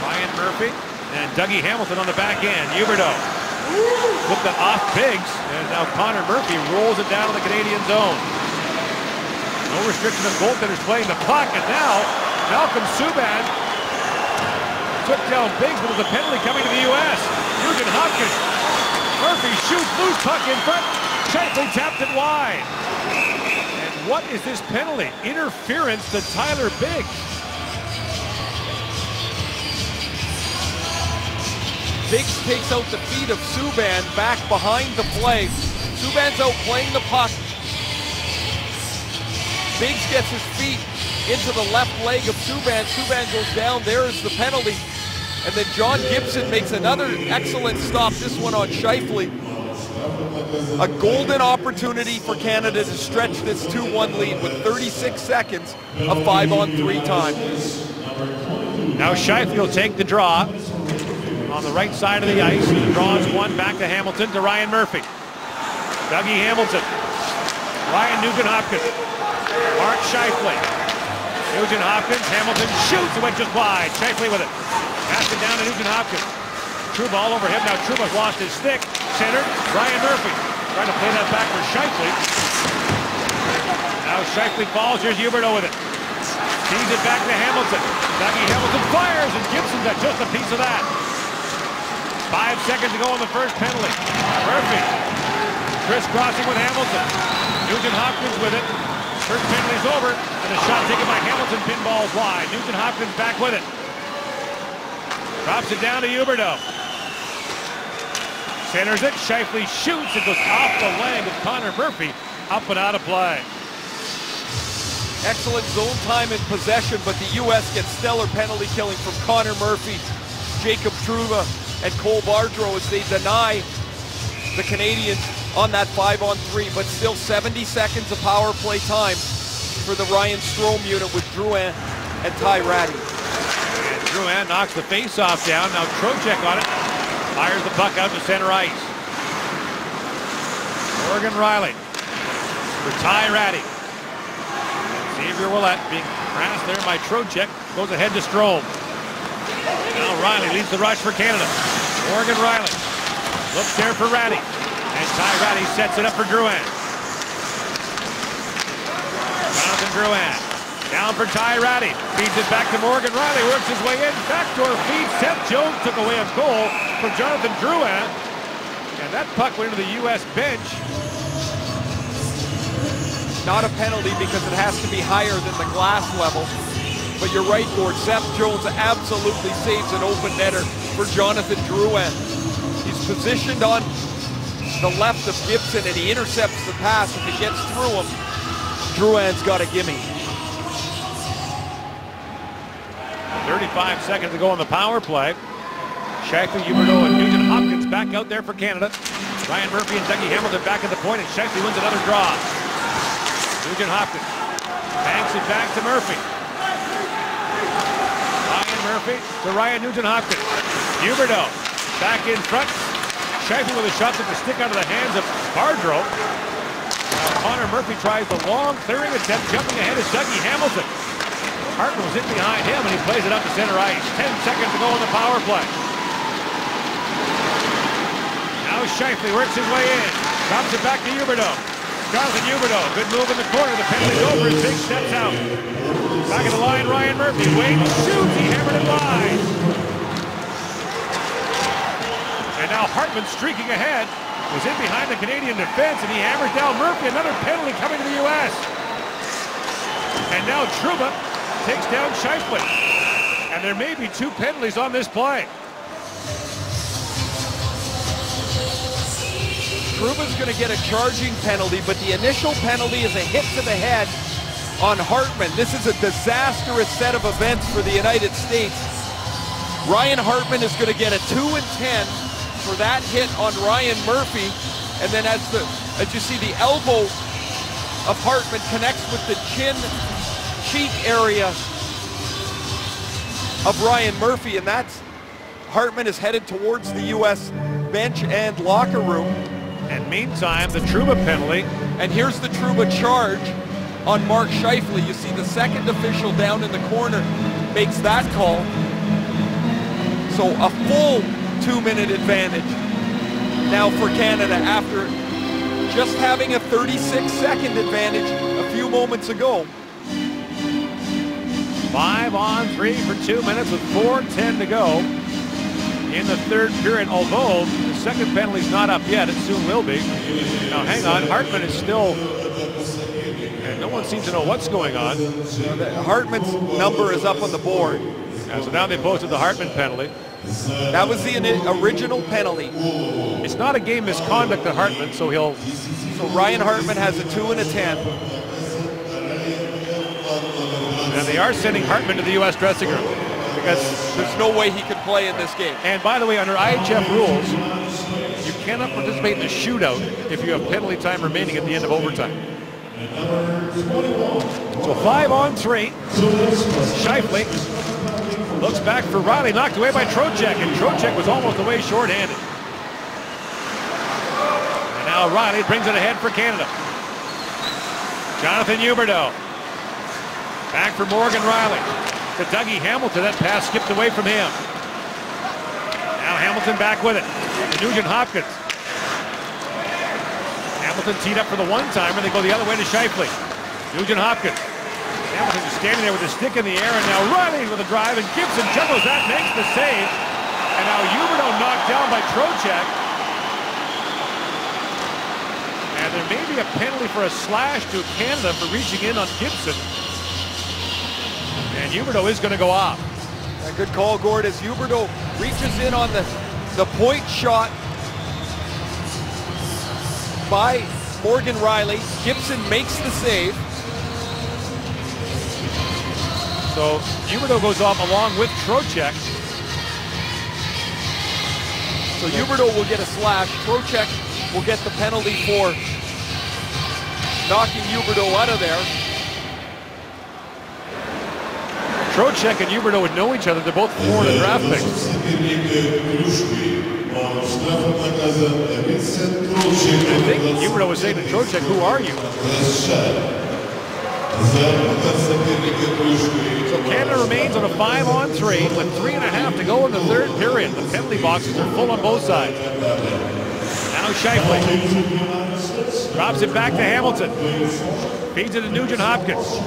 Ryan Murphy and Dougie Hamilton on the back end. Huberdeau flipped it off Biggs, and now Connor Murphy rolls it down in the Canadian zone. No restriction of goaltenders playing the puck, and now Malcolm Subban took down Biggs, but there's a penalty coming to the U.S. Nugent Hopkins. Murphy shoots, loose puck in front. Scheifele tapped it wide. And what is this penalty? Interference to Tyler Biggs. Biggs takes out the feet of Subban back behind the play. Subban's out playing the puck. Biggs gets his feet into the left leg of Subban. Subban goes down. There is the penalty. And then John Gibson makes another excellent stop, this one on Scheifele. A golden opportunity for Canada to stretch this 2-1 lead with 36 seconds of 5-on-3 time. Now Scheifele will take the draw on the right side of the ice. He draws one back to Hamilton to Ryan Murphy. Dougie Hamilton. Ryan Nugent Hopkins. Mark Scheifele. Nugent Hopkins. Hamilton shoots. It went just wide. Scheifele with it. Passed it down to Nugent Hopkins. Trouba all over him. Now Trouba's lost his stick. Centered. Ryan Murphy. Trying to play that back for Scheifele. Now Scheifele falls. Here's Huberdeau with it. Feeds it back to Hamilton. Dougie Hamilton fires, and Gibson got just a piece of that. 5 seconds to go on the first penalty. Murphy. Crisscrossing with Hamilton. Nugent Hopkins with it. First penalty's over, and a shot taken by Hamilton. Pinballs wide. Nugent Hopkins back with it. Drops it down to Huberdeau. Centers it. Scheifele shoots. It goes off the leg of Connor Murphy. Up and out of play. Excellent zone time and possession, but the U.S. gets stellar penalty killing from Connor Murphy, Jacob Trouba, and Cole Bardreau as they deny the Canadians on that 5-on-3, but still 70 seconds of power play time for the Ryan Strome unit with Drouin and Ty Ratty. And Drouin knocks the face-off down. Now Trocheck on it. Fires the puck out to center ice. Morgan Riley for Ty Ratty. Xavier Ouellet being harassed there by Trocheck. Goes ahead to Strome. Now Riley leads the rush for Canada. Morgan Riley looks there for Ratty. And Ty Ratty sets it up for Drouin. Jonathan Drouin down for Ty Ratty. Feeds it back to Morgan Riley. Works his way in. Backdoor feed. Seth Jones took away a goal from Jonathan Drouin. And that puck went into the U.S. bench. Not a penalty because it has to be higher than the glass level. But you're right, Gord. Seth Jones absolutely saves an open netter for Jonathan Drouin. He's positioned on the left of Gibson and he intercepts the pass. If it gets through him, Drouin's got a gimme. 35 seconds to go on the power play. Scheifele, Huberdeau, and Nugent Hopkins back out there for Canada. Ryan Murphy and Dougie Hamilton back at the point, and Scheifele wins another draw. Nugent Hopkins banks it back to Murphy. Ryan Murphy to Ryan Nugent Hopkins. Huberdeau back in front. Scheifele with a shot that will stick out of the hands of Bardreau. Connor Murphy tries the long clearing attempt. Jumping ahead is Dougie Hamilton. Hartman was in behind him and he plays it up to center ice. 10 seconds to go on the power play. Now Scheifele works his way in. Drops it back to Huberdeau. Jonathan Huberdeau, good move in the corner. The penalty's over as Big steps out. Back of the line, Ryan Murphy. Waits, shoots, he hammered it wide. And now Hartman streaking ahead. Was in behind the Canadian defense and he hammers down Murphy. Another penalty coming to the U.S. And now Trouba takes down Scheifele. And there may be 2 penalties on this play. Trouba's going to get a charging penalty, but the initial penalty is a hit to the head on Hartman. This is a disastrous set of events for the United States. Ryan Hartman is going to get a 2 and 10 for that hit on Ryan Murphy. And then as you see, the elbow of Hartman connects with the cheek area of Ryan Murphy, and that's Hartman is headed towards the U.S. bench and locker room. And meantime, the Trouba penalty. And here's the Trouba charge on Mark Scheifele. You see the second official down in the corner makes that call. So a full 2-minute advantage now for Canada after just having a 36-second advantage a few moments ago. 5-on-3 for 2 minutes with 4:10 to go in the third period, although the second penalty's not up yet. It soon will be. Now hang on, Hartman is still, and no one seems to know what's going on. Hartman's number is up on the board. Yeah, so now they posted the Hartman penalty. That was the original penalty. It's not a game misconduct to Hartman, so he'll... So Ryan Hartman has a 2 and a 10. And they are sending Hartman to the U.S. dressing room because there's no way he could play in this game. And by the way, under IHF rules, you cannot participate in a shootout if you have penalty time remaining at the end of overtime. So 5-on-3. Scheifele looks back for Riley, knocked away by Trocheck, and Trocheck was almost away short-handed. And now Riley brings it ahead for Canada. Jonathan Huberdeau. Back for Morgan Riley. To Dougie Hamilton, that pass skipped away from him. Now Hamilton back with it. To Nugent Hopkins. Hamilton teed up for the one-timer. They go the other way to Scheifele. Nugent Hopkins. Hamilton is standing there with his stick in the air, and now Riley with a drive, and Gibson juggles that, makes the save. And now Huberdeau knocked down by Trocheck. And there may be a penalty for a slash to Canada for reaching in on Gibson. And Huberdeau is going to go off. A good call, Gord, as Huberdeau reaches in on the point shot by Morgan Riley. Gibson makes the save. So Huberdeau goes off along with Trocheck. So Huberdeau will get a slash. Trocheck will get the penalty for knocking Huberdeau out of there. Trocheck and Huberdeau would know each other. They're both Florida draft picks. I think Huberdeau was saying to Trocheck, "Who are you?" So Canada remains on a 5-on-3 with 3.5 to go in the third period. The penalty boxes are full on both sides. Now Shifley drops it back to Hamilton. Feeds it to Nugent-Hopkins.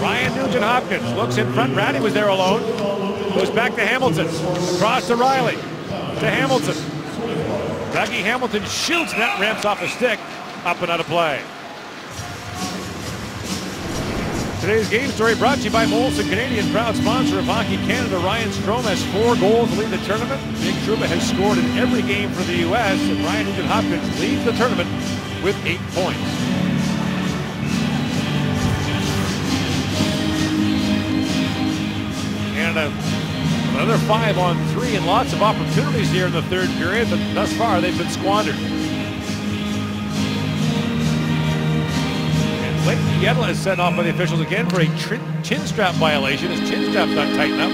Ryan Nugent-Hopkins looks in front. Ratty was there alone. Goes back to Hamilton. Across to Riley. To Hamilton. Dougie Hamilton shoots. That ramps off a stick. Up and out of play. Today's game story brought to you by Molson Canadian, proud sponsor of Hockey Canada. Ryan Strome has 4 goals to lead the tournament. Big Trouba has scored in every game for the U.S. And Ryan Nugent-Hopkins leads the tournament with 8 points. Canada, another 5-on-3 and lots of opportunities here in the third period, but thus far they've been squandered. Clayton Yedla is sent off by the officials again for a chin strap violation. His chin strap's not tightened up.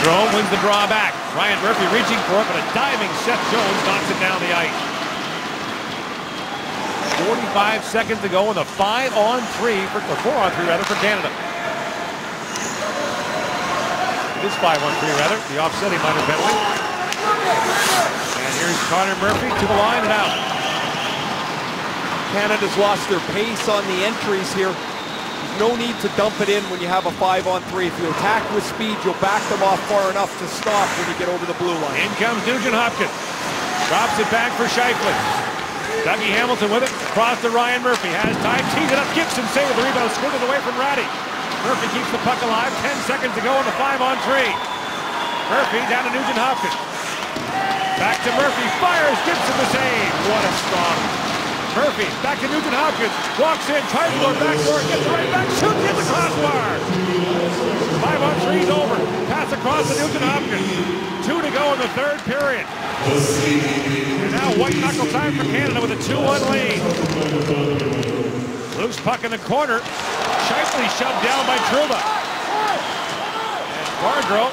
Strome wins the draw back. Ryan Murphy reaching for it, but a diving Seth Jones knocks it down the ice. 45 seconds to go in the 5-on-3, or 4-on-3 rather, for Canada. It is 5-on-3 rather, the offsetting minor penalty. And here's Connor Murphy to the line and out. Canada's lost their pace on the entries here. There's no need to dump it in when you have a 5-on-3. If you attack with speed, you'll back them off far enough to stop when you get over the blue line. In comes Nugent-Hopkins. Drops it back for Shifley. Dougie Hamilton with it. Across to Ryan Murphy. Has time. Tees it up. Gibson saved the rebound. Squirted away from Ratty. Murphy keeps the puck alive. 10 seconds to go in the 5-on-3. Murphy down to Nugent-Hopkins. Back to Murphy, fires, Gibson the save. What a stop. Murphy, back to Nugent-Hopkins, walks in, tries to go back door, gets right back, shoots, hit the crossbar. 5-on-3 is over. Pass across to Nugent-Hopkins. 2 to go in the third period. And now white knuckle time for Canada with a 2-1 lead. Loose puck in the corner. Shifley shoved down by Trouba. And Bardreau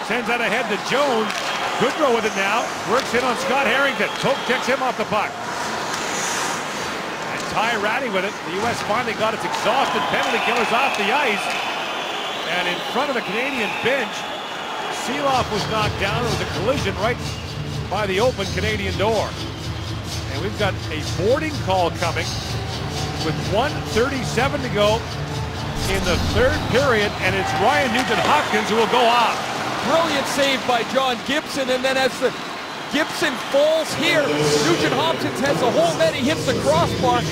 sends that ahead to Jones. Goodrow with it now. Works in on Scott Harrington. Coke kicks him off the puck. And Ty Ratty with it. The U.S. finally got its exhausted penalty killers off the ice. And in front of the Canadian bench, Seeloff was knocked down. It was a collision right by the open Canadian door. And we've got a boarding call coming with 1:37 to go in the third period. And it's Ryan Nugent-Hopkins who will go off. Brilliant save by John Gibson, and then as the Gibson falls here, Nugent-Hopkins has a hole net, he hits the crossbar.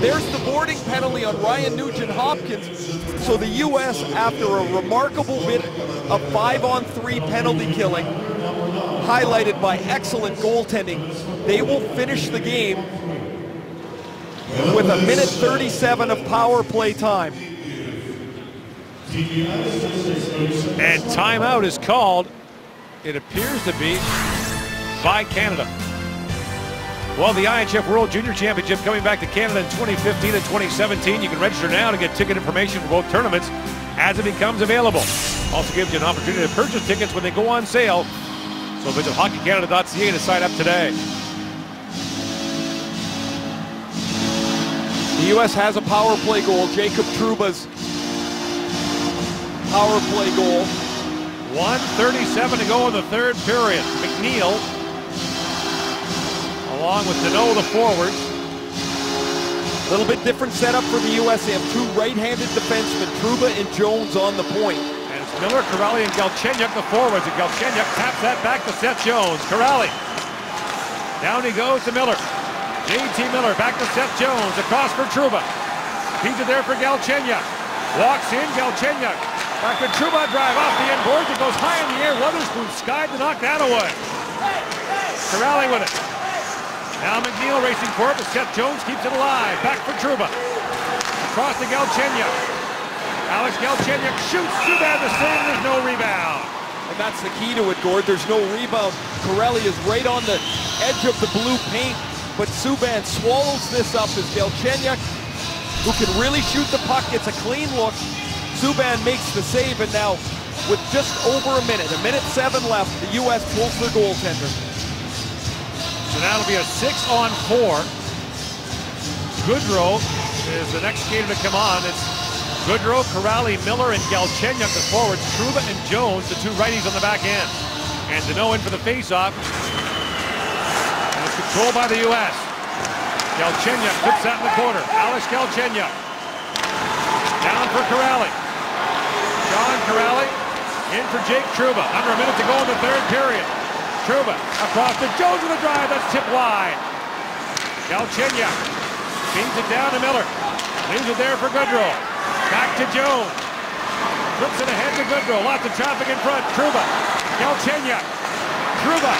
There's the boarding penalty on Ryan Nugent-Hopkins. So the U.S., after a remarkable bit of 5-on-3 penalty killing, highlighted by excellent goaltending, they will finish the game with 1:37 of power play time. And timeout is called, it appears to be, by Canada. Well, the IHF World Junior Championship coming back to Canada in 2015 and 2017. You can register now to get ticket information for both tournaments as it becomes available. Also gives you an opportunity to purchase tickets when they go on sale. So visit hockeycanada.ca to sign up today. The U.S. has a power play goal. Jacob Trouba's power play goal. 1:37 to go in the third period. McNeil, along with Deneau, the forwards. A little bit different setup for the U.S. They have 2 right-handed defensemen, Trouba and Jones on the point. And it's Miller, Corrali, and Galchenyuk, the forwards. And Galchenyuk taps that back to Seth Jones. Corrali. Down he goes to Miller. J.T. Miller back to Seth Jones. Across for Trouba. Feeds it there for Galchenyuk. Walks in, Galchenyuk. Back to Trouba, drive off the end boards. It goes high in the air. Wotherspoon skied to knock that away. Corrali with it. Now McNeil racing for it, but Seth Jones keeps it alive. Back for Trouba. Across to Galchenyuk. Alex Galchenyuk shoots. Subban the save. There's no rebound. And that's the key to it, Gord. There's no rebound. Corelli is right on the edge of the blue paint, but Subban swallows this up as Galchenyuk, who can really shoot the puck, gets a clean look. Subban makes the save, and now with just over a minute 7 left, the U.S. pulls their goaltender. So now it'll be a 6-on-4. Goodrow is the next skater to come on. It's Goodrow, Corrali, Miller, and Galchenyuk, the forwards. Trouba and Jones, the two righties on the back end. And Deneau in for the face-off. And it's controlled by the U.S. Galchenyuk puts that in the corner. Alex Galchenyuk. Down for Corrali. John Corrali in for Jake Trouba. Under a minute to go in the third period. Trouba across to Jones with a drive. That's tipped wide. Galchenyuk feeds it down to Miller. Leaves it there for Goodrow. Back to Jones. Flips it ahead to Goodrow. Lots of traffic in front. Trouba. Galchenyuk. Trouba.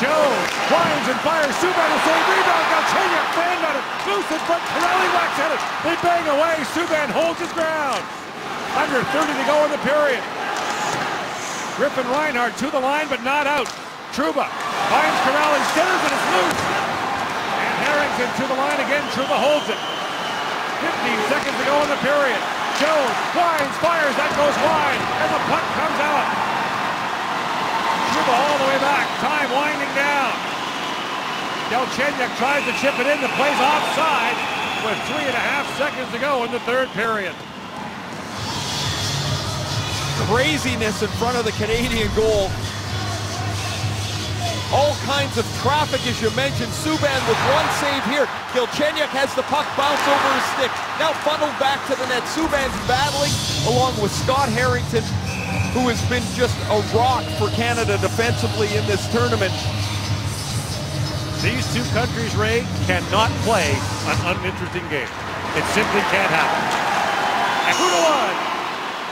Jones winds and fires. Subban will save. Rebound. Galchenyuk banged on it. Loose in front. Corrali whacks at it. They bang away. Subban holds his ground. Under 30 to go in the period. Griffin Reinhart to the line, but not out. Trouba finds Corrali. Centers and it's loose. And Harrington to the line again. Trouba holds it. 15 seconds to go in the period. Jones winds, fires. That goes wide. And the puck comes out. Trouba all the way back. Time winding down. Galchenyuk tries to chip it in. The play's offside with 3.5 seconds to go in the third period. Craziness in front of the Canadian goal. All kinds of traffic, as you mentioned. Subban with one save here. Galchenyuk has the puck bounce over his stick. Now funneled back to the net. Subban's battling along with Scott Harrington, who has been just a rock for Canada defensively in this tournament. These two countries, Ray, cannot play an uninteresting game. It simply can't happen. And 2-1.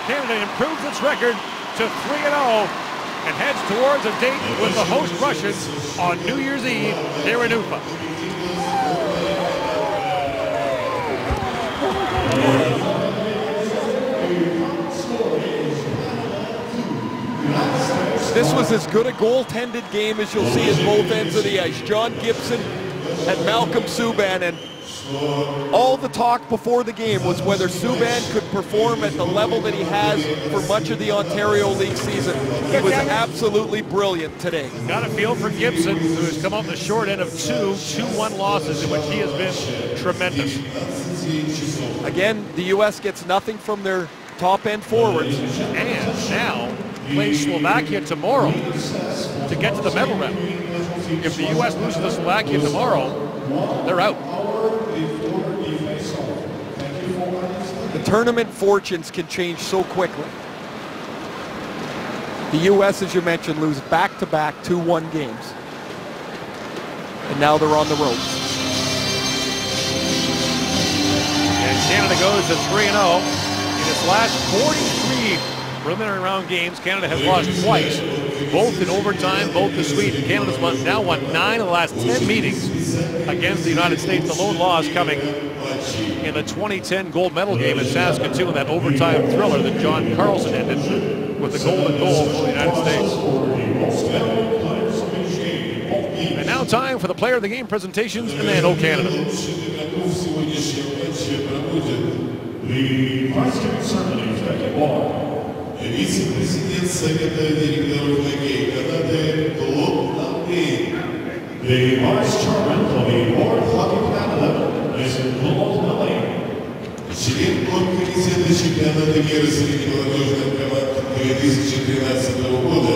Canada improves its record to 3-0 and heads towards a date with the host Russians on New Year's Eve here in Ufa. This was as good a goaltended game as you'll see at both ends of the ice. John Gibson and Malcolm Subban, and all the talk before the game was whether Subban could perform at the level that he has for much of the Ontario League season. He was absolutely brilliant today. Got a feel for Gibson, who has come out the short end of 2-1 losses in which he has been tremendous. Again, the U.S. gets nothing from their top-end forwards. And now plays Slovakia tomorrow to get to the medal round. If the U.S. loses to Slovakia tomorrow, they're out. The tournament fortunes can change so quickly. The U.S., as you mentioned, lose back-to-back 2-1 games. And now they're on the ropes. And Canada goes to 3-0. In its last 43 preliminary round games, Canada has lost twice, both in overtime, both to Sweden. Canada's now won 9 of the last 10 meetings against the United States. The lone loss coming in the 2010 gold medal game in Saskatoon, that overtime thriller that John Carlson ended with the golden goal for the United States. And now time for the player of the game presentations, and then O Canada. Вице-президент Совета директоров хоккея Канады Клод Лампей. The Vice Chairman of the World Hockey Canada, Mr. Claude Lampe. Член оргкомитета чемпионата мира среди молодежных команд 2013 года,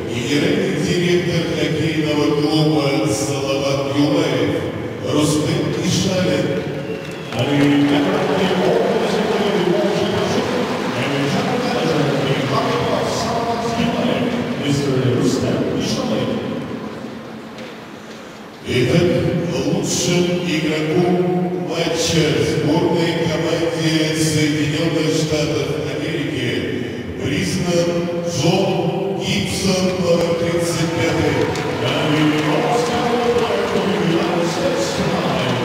генеральный директор хоккейного клуба Салават Юлаев, Рустем Ишалин. Итак, лучшим игроком матча сборной команде Соединенных Штатов Америки признан Джон Гибсон, номер 35. And the all-star player from the United States tonight,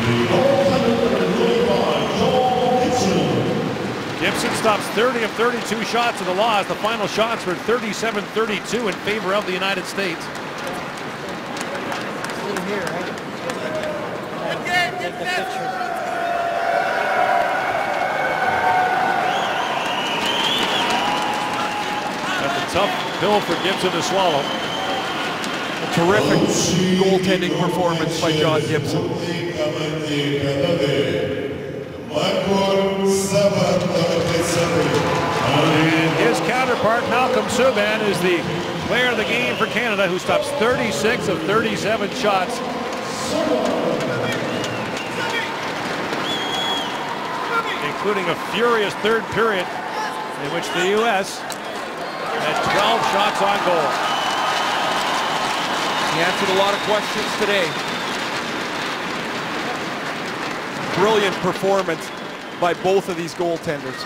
the all-time John Gibson. Gibson stops 30 of 32 shots in the loss. The final shots were 37-32 in favor of the United States. That's a tough pill for Gibson to swallow. A terrific goaltending performance by John Gibson. And his counterpart, Malcolm Subban, is the player of the game for Canada, who stops 36 of 37 shots. Including a furious third period in which the U.S. had 12 shots on goal. He answered a lot of questions today. Brilliant performance by both of these goaltenders.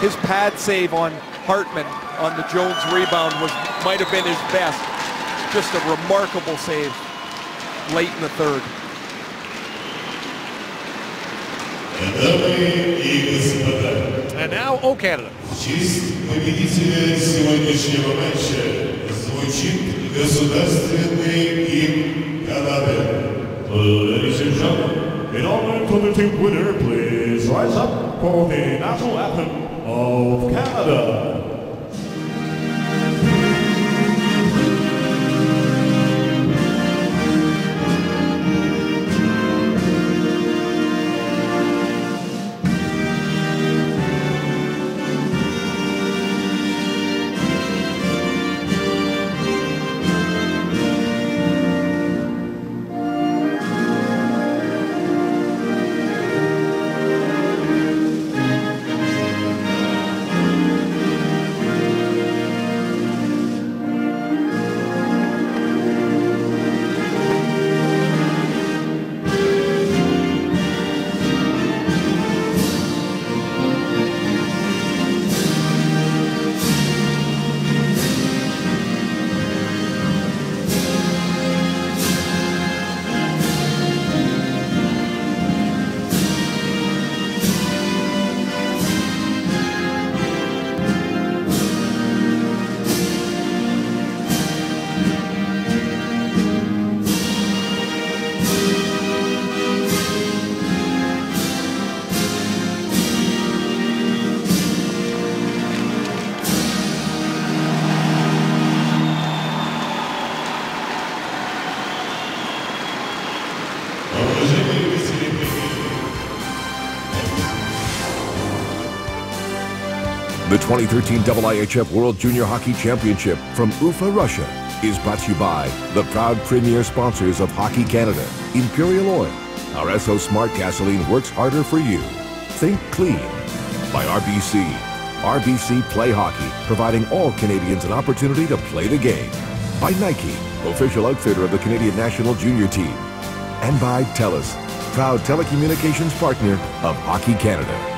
His pad save on Hartman on the Jones rebound might have been his best. Just a remarkable save late in the third. And now, O Canada. Честь победителя сегодняшнего матча звучит государственный гимн Канады. Ladies and gentlemen, in honor to the team winner, please rise up for the national anthem of Canada. The 2013 IIHF World Junior Hockey Championship from Ufa, Russia is brought to you by the proud premier sponsors of Hockey Canada, Imperial Oil. Our SO Smart Gasoline works harder for you. Think clean. By RBC. RBC Play Hockey, providing all Canadians an opportunity to play the game. By Nike, official outfitter of the Canadian National Junior Team. And by TELUS, proud telecommunications partner of Hockey Canada.